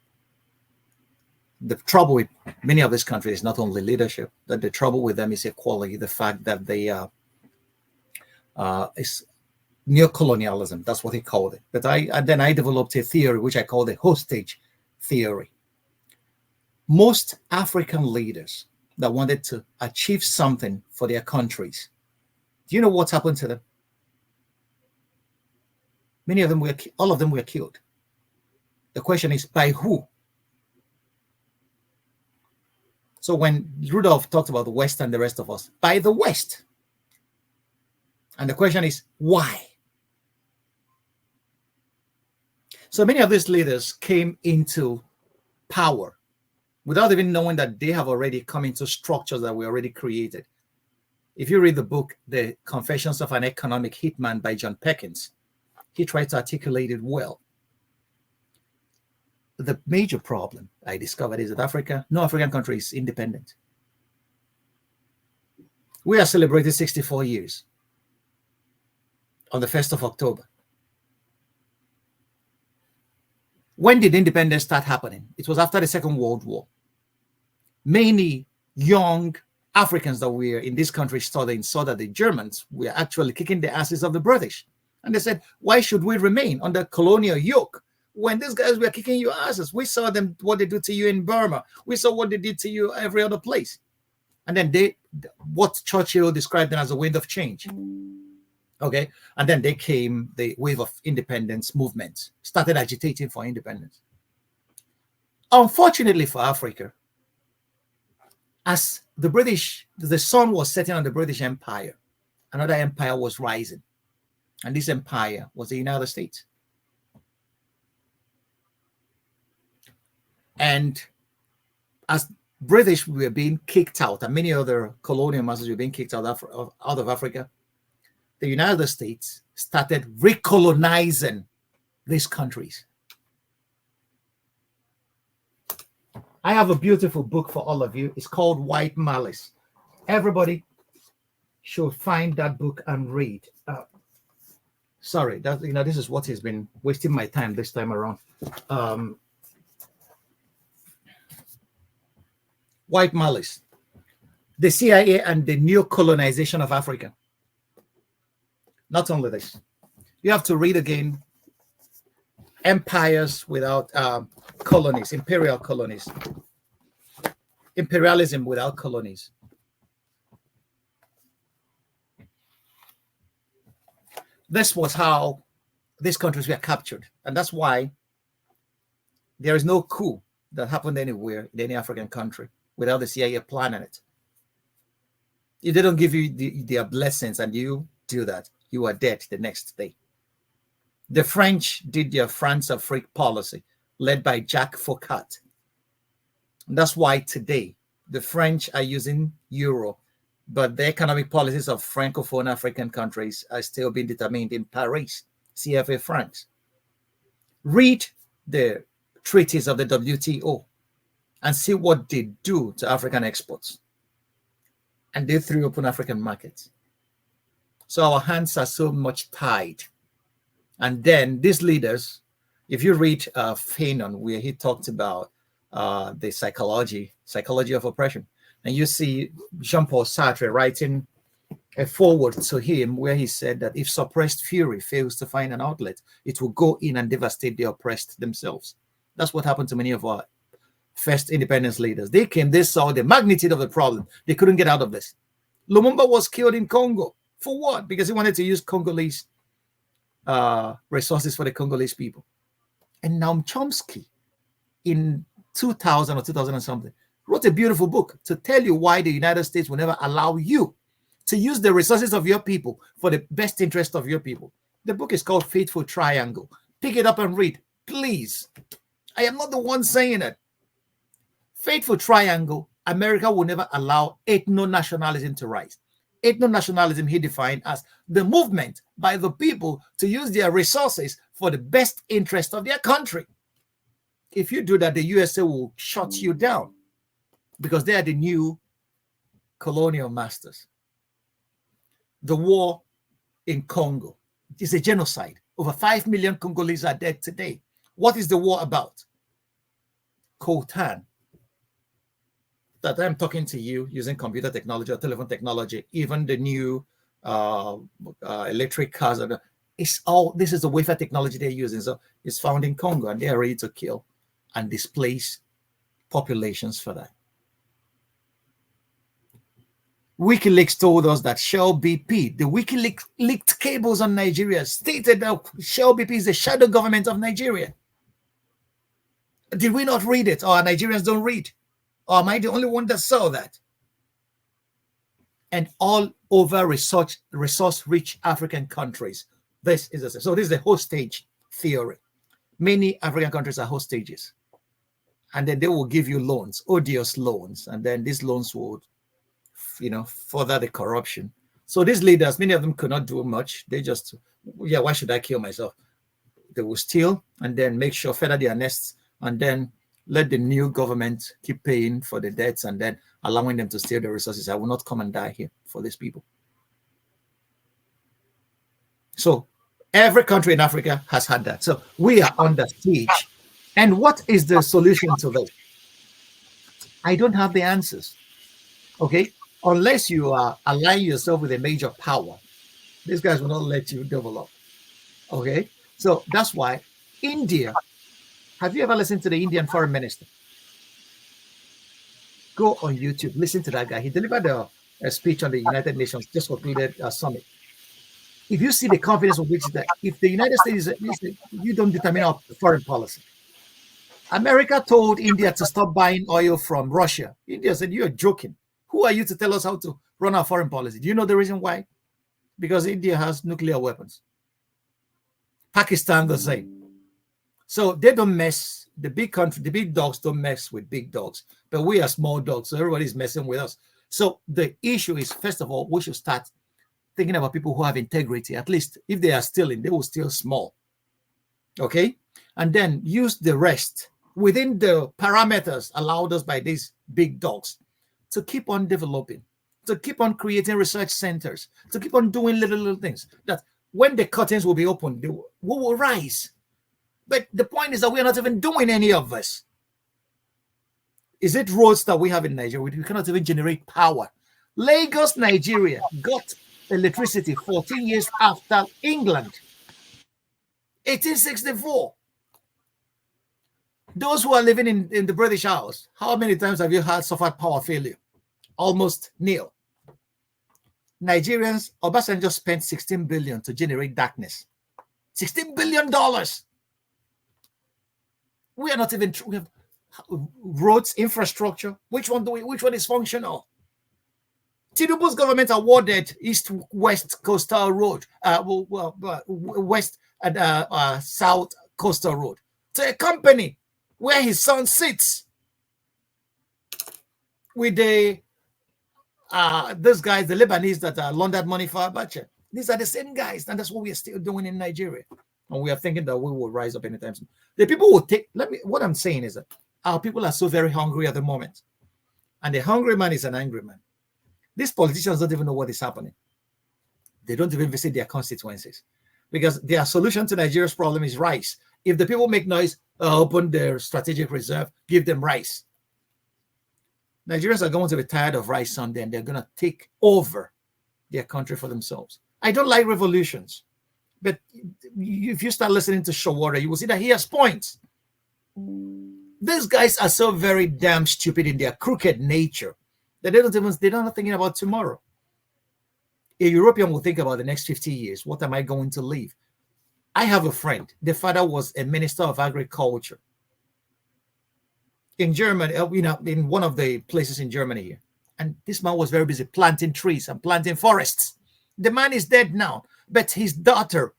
the trouble with many of these countries is not only leadership, that the trouble with them is equality, the fact that they Neocolonialism, that's what he called it. But then I developed a theory which I call the hostage theory. Most African leaders that wanted to achieve something for their countries, do you know what happened to them? Many of them were, all of them were killed. The question is, by who? So when Rudolph talked about the West and the rest of us, by the West. And the question is, why? So many of these leaders came into power without even knowing that they have already come into structures that were already created. If you read the book, The Confessions of an Economic Hitman by John Perkins, he tried to articulate it well. The major problem I discovered is that no African country is independent. We are celebrating 64 years on the 1st of October. When did independence start happening? It was after the Second World War. Many young Africans that were in this country saw that the Germans were actually kicking the asses of the British. And they said, why should we remain under colonial yoke when these guys were kicking your asses? We saw them, what they do to you in Burma. We saw what they did to you every other place. And then what Churchill described them as a wind of change. Okay. And then they came, the wave of independence movement, started agitating for independence. Unfortunately for Africa, as the sun was setting on the British Empire, another empire was rising. And this empire was the United States. And as British were being kicked out, and many other colonial masters were being kicked out of Africa, the United States started recolonizing these countries. I have a beautiful book for all of you. It's called White Malice. Everybody should find that book and read. Sorry, this is what has been wasting my time this time around. White Malice, the CIA and the new colonization of Africa. Not only this, you have to read again Empires Without Colonies, Imperial Colonies, Imperialism Without Colonies. This was how these countries were captured. And that's why there is no coup that happened anywhere in any African country without the CIA planning it. If they don't give you their blessings and you do that, you are dead the next day. The French did their France-Afrique policy led by Jacques Foccart. And that's why today the French are using euro, but the economic policies of Francophone African countries are still being determined in Paris, CFA francs. Read the treaties of the WTO and see what they do to African exports. And they threw open African markets. So our hands are so much tied. And then these leaders, if you read Fanon, where he talked about the psychology of oppression, and you see Jean-Paul Sartre writing a foreword to him where he said that if suppressed fury fails to find an outlet, it will go in and devastate the oppressed themselves. That's what happened to many of our first independence leaders. They came, they saw the magnitude of the problem. They couldn't get out of this. Lumumba was killed in Congo. For what? Because he wanted to use Congolese resources for the Congolese people. And Noam Chomsky in 2000 or 2000 and something wrote a beautiful book to tell you why the United States will never allow you to use the resources of your people for the best interest of your people. The book is called Fateful Triangle. Pick it up and read, please. I am not the one saying it. Fateful Triangle, America will never allow ethno-nationalism to rise. Ethno-nationalism he defined as the movement by the people to use their resources for the best interest of their country. If you do that, the USA will shut you down because they are the new colonial masters. The war in Congo is a genocide. Over 5 million Congolese are dead today. What is the war about? Coltan. That I'm talking to you using computer technology or telephone technology, even the new electric cars, This is the wafer technology they're using. So it's found in Congo, and they're ready to kill and displace populations for that. WikiLeaks told us that Shell BP, the WikiLeaks leaked cables on Nigeria, stated that Shell BP is the shadow government of Nigeria. Did we not read it? Or Nigerians don't read? Or am I the only one that saw that? And all over resource-rich African countries, this is the hostage theory. Many African countries are hostages. And then they will give you loans, odious loans. And then these loans will, further the corruption. So these leaders, many of them could not do much. They just, why should I kill myself? They will steal and then make sure, feather their nests, and then let the new government keep paying for the debts and then allowing them to steal the resources. I will not come and die here for these people. So every country in Africa has had that. So we are under siege. And what is the solution to this? I don't have the answers. Okay? Unless you are aligning yourself with a major power, these guys will not let you develop. Okay? So that's why India. Have you ever listened to the Indian foreign minister? Go on YouTube, listen to that guy. He delivered a speech on the United Nations just concluded summit. If you see the confidence of which that if the United States, you don't determine our foreign policy. America told India to stop buying oil from Russia. India said, "You're joking. Who are you to tell us how to run our foreign policy?" Do you know the reason why? Because India has nuclear weapons. Pakistan the same. So they don't mess, the big country, the big dogs don't mess with big dogs, but we are small dogs, so everybody's messing with us. So the issue is, first of all, we should start thinking about people who have integrity. At least if they are stealing, they will steal small. Okay? And then use the rest within the parameters allowed us by these big dogs to keep on developing, to keep on creating research centers, to keep on doing little things that when the curtains will be opened, we will rise. But the point is that we are not even doing any of this. Is it roads that we have in Nigeria? We cannot even generate power. Lagos, Nigeria got electricity 14 years after England. 1864. Those who are living in the British Isles, how many times have you suffered power failure? Almost nil. Nigerians, Obasanjo spent 16 billion to generate darkness. $16 billion. We are not even, we have roads, infrastructure. Which one is functional? Tinubu's government awarded East-West Coastal Road, West and South Coastal Road to a company where his son sits with these guys, the Lebanese that laundered money for Abacha. These are the same guys, and that's what we are still doing in Nigeria. And we are thinking that we will rise up anytime soon. The people will take, what I'm saying is that our people are so very hungry at the moment. And the hungry man is an angry man. These politicians don't even know what is happening. They don't even visit their constituencies. Because their solution to Nigeria's problem is rice. If the people make noise, open their strategic reserve, give them rice. Nigerians are going to be tired of rice someday, and they're going to take over their country for themselves. I don't like revolutions. But if you start listening to Shawara, you will see that he has points. These guys are so very damn stupid in their crooked nature that they're not thinking about tomorrow. A European will think about the next 50 years. What am I going to leave? I have a friend. The father was a minister of agriculture in Germany, in one of the places in Germany here. And this man was very busy planting trees and planting forests. The man is dead now, but his daughter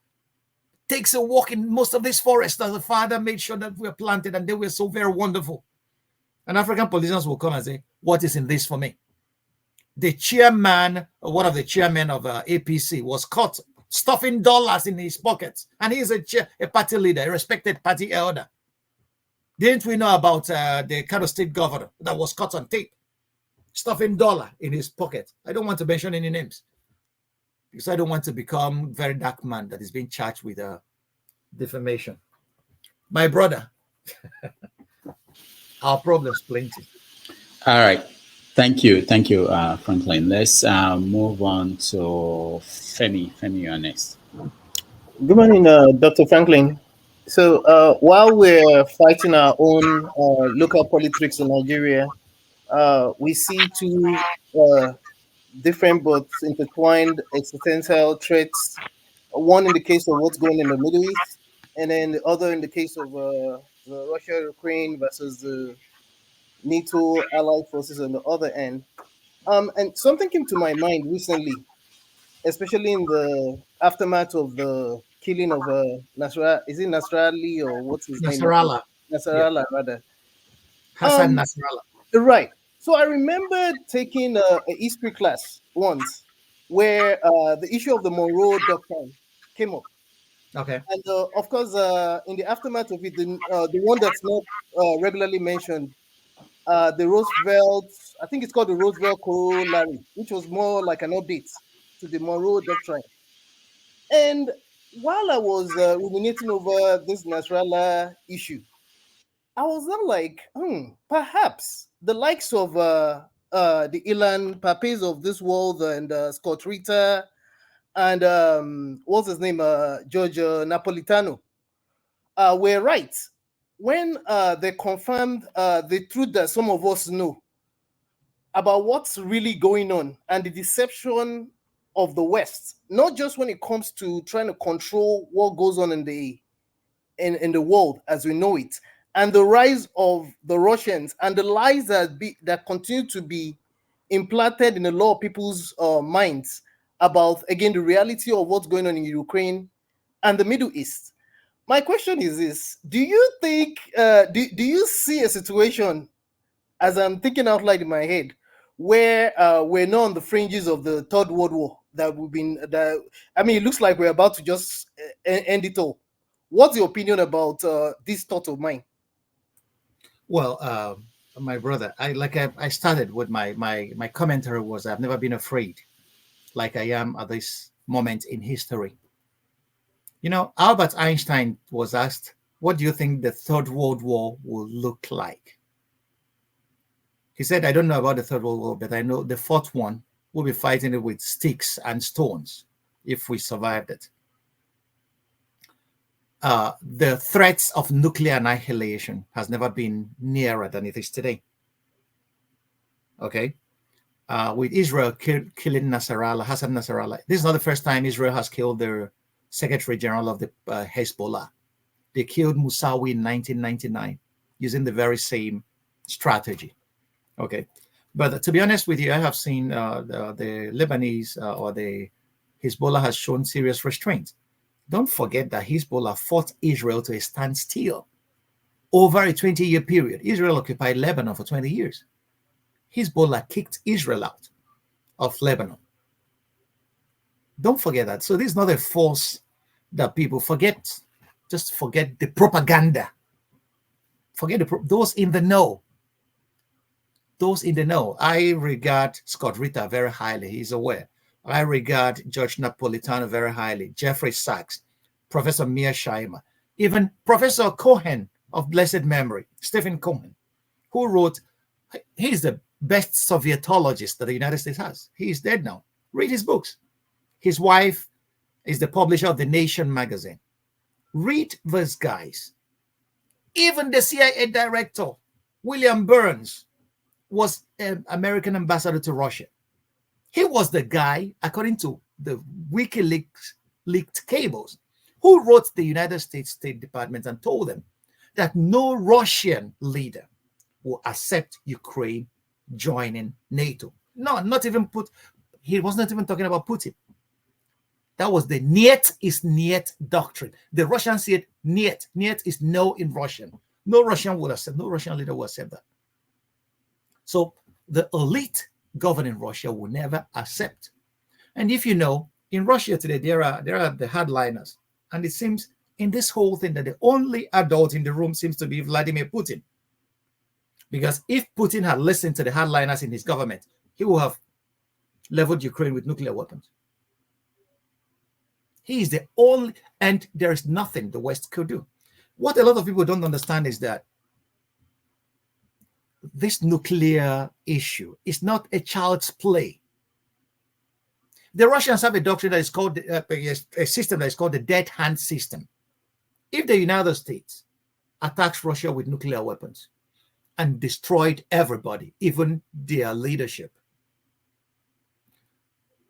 takes a walk in most of these forests as the father made sure that we were planted, and they were so very wonderful. And African politicians will come and say, what is in this for me? The chairman, one of the chairmen of APC was caught stuffing dollars in his pockets. And he's a party leader, a respected party elder. Didn't we know about the Kano State governor that was caught on tape, stuffing dollar in his pocket? I don't want to mention any names, because I don't want to become a very dark man that is being charged with defamation. My brother, our problems plenty. All right. Thank you, Franklyne. Let's move on to Femi. Femi, you're next. Good morning, Dr. Franklin. So, while we're fighting our own local politics in Nigeria, we see two different but intertwined existential threats. One in the case of what's going in the Middle East, and then the other in the case of the Russia-Ukraine versus the NATO allied forces on the other end. And something came to my mind recently, especially in the aftermath of the killing of Nasra, is it Nasralli or what's his name again? Nasrallah. Yeah. Nasrallah, rather. Hassan Um, Nasrallah. right. So I remember taking a history class once where the issue of the Monroe Doctrine came up. Okay. And of course, in the aftermath of it, the one that's not regularly mentioned, the Roosevelt, I think it's called the Roosevelt Corollary, which was more like an update to the Monroe Doctrine. And while I was ruminating over this Nasrallah issue, I was not like, perhaps the likes of the Ilan Papes of this world and Scott Ritter and what's his name, George Napolitano, were right when they confirmed the truth that some of us know about what's really going on and the deception of the West, not just when it comes to trying to control what goes on in the world as we know it, and the rise of the Russians and the lies that continue to be implanted in a lot of people's minds about, again, the reality of what's going on in Ukraine and the Middle East. My question is this: do you think do you see a situation, as I'm thinking out loud in my head, where we're not on the fringes of the Third World War? That we've been that I mean, it looks like we're about to just end it all. What's your opinion about this thought of mine? Well, my brother, I started with my commentary was I've never been afraid like I am at this moment in history. You know, Albert Einstein was asked, "What do you think the Third World War will look like?" He said, "I don't know about the Third World War, but I know the fourth one will be fighting it with sticks and stones if we survived it." The threats of nuclear annihilation has never been nearer than it is today. Okay, with Israel killing Hassan Nasrallah, this is not the first time Israel has killed their Secretary General of the Hezbollah. They killed Musawi in 1999 using the very same strategy. Okay, but to be honest with you, I have seen the Lebanese or the Hezbollah has shown serious restraint. Don't forget that Hezbollah fought Israel to a standstill over a 20-year period. Israel occupied Lebanon for 20 years. Hezbollah kicked Israel out of Lebanon. Don't forget that. So this is not a force that people forget. Just forget the propaganda. Forget those in the know. Those in the know. I regard Scott Ritter very highly. He's aware. I regard George Napolitano very highly, Jeffrey Sachs, Professor Mearsheimer, even Professor Cohen of blessed memory, Stephen Cohen, who wrote, he's the best Sovietologist that the United States has. He's dead now. Read his books. His wife is the publisher of The Nation magazine. Read those guys. Even the CIA director, William Burns, was an American ambassador to Russia. He was the guy, according to the WikiLeaks leaked cables, who wrote the United States State Department and told them that no Russian leader will accept Ukraine joining NATO. No, not even he was not even talking about Putin. That was the "niet is niet" doctrine. The Russians said "niet." "Niet" is no in Russian. No Russian would accept, no Russian leader would accept that. So the elite governing Russia will never accept. And if you know, in Russia today, there are the hardliners. And it seems in this whole thing that the only adult in the room seems to be Vladimir Putin. Because if Putin had listened to the hardliners in his government, he would have leveled Ukraine with nuclear weapons. He is the only, and there is nothing the West could do. What a lot of people don't understand is that this nuclear issue is not a child's play. The Russians have a doctrine that is called a system that is called the dead hand system. If the United States attacks Russia with nuclear weapons and destroyed everybody, even their leadership,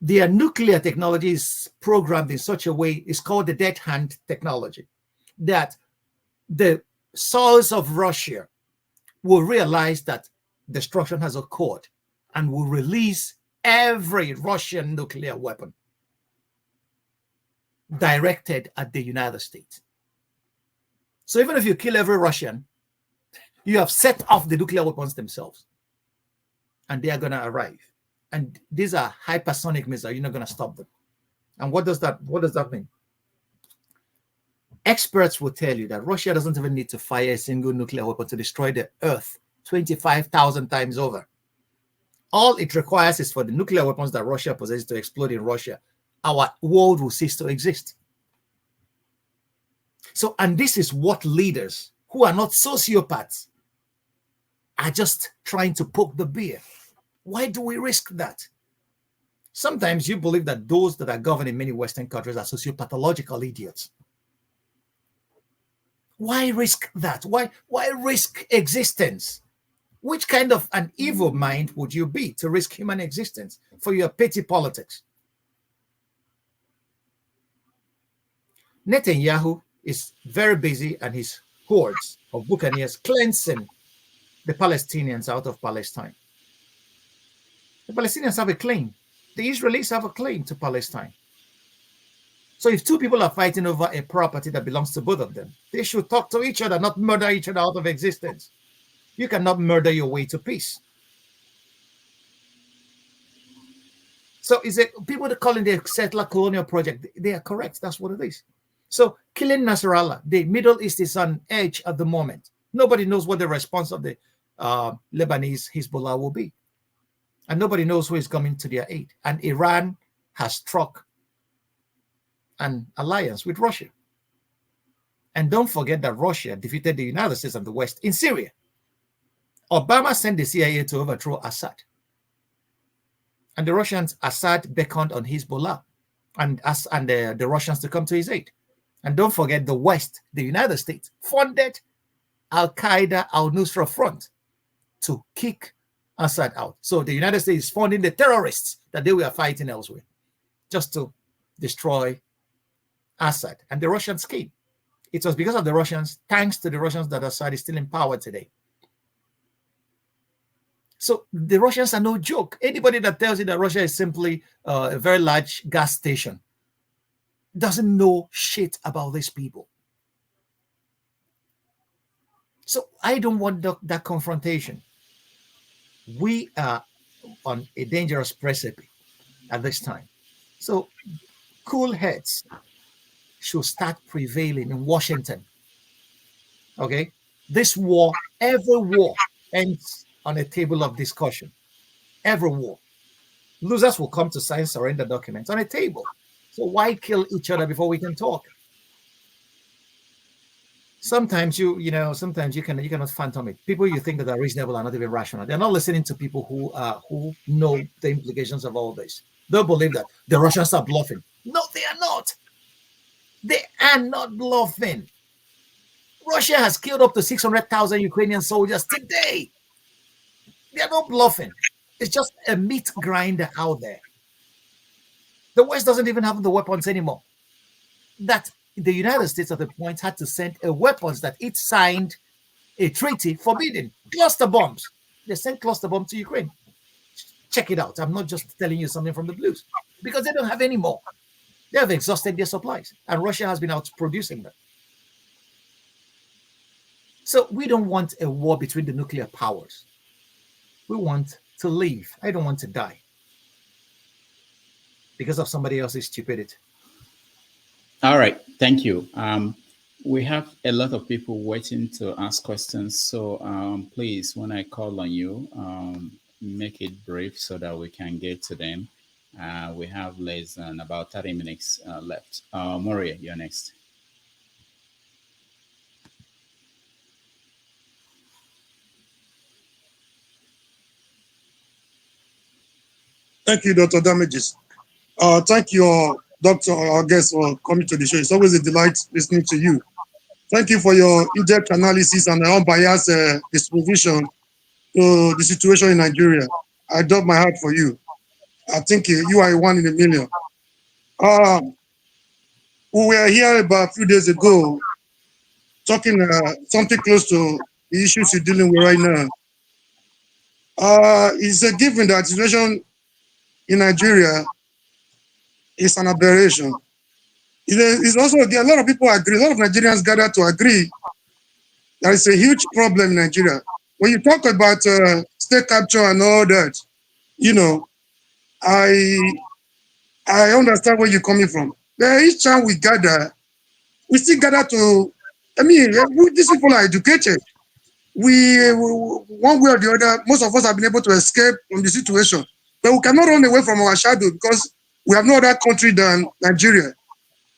their nuclear technology is programmed in such a way, it's called the dead hand technology, that the souls of Russia will realize that destruction has occurred and will release every Russian nuclear weapon directed at the United States. So even if you kill every Russian, you have set off the nuclear weapons themselves, and they are going to arrive. And these are hypersonic missiles. You're not going to stop them. And what does that mean? Experts will tell you that Russia doesn't even need to fire a single nuclear weapon to destroy the Earth 25,000 times over. All it requires is for the nuclear weapons that Russia possesses to explode in Russia. Our world will cease to exist. So, and this is what leaders who are not sociopaths are just trying to poke the bear. Why do we risk that? Sometimes you believe that those that are governed in many Western countries are sociopathological idiots. Why risk that? Why risk existence? Which kind of an evil mind would you be to risk human existence for your petty politics? Netanyahu is very busy, and his hordes of buccaneers cleansing the Palestinians out of Palestine. The Palestinians have a claim. The Israelis have a claim to Palestine. So if two people are fighting over a property that belongs to both of them, they should talk to each other, not murder each other out of existence. You cannot murder your way to peace. So is it people that calling the settler colonial project? They are correct. That's what it is. So killing Nasrallah, the Middle East is on edge at the moment. Nobody knows what the response of the Lebanese Hezbollah will be. And nobody knows who is coming to their aid. And Iran has struck an alliance with Russia. And don't forget that Russia defeated the United States and the West in Syria. Obama sent the CIA to overthrow Assad. And the Russians, Assad beckoned on Hezbollah and the Russians to come to his aid. And don't forget the West, the United States, funded Al-Qaeda, Al-Nusra Front to kick Assad out. So the United States is funding the terrorists that they were fighting elsewhere just to destroy Assad. And the Russians came. It was because of the Russians, thanks to the Russians, that Assad is still in power today. So the Russians are no joke. Anybody that tells you that Russia is simply a very large gas station doesn't know shit about these people. So I don't want that confrontation. We are on a dangerous precipice at this time. So cool heads should start prevailing in Washington. Okay? This war, every war ends on a table of discussion. Every war. Losers will come to sign surrender documents on a table. So why kill each other before we can talk? Sometimes you cannot phantom it. People you think that are reasonable are not even rational. They're not listening to people who know the implications of all this. They'll believe that the Russians are bluffing. No, they are not. They are not bluffing. Russia has killed up to 600,000 Ukrainian soldiers today. They are not bluffing. It's just a meat grinder out there. The West doesn't even have the weapons anymore. That the United States at the point had to send weapons that it signed a treaty forbidding. Cluster bombs. They sent cluster bombs to Ukraine. Check it out. I'm not just telling you something from the blues. Because they don't have any more. They have exhausted their supplies. And Russia has been out producing them. So we don't want a war between the nuclear powers. We want to live. I don't want to die because of somebody else's stupidity. All right, thank you. We have a lot of people waiting to ask questions. So please, when I call on you, make it brief so that we can get to them. We have less than about 30 minutes left. Maria, you're next. Thank you, Dr. Damages. Thank you, Doctor, our guest, for coming to the show. It's always a delight listening to you. Thank you for your in-depth analysis and unbiased disposition to the situation in Nigeria. I dub my heart for you. I think you are one in a million. We were here about a few days ago talking something close to the issues you're dealing with right now. It's a given that the situation in Nigeria is an aberration. It's also, a lot of people agree, a lot of Nigerians gather to agree that it's a huge problem in Nigeria. When you talk about state capture and all that, you know, I understand where you're coming from. Each time we gather, we still gather to, these people are educated. We, one way or the other, most of us have been able to escape from the situation. But we cannot run away from our shadow because we have no other country than Nigeria.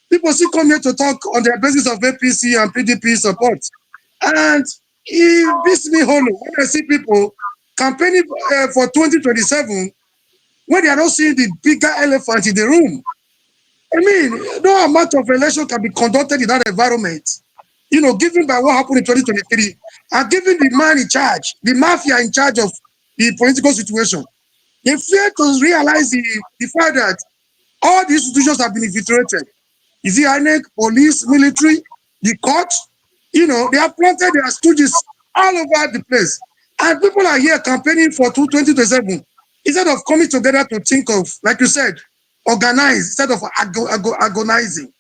People still come here to talk on the basis of APC and PDP support. And it beats me hollow when I see people campaigning for 2027 when they are not seeing the bigger elephant in the room. I mean, no amount of election can be conducted in that environment, given by what happened in 2023, and given the man in charge, the mafia in charge of the political situation. They fail to realize the fact that all the institutions have been infiltrated. Is it INEC, police, military, the court? They have planted their stooges all over the place. And people are here campaigning for 2027. Instead of coming together to think of, like you said, organize, instead of agonizing.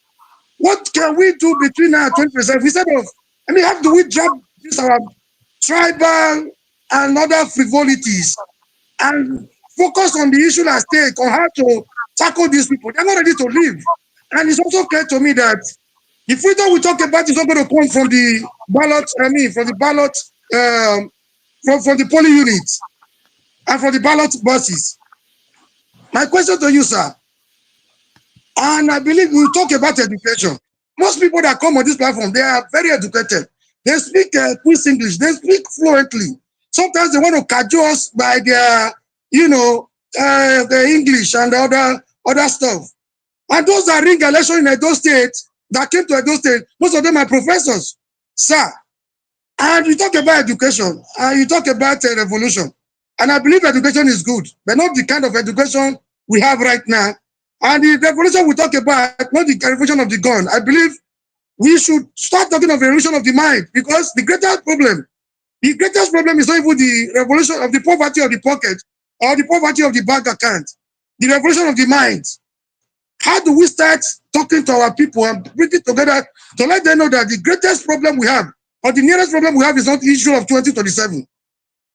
What can we do between now and 2027? Instead of, how do we drop this our tribal and other frivolities and focus on the issue at stake, on how to tackle these people? They're not ready to live. And it's also clear to me that the freedom we talk about is not going to come from the ballot, from the polling units and from the ballot buses. My question to you, sir, and I believe we talk about education. Most people that come on this platform, they are very educated. They speak Swiss English. They speak fluently. Sometimes they want to cajole us by their, the English and the other stuff. And those that ring election in Edo State, that came to Edo State, most of them are professors, sir. And you talk about education, and you talk about revolution. And I believe education is good, but not the kind of education we have right now. And the revolution we talk about, not the revolution of the gun. I believe we should start talking of revolution of the mind, because the greatest problem is not even the revolution of the poverty of the pocket or the poverty of the bank account. The revolution of the mind. How do we start talking to our people and bring it together to let them know that the greatest problem we have, or the nearest problem we have, is not the issue of 2027?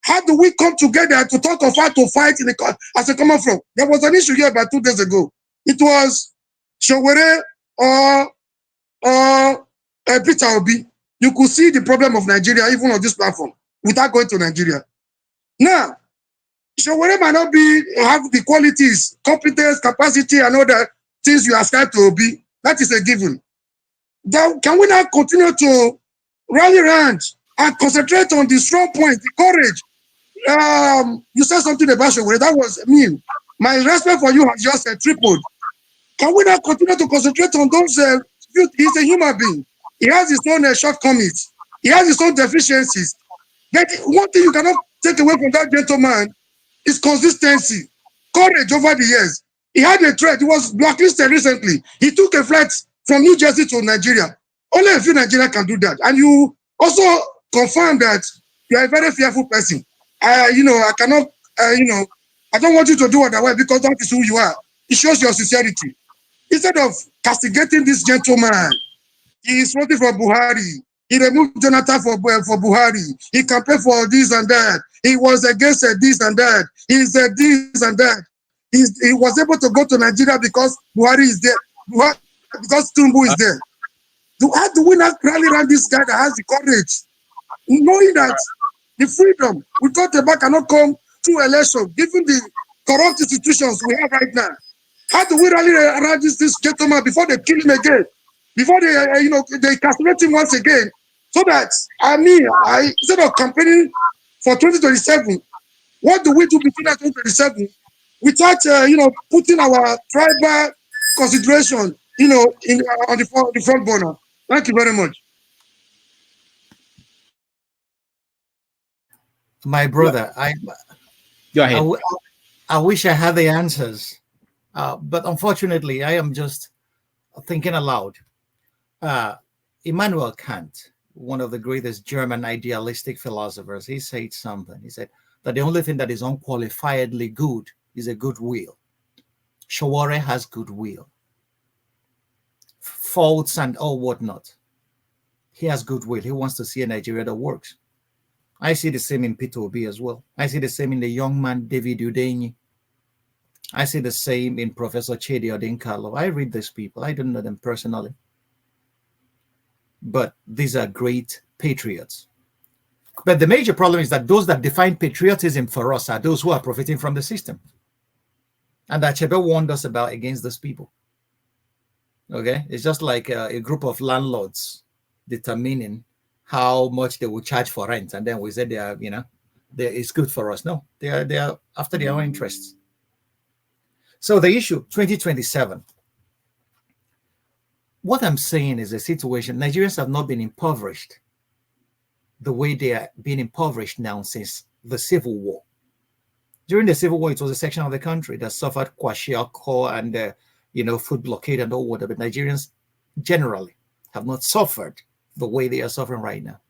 How do we come together to talk of how to fight as a common front? There was an issue here about 2 days ago. It was Showere or Peter Obi. You could see the problem of Nigeria even on this platform without going to Nigeria. Now, Showere might not have the qualities, competence, capacity, and all that things you ascribe to Obi. That is a given. Then can we now continue to rally around and concentrate on the strong point, the courage? You said something about Showere. That was mean. My respect for you has just tripled. Can we now continue to concentrate on those? He's a human being. He has his own shortcomings. He has his own deficiencies. But one thing you cannot take away from that gentleman is consistency, courage over the years. He had a threat. He was blacklisted recently. He took a flight from New Jersey to Nigeria. Only a few Nigerians can do that. And you also confirm that you are a very fearful person. I cannot, I don't want you to do otherwise, because that is who you are. It shows your sincerity. Instead of castigating this gentleman, he is voting for Buhari. He removed Jonathan for Buhari. He campaigned for this and that. He was against this and that. He said this and that. He was able to go to Nigeria because Buhari is there. Because Tinubu is there. How do we not rally around this guy that has the courage, knowing that the freedom we talked about cannot come through election, given the corrupt institutions we have right now? How do we rally around this gentleman before they kill him again, before they castrate him once again, so that instead of campaigning for 2027, what do we do between 2027 without putting our tribal consideration, on the front burner. Thank you very much. My brother, Go ahead. I wish I had the answers, but unfortunately, I am just thinking aloud. Immanuel Kant, one of the greatest German idealistic philosophers, he said something. He said that the only thing that is unqualifiedly good is a goodwill. Shaware has goodwill. Faults and all whatnot. He has goodwill. He wants to see a Nigeria that works. I see the same in Peter Obi as well. I see the same in the young man, David Udenyi. I see the same in Professor Chedi Odinkalo. I read these people. I don't know them personally. But these are great patriots. But the major problem is that those that define patriotism for us are those who are profiting from the system. And that Chebe warned us about against those people. Okay? It's just like a group of landlords determining how much they will charge for rent, and then we said it's good for us. No, they are after their own interests. So the issue 2027. What I'm saying is a situation Nigerians have not been impoverished the way they are being impoverished now since the Civil War. During the Civil War, it was a section of the country that suffered kwashiorkor and food blockade and all whatever. But Nigerians generally have not suffered the way they are suffering right now.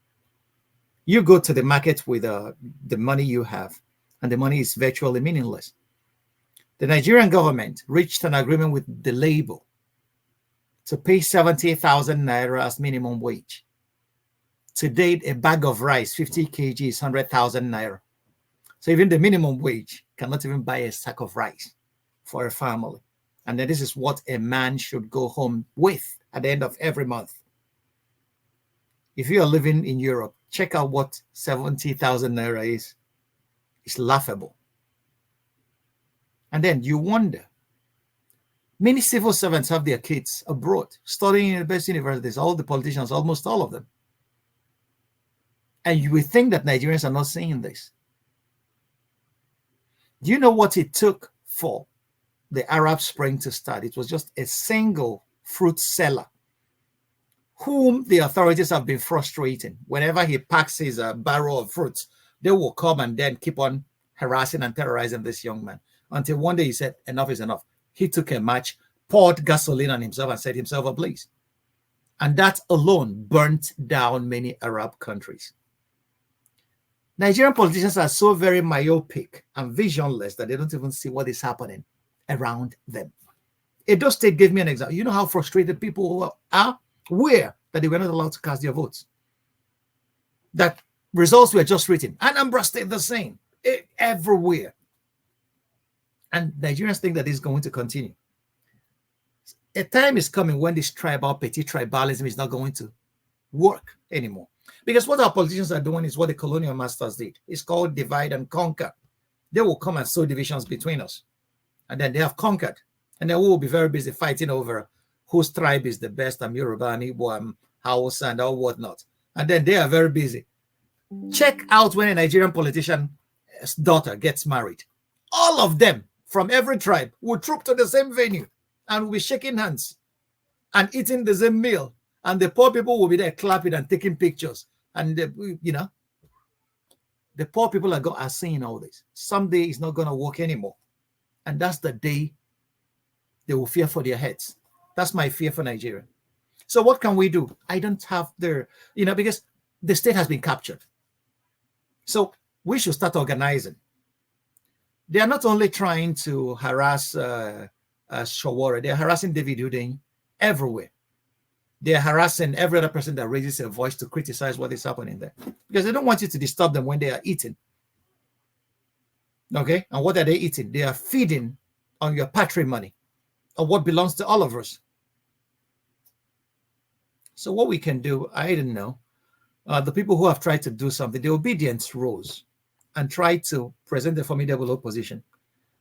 You go to the market with the money you have, and the money is virtually meaningless. The Nigerian government reached an agreement with the labor to pay 70,000 naira as minimum wage. To date, a bag of rice, 50 kg, is 100,000 naira. So even the minimum wage cannot even buy a sack of rice for a family. And then this is what a man should go home with at the end of every month. If you are living in Europe, check out what 70,000 naira is. It's laughable. And then you wonder, many civil servants have their kids abroad, studying in the best universities, all the politicians, almost all of them. And you would think that Nigerians are not seeing this. Do you know what it took for the Arab Spring to start? It was just a single fruit seller whom the authorities have been frustrating. Whenever he packs his barrel of fruits, they will come and then keep on harassing and terrorizing this young man. Until one day he said, enough is enough. He took a match, poured gasoline on himself and set himself ablaze. And that alone burnt down many Arab countries. Nigerian politicians are so very myopic and visionless that they don't even see what is happening around them. Edo State gave me an example. You know how frustrated people are? Where? That they were not allowed to cast their votes. That results were just written. Anambra State the same. Everywhere. And Nigerians think that this is going to continue. A time is coming when this petty tribalism is not going to work anymore. Because what our politicians are doing is what the colonial masters did. It's called divide and conquer. They will come and sow divisions between us. And then they have conquered. And then we will be very busy fighting over whose tribe is the best. I'm Yoruba, and Igbo, I'm Hausa, and all whatnot. And then they are very busy. Check out when a Nigerian politician's daughter gets married. All of them from every tribe will troop to the same venue and will be shaking hands and eating the same meal. And the poor people will be there clapping and taking pictures. And, the poor people are seeing all this. Someday it's not going to work anymore. And that's the day they will fear for their heads. That's my fear for Nigeria. So what can we do? I don't have because the state has been captured. So we should start organizing. They are not only trying to harass Shawara, they are harassing David Udenyi everywhere. They are harassing every other person that raises a voice to criticize what is happening there. Because they don't want you to disturb them when they are eating. Okay? And what are they eating? They are feeding on your patrimony, on what belongs to all of us. So what we can do, I don't know. The people who have tried to do something, the obedience rose and tried to present a formidable opposition.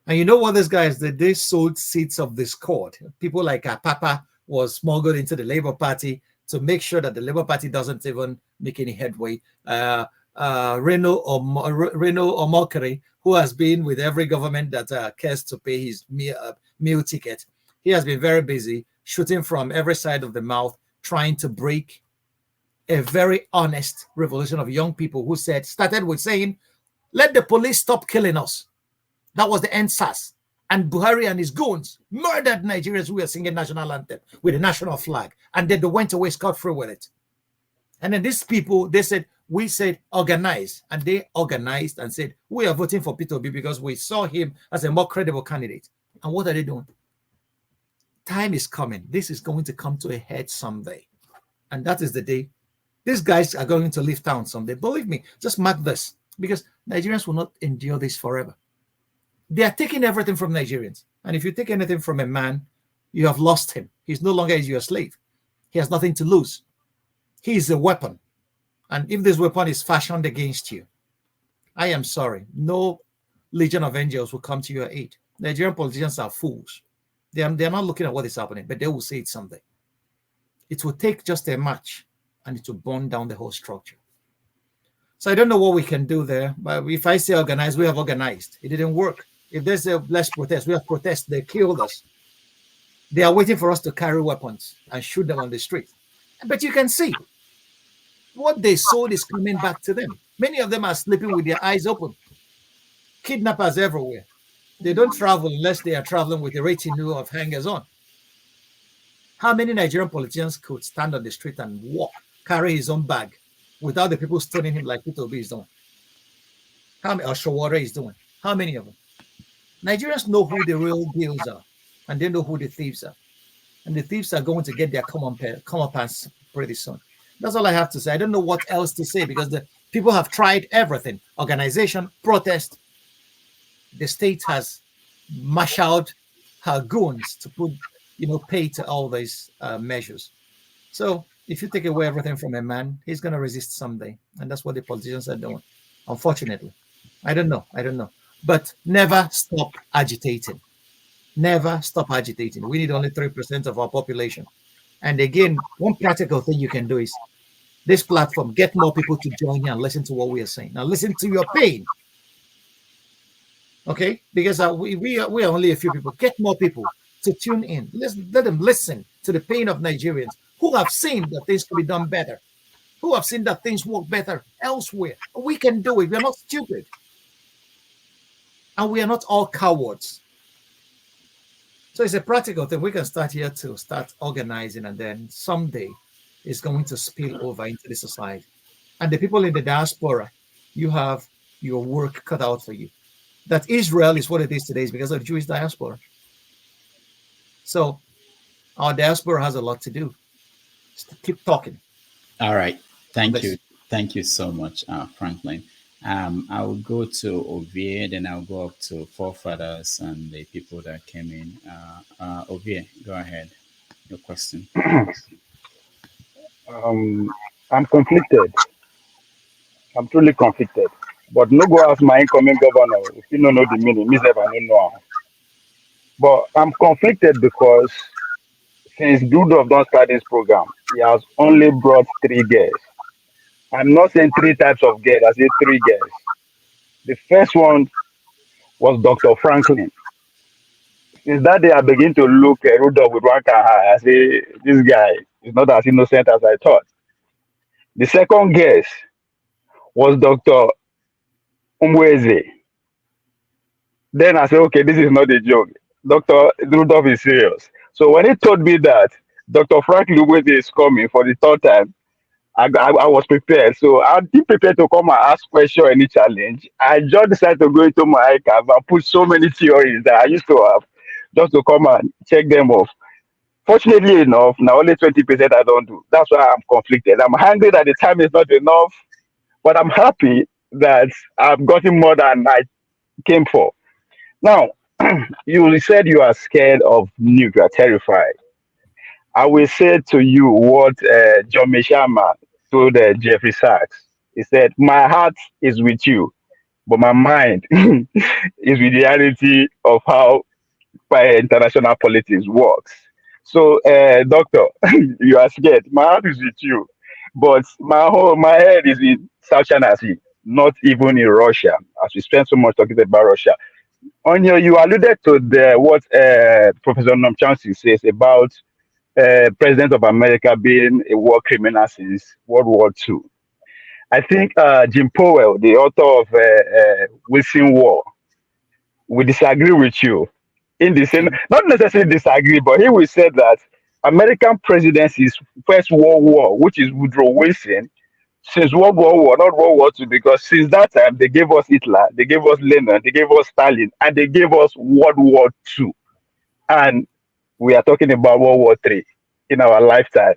And you know what these guys did? They sowed seeds of discord. People like Papa was smuggled into the Labour Party to make sure that the Labour Party doesn't even make any headway. Reno Omokri, who has been with every government that cares to pay his meal ticket. He has been very busy shooting from every side of the mouth, trying to break a very honest revolution of young people who started with saying, let the police stop killing us. That was the NSAS. And Buhari and his goons murdered Nigerians who were singing national anthem with the national flag. And then they went away scot-free with it. And then these people, we said organize. And they organized and said, we are voting for Peter Obi because we saw him as a more credible candidate. And what are they doing? Time is coming. This is going to come to a head someday. And that is the day. These guys are going to leave town someday. Believe me, just mark this. Because Nigerians will not endure this forever. They are taking everything from Nigerians. And if you take anything from a man, you have lost him. He's no longer your slave. He has nothing to lose. He is a weapon. And if this weapon is fashioned against you, I am sorry. No legion of angels will come to your aid. Nigerian politicians are fools. They are not looking at what is happening, but they will say it someday. It will take just a match and it will burn down the whole structure. So I don't know what we can do there. But if I say organize, we have organized. It didn't work. If there's a less protest, we have protest. They killed us. They are waiting for us to carry weapons and shoot them on the street. But you can see what they sold is coming back to them. Many of them are sleeping with their eyes open. Kidnappers everywhere. They don't travel unless they are traveling with a retinue of hangers-on. How many Nigerian politicians could stand on the street and walk, carry his own bag, without the people stoning him like Peter Obi is doing? How many, or Shawara is doing? How many of them? Nigerians know who the real deals are, and they know who the thieves are. And the thieves are going to get their comeuppance pretty soon. That's all I have to say. I don't know what else to say because the people have tried everything. Organization, protest. The state has marshaled her goons to put, pay to all these measures. So if you take away everything from a man, he's going to resist someday. And that's what the politicians are doing, unfortunately. I don't know. But never stop agitating. Never stop agitating. We need only 3% of our population. And again, one practical thing you can do is this platform, get more people to join here and listen to what we are saying. Now listen to your pain. Okay? Because we are only a few people. Get more people to tune in. Let them listen to the pain of Nigerians who have seen that things could be done better, who have seen that things work better elsewhere. We can do it. We are not stupid. And we are not all cowards. So it's a practical thing. We can start here to start organizing, and then someday it's going to spill over into the society. And the people in the diaspora, you have your work cut out for you. That Israel is what it is today is because of the Jewish diaspora. So our diaspora has a lot to do. Just keep talking. All right. Thank you. Thank you so much, Franklyne. I will go to Ovie, then I'll go up to Forefathers and the people that came in. Ovie, go ahead. Your question. I'm conflicted. I'm truly conflicted. But no go ask my incoming governor if you don't know the meaning. Me I don't know. But I'm conflicted because since Dudov don't start this program, he has only brought 3 guests. I'm not saying 3 types of guests, I say 3 guests. The first one was Dr. Franklyne. Since that day, I begin to look at Rudolph with one kind of eye. I say, this guy is not as innocent as I thought. The second guest was Dr. Ogbunwezeh. Then I said, okay, this is not a joke. Dr. Rudolph is serious. So when he told me that Dr. Franklyne Ogbunwezeh is coming for the 3rd time, I was prepared. So I didn't prepare to come and ask question or any challenge. I just decided to go into my archive and put so many theories that I used to have just to come and check them off. Fortunately enough, now only 20% I don't do. That's why I'm conflicted. I'm angry that the time is not enough, but I'm happy that I've gotten more than I came for. Now, you said you are scared of nuke, you are terrified. I will say to you what John Meshama told Jeffrey Sachs. He said, my heart is with you, but my mind is with the reality of how international politics works. So, doctor, you are scared. My heart is with you, but my head is in South China Sea. not even in Russia, as we spend so much talking about Russia. On your, you alluded to the what Professor Nomchansi says about President of America being a war criminal since World War II. I think Jim Powell, the author of Wilson War, will disagree with you in the same, not necessarily disagree, but he will say that American presidency's first World War, which is Woodrow Wilson, since World War One, not World War II, because since that time they gave us Hitler, they gave us Lenin, they gave us Stalin, and they gave us World War II. And we are talking about World War III in our lifetime.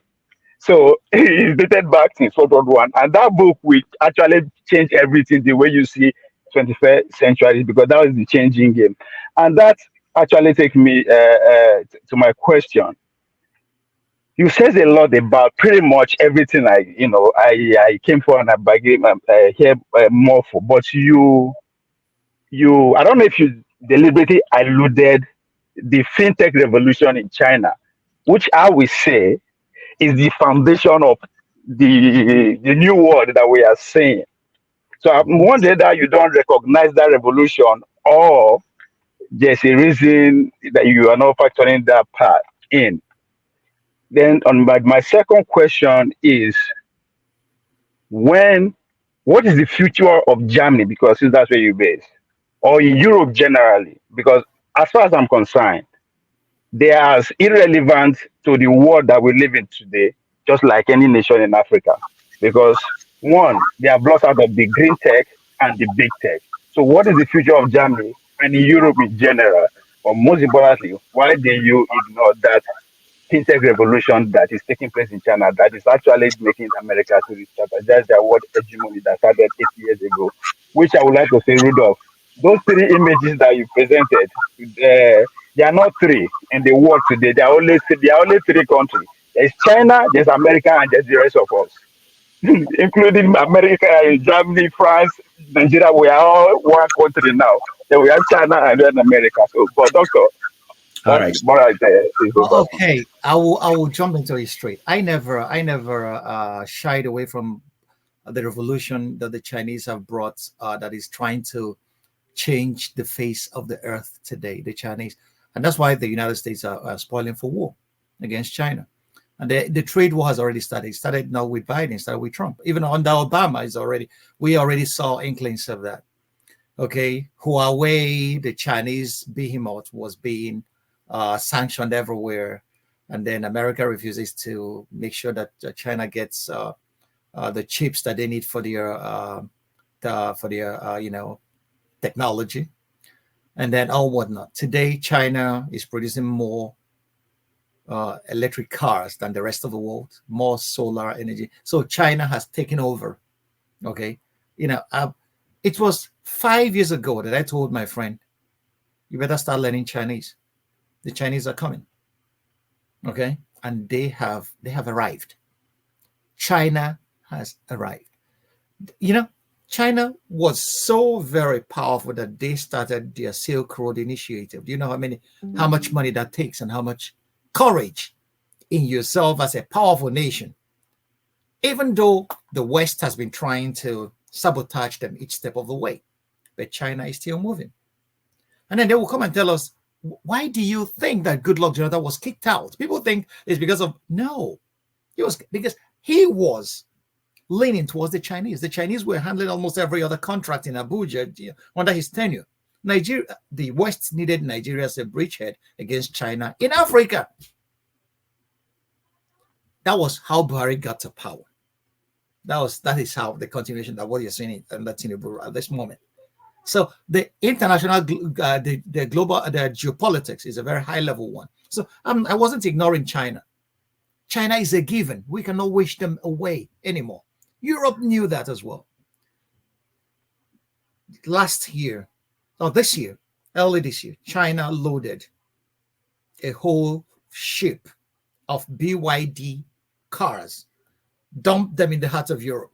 So it's dated back since World War One, and that book will actually change everything the way you see 21st century, because that was the changing game. And that actually takes me to my question. You said a lot about pretty much everything I came for and I became here more for, but you I don't know if you deliberately alluded the fintech revolution in China, which I will say is the foundation of the new world that we are seeing. So I'm wondering that you don't recognize that revolution, or there's a reason that you are not factoring that part in. Then on my second question is what is the future of Germany? Because since that's where you're based, or in Europe generally, because as far as I'm concerned, they are as irrelevant to the world that we live in today, just like any nation in Africa. Because one, they have lost out of the green tech and the big tech. So what is the future of Germany and in Europe in general? Or most importantly, why do you ignore that fintech revolution that is taking place in China that is actually making America to re-strategize their world hegemony that started 8 years ago? Which I would like to say, Rudolph, those three images that you presented, they are not three in the world today. There are only three countries. There's China, there's America, and there's the rest of us, including America, Germany, France, Nigeria. We are all one country now. Then we have China and then America. So, but doctor, All right. Okay, I will jump into it straight. I never shied away from the revolution that the Chinese have brought, that is trying to change the face of the earth today, the Chinese. And that's why the United States are spoiling for war against China. And the trade war has already started. It started now with Biden, started with Trump. Even under Obama, we already saw inklings of that. Okay, Huawei, the Chinese behemoth, was being sanctioned everywhere. And then America refuses to make sure that China gets the chips that they need for their technology, and then all whatnot. Today, China is producing more electric cars than the rest of the world, more solar energy. So China has taken over. Okay, it was 5 years ago that I told my friend, you better start learning Chinese. The Chinese are coming. Okay, and they have arrived. China has arrived. China was so very powerful that they started their Silk Road Initiative. Do you know how much money that takes, and how much courage in yourself as a powerful nation? Even though the West has been trying to sabotage them each step of the way, but China is still moving. And then they will come and tell us, why do you think that Goodluck Jonathan was kicked out? People think it's because of, no, because he was leaning towards the Chinese. The Chinese were handling almost every other contract in Abuja under his tenure. Nigeria, the West needed Nigeria as a bridgehead against China in Africa. That was how Buhari got to power. That is how the continuation of what you're seeing in Tinubu at this moment. So the international, the global, the geopolitics is a very high level one. So I wasn't ignoring China. China is a given. We cannot wish them away anymore. Europe knew that as well. Early this year, China loaded a whole ship of BYD cars, dumped them in the heart of Europe.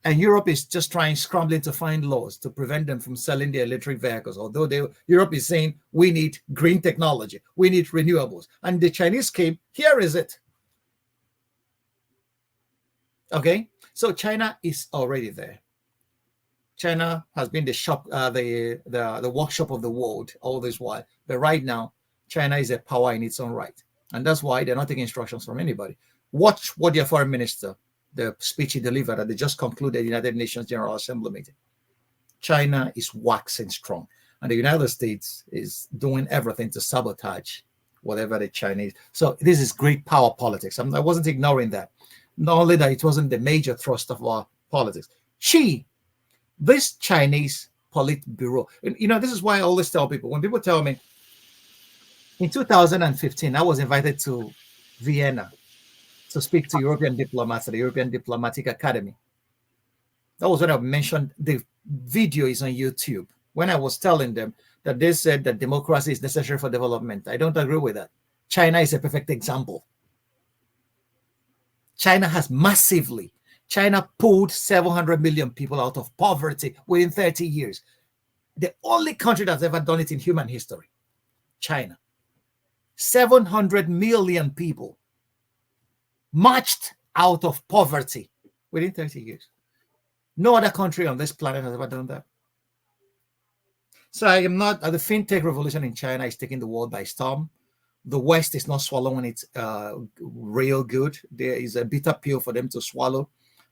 And Europe is just scrambling to find laws to prevent them from selling their electric vehicles. Although Europe is saying, we need green technology, we need renewables. And the Chinese came, here is it. Okay, so China is already there. China has been the shop, the workshop of the world all this while. But right now, China is a power in its own right, and that's why they're not taking instructions from anybody. Watch what their foreign minister, the speech he delivered that they just concluded the United Nations General Assembly meeting. China is waxing strong, and the United States is doing everything to sabotage whatever the Chinese. So this is great power politics. I wasn't ignoring that. Not only that, it wasn't the major thrust of our politics. This Chinese Politburo, this is why I always tell people, when people tell me, in 2015, I was invited to Vienna to speak to European diplomats at the European Diplomatic Academy. That was when I mentioned, the video is on YouTube, when I was telling them that they said that democracy is necessary for development. I don't agree with that. China is a perfect example. China pulled 700 million people out of poverty within 30 years. The only country that's ever done it in human history, China. 700 million people marched out of poverty within 30 years. No other country on this planet has ever done that. So I am not, the fintech revolution in China is taking the world by storm. The West is not swallowing it real good. There is a bitter pill for them to swallow.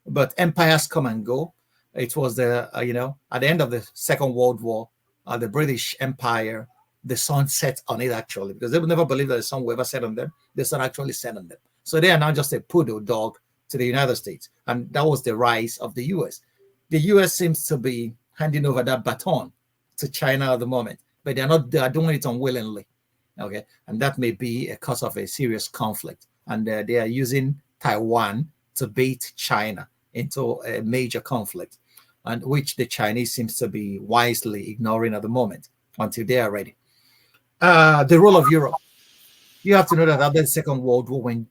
But empires come and go. It was at the end of the Second World War, the British Empire, the sun set on it actually, because they would never believe that the sun would ever set on them. The sun actually set on them. So they are now just a poodle dog to the United States. And that was the rise of the US. The US seems to be handing over that baton to China at the moment, but they are doing it unwillingly. Okay. And that may be a cause of a serious conflict. And they are using Taiwan to bait China into a major conflict, and which the Chinese seems to be wisely ignoring at the moment until they are ready. The role of Europe. You have to know that after the Second World War, when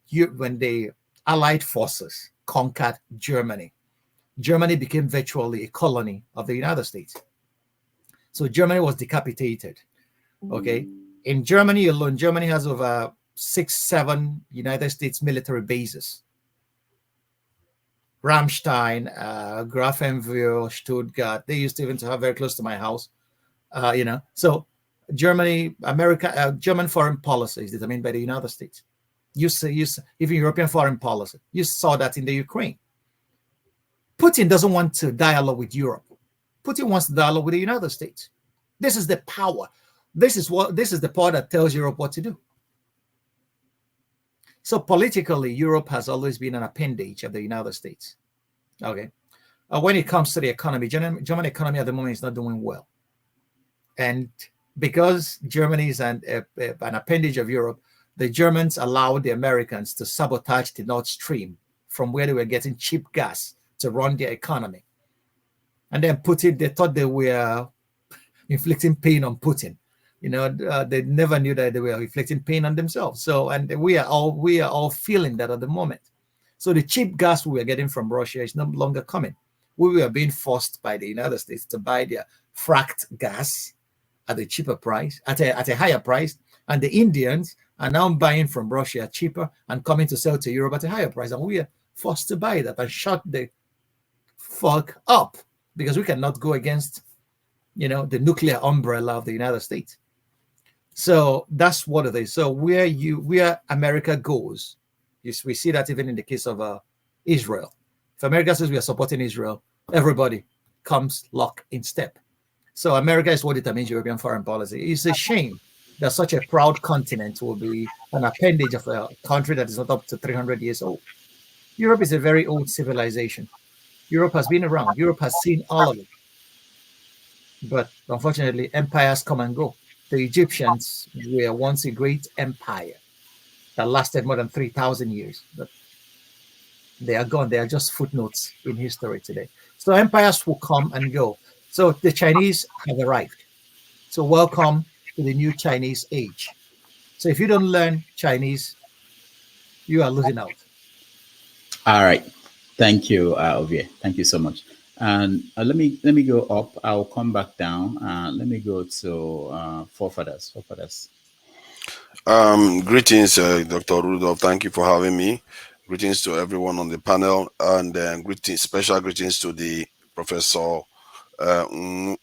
the Allied forces conquered Germany, Germany became virtually a colony of the United States. So Germany was decapitated. Okay. In Germany alone, Germany has over 6-7 United States military bases. Ramstein, Grafenwöhr, Stuttgart, they used to even have very close to my house. So Germany, America, German foreign policy is determined by the United States. You see, even European foreign policy. You saw that in the Ukraine. Putin doesn't want to dialogue with Europe. Putin wants to dialogue with the United States. This is the power. This is the power that tells Europe what to do. So politically, Europe has always been an appendage of the United States. Okay. When it comes to the economy, German economy at the moment is not doing well. And because Germany is an appendage of Europe, the Germans allowed the Americans to sabotage the Nord Stream from where they were getting cheap gas to run their economy. And then Putin, they thought they were inflicting pain on Putin. They never knew that they were inflicting pain on themselves. So, and we are all feeling that at the moment. So the cheap gas we were getting from Russia is no longer coming. We were being forced by the United States to buy their fracked gas at a cheaper price, at a higher price, and the Indians are now buying from Russia cheaper and coming to sell to Europe at a higher price, and we are forced to buy that and shut the fuck up because we cannot go against, the nuclear umbrella of the United States. So that's what it is. So where America goes, we see that even in the case of Israel. If America says we are supporting Israel, everybody comes lock in step. So America is what determines European foreign policy. It's a shame that such a proud continent will be an appendage of a country that is not up to 300 years old. Europe is a very old civilization. Europe has been around. Europe has seen all of it. But unfortunately, empires come and go. The Egyptians were once a great empire that lasted more than 3,000 years. But they are gone. They are just footnotes in history today. So empires will come and go. So the Chinese have arrived. So welcome to the new Chinese age. So if you don't learn Chinese, you are losing out. All right. Thank you, Ovie. Thank you so much. And let me go up. I'll come back down. Let me go to forefathers. Greetings, Dr. Rudolph. Thank you for having me. Greetings to everyone on the panel, and special greetings to the Professor Ogbunwezeh.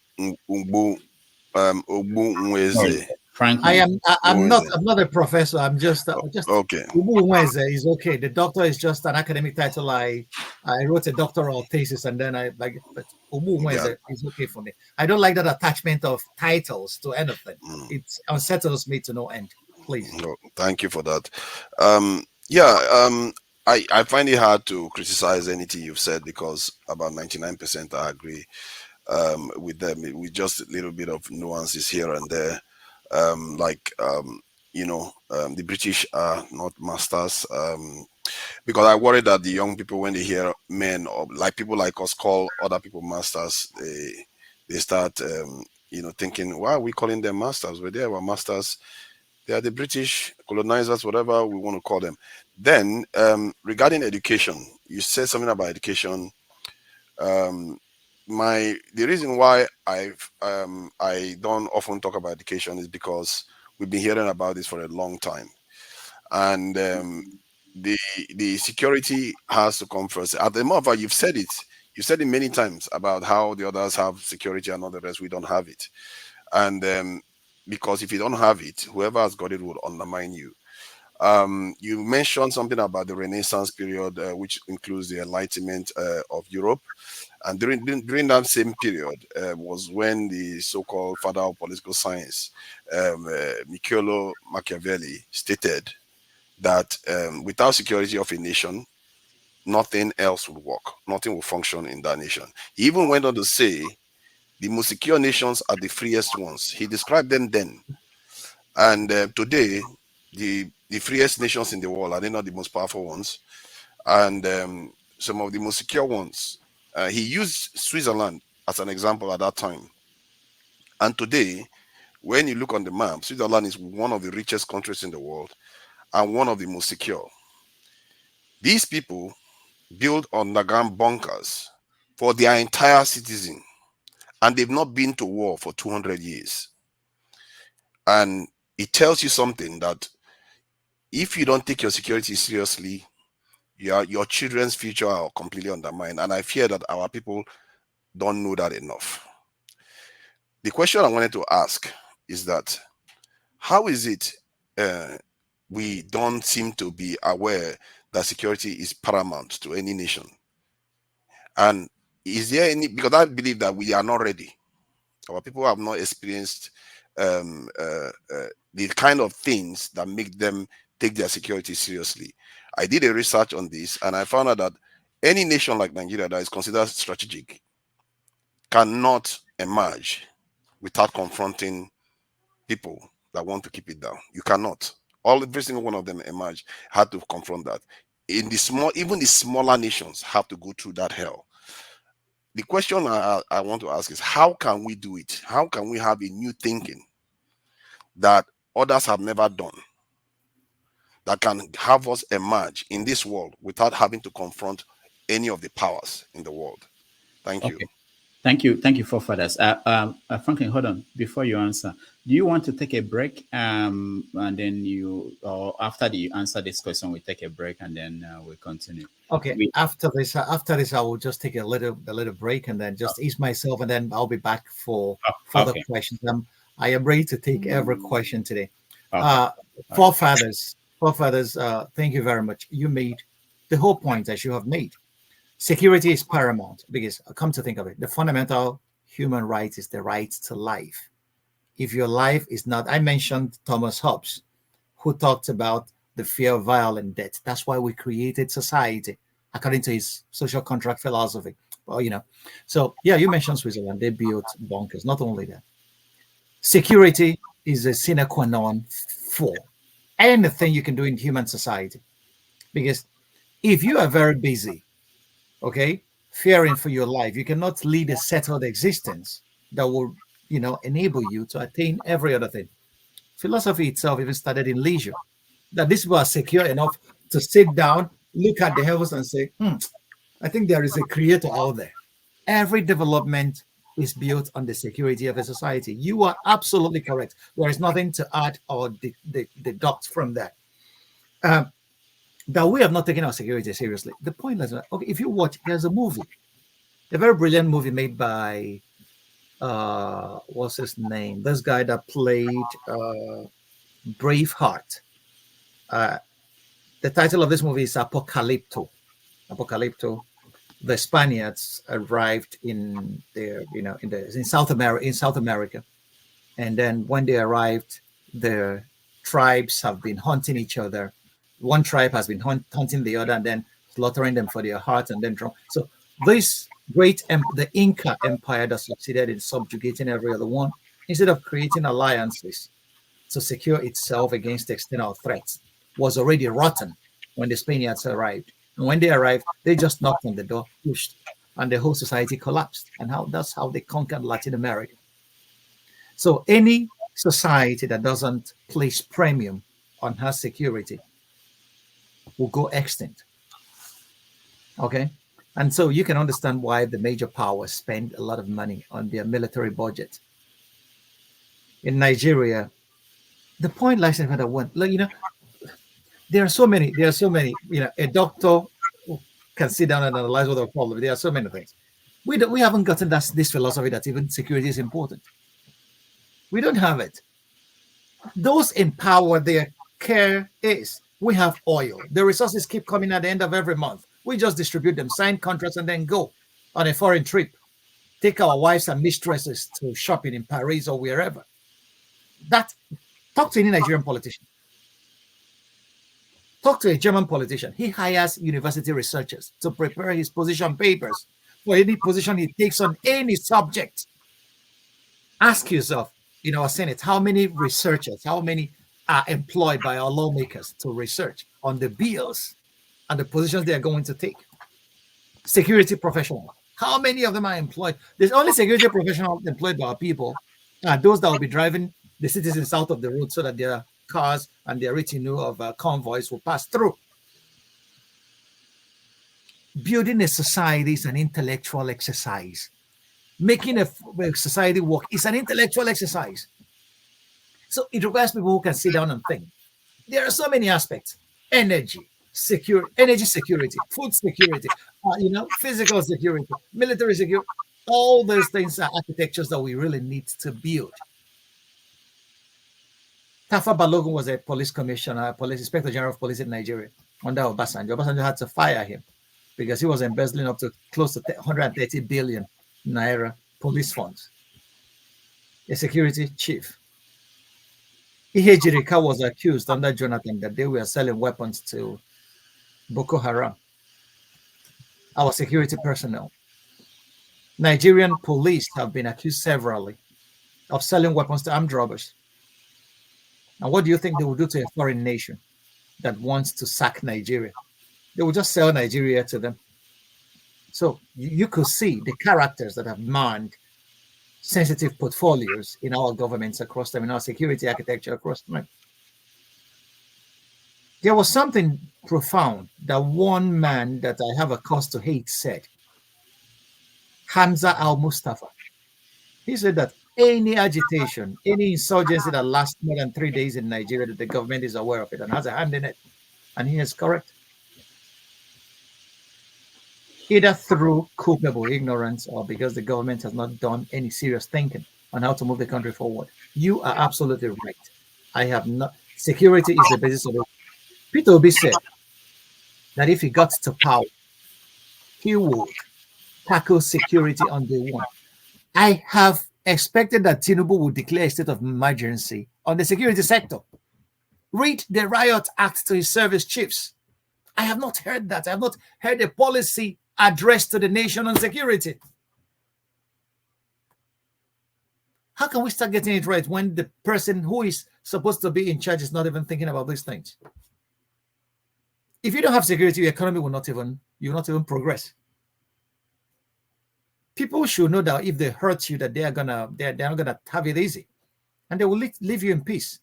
Franklyne. I'm not a professor. I'm just okay. Ogbunwezeh is okay. The doctor is just an academic title. I wrote a doctoral thesis and then I like, but Ogbunwezeh is okay for me. I don't like that attachment of titles to anything. It unsettles me to no end. Please. No, thank you for that. I find it hard to criticize anything you've said because about 99% I agree with them, with just a little bit of nuances here and there. The British are not masters. Because I worry that the young people, when they hear men or like people like us call other people masters, they start thinking, why are we calling them masters? Well, they are masters. They are the British colonizers, whatever we want to call them. Then regarding education, you said something about education. The reason why I don't often talk about education is because we've been hearing about this for a long time, and the security has to come first. At the moment, you've said it. You said it many times about how the others have security and all the rest. We don't have it, and because if you don't have it, whoever has got it will undermine you. You mentioned something about the Renaissance period, which includes the Enlightenment of Europe. And during that same period was when the so-called father of political science, Niccolo Machiavelli, stated that without security of a nation, nothing else would work. Nothing will function in that nation. He even went on to say the most secure nations are the freest ones. He described them then. And today, the freest nations in the world, are they not the most powerful ones? And some of the most secure ones. He used Switzerland as an example at that time. And today, when you look on the map, Switzerland is one of the richest countries in the world and one of the most secure. These people build underground bunkers for their entire citizen, and they've not been to war for 200 years. And it tells you something that if you don't take your security seriously, your children's future are completely undermined. And I fear that our people don't know that enough. The question I wanted to ask is that how is it we don't seem to be aware that security is paramount to any nation? And is there any, because I believe that we are not ready. Our people have not experienced the kind of things that make them take their security seriously. I did a research on this and I found out that any nation like Nigeria that is considered strategic cannot emerge without confronting people that want to keep it down. You cannot. Every single one of them emerge had to confront that. In the small, even the smaller nations have to go through that hell. The question I want to ask is, how can we do it? How can we have a new thinking that others have never done, that can have us emerge in this world without having to confront any of the powers in the world? Thank you. Thank you, forefathers. Franklyne, hold on. Before you answer, do you want to take a break? And then or after you answer this question, we take a break and then we continue. Okay. After this, I will just take a little break and then just ease myself, and then I'll be back for further questions. I am ready to take every question today. Forefathers, thank you very much. You made the whole point that you have made. Security is paramount because, come to think of it, the fundamental human right is the right to life. If your life is not, I mentioned Thomas Hobbes, who talked about the fear of violent death. That's why we created society, according to his social contract philosophy. Well, so yeah, you mentioned Switzerland. They built bunkers. Not only that, security is a sine qua non for anything you can do in human society. Because if you are very busy, fearing for your life, you cannot lead a settled existence that will, enable you to attain every other thing. Philosophy itself even started in leisure, that these people are secure enough to sit down, look at the heavens and say, I think there is a creator out there. Every development is built on the security of a society. You are absolutely correct. There is nothing to add or deduct from that. that we have not taken our security seriously. The point is, okay, if you watch, there's a movie, a very brilliant movie made by what's his name? This guy that played Braveheart. The title of this movie is Apocalypto. Apocalypto. The Spaniards arrived in their, in South America, and then when they arrived, the tribes have been hunting each other. One tribe has been hunting the other, and then slaughtering them for their hearts, and then so this the Inca Empire that succeeded in subjugating every other one, instead of creating alliances to secure itself against external threats, was already rotten when the Spaniards arrived. And when they arrived, they just knocked on the door, pushed, and the whole society collapsed. And that's how they conquered Latin America. So any society that doesn't place premium on her security will go extinct. Okay? And so you can understand why the major powers spend a lot of money on their military budget. In Nigeria, the point lies in that one, there are so many, a doctor can sit down and analyze what the problem. There are so many things. We haven't gotten this philosophy that even security is important. We don't have it. Those in power, their care is, we have oil. The resources keep coming at the end of every month. We just distribute them, sign contracts, and then go on a foreign trip. Take our wives and mistresses to shopping in Paris or wherever. Talk to any Nigerian politician. Talk to a German politician. He hires university researchers to prepare his position papers for any position he takes on any subject. Ask yourself, in our Senate, how many researchers, how many are employed by our lawmakers to research on the bills and the positions they are going to take? Security professionals, how many of them are employed? There's only security professionals employed by our people are those that will be driving the citizens out of the road so that their cars and their retinue of convoys will pass through. Building a society is an intellectual exercise. Making a society work is an intellectual exercise. So it requires people who can sit down and think. There are so many aspects: energy security, food security, physical security, military security. All those things are architectures that we really need to build. Tafa Balogun was a police commissioner, police inspector general of police in Nigeria under Obasanjo. Obasanjo had to fire him because he was embezzling up to close to 130 billion naira police funds. A security chief. Ihe Jirika was accused under Jonathan that they were selling weapons to Boko Haram. Our security personnel. Nigerian police have been accused severally of selling weapons to armed robbers. And what do you think they will do to a foreign nation that wants to sack Nigeria? They will just sell Nigeria to them. So you could see the characters that have manned sensitive portfolios in our governments across them, in our security architecture across them. There was something profound that one man that I have a cause to hate said, Hamza al-Mustafa. He said that any agitation, any insurgency that lasts more than 3 days in Nigeria, that the government is aware of it and has a hand in it. And he is correct. Either through culpable ignorance or because the government has not done any serious thinking on how to move the country forward. You are absolutely right. I have not. Security is the basis of it. Peter Obi said that if he got to power, he would tackle security on day one. I have expected that Tinubu would declare a state of emergency on the security sector. Read the Riot Act to his service chiefs. I have not heard that. I have not heard a policy addressed to the nation on security. How can we start getting it right when the person who is supposed to be in charge is not even thinking about these things? If you don't have security, your economy will not even progress. People should know that if they hurt you, that they're not gonna have it easy, and they will leave you in peace.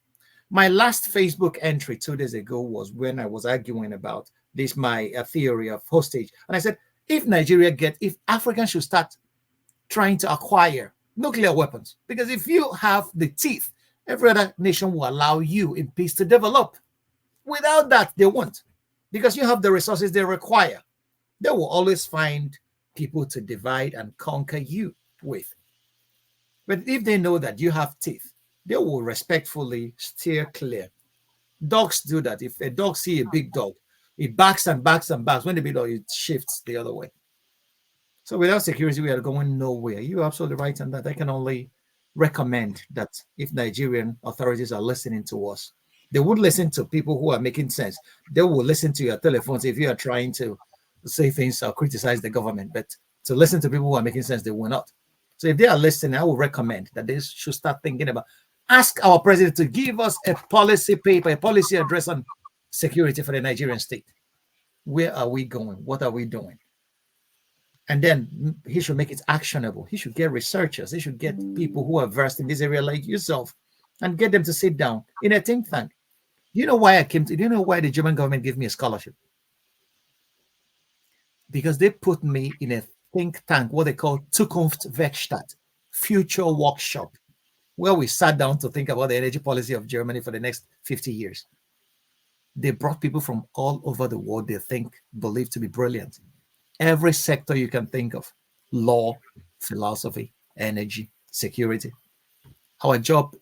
My last Facebook entry 2 days ago was when I was arguing about this, my theory of hostage, and I said, if Africans should start trying to acquire nuclear weapons, because if you have the teeth, every other nation will allow you in peace to develop. Without that, they won't. because you have the resources they require. They will always find people to divide and conquer you with. But if they know that you have teeth, they will respectfully steer clear. Dogs do that. If a dog sees a big dog, it barks and barks and barks. When the big dog, it shifts the other way. So without security, we are going nowhere. You're absolutely right on that. I can only recommend that if Nigerian authorities are listening to us, they would listen to people who are making sense. They will listen to your telephones if you are trying to say things or criticize the government. But to listen to people who are making sense, they will not. So if they are listening, I would recommend that they should start thinking about, ask our president to give us a policy paper, a policy address on security for the Nigerian state. Where are we going? What are we doing? And then he should make it actionable. He should get researchers. He should get people who are versed in this area like yourself and get them to sit down in a think tank. Do you know why do you know why the German government gave me a scholarship? Because they put me in a think tank, what they call Zukunftswerkstatt, future workshop, where we sat down to think about the energy policy of Germany for the next 50 years. They brought people from all over the world they believe to be brilliant. Every sector you can think of: law, philosophy, energy, security. Our job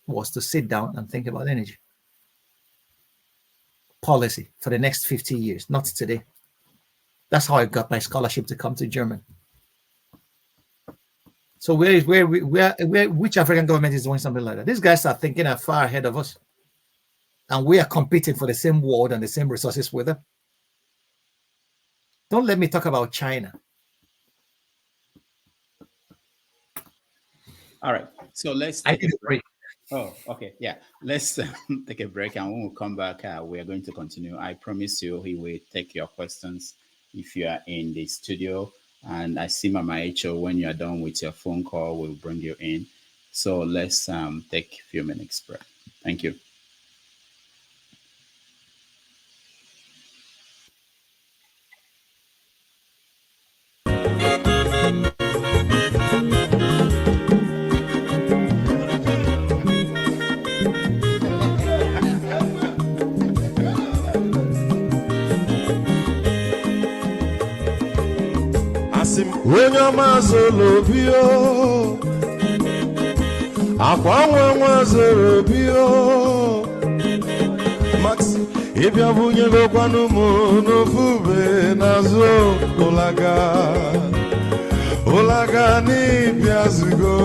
was to sit down and think about energy policy for the next 50 years, not today. That's how I got my scholarship to come to Germany. So which African government is doing something like that? These guys are thinking far ahead of us, and we are competing for the same world and the same resources with them. Don't let me talk about China. All right. So let's take a break. Oh, okay. Yeah. Let's take a break, and when we come back, we are going to continue. I promise you, he will take your questions if you are in the studio. And I see Mama Echo, when you are done with your phone call, we'll bring you in. So let's take a few minutes break. Thank you. Onye ọma zoro bio, akwa nwa zoro bio, Max ịbịa bunyere okwanụ m n'ofube n'azụ ụlaga n'ịbịa zugo.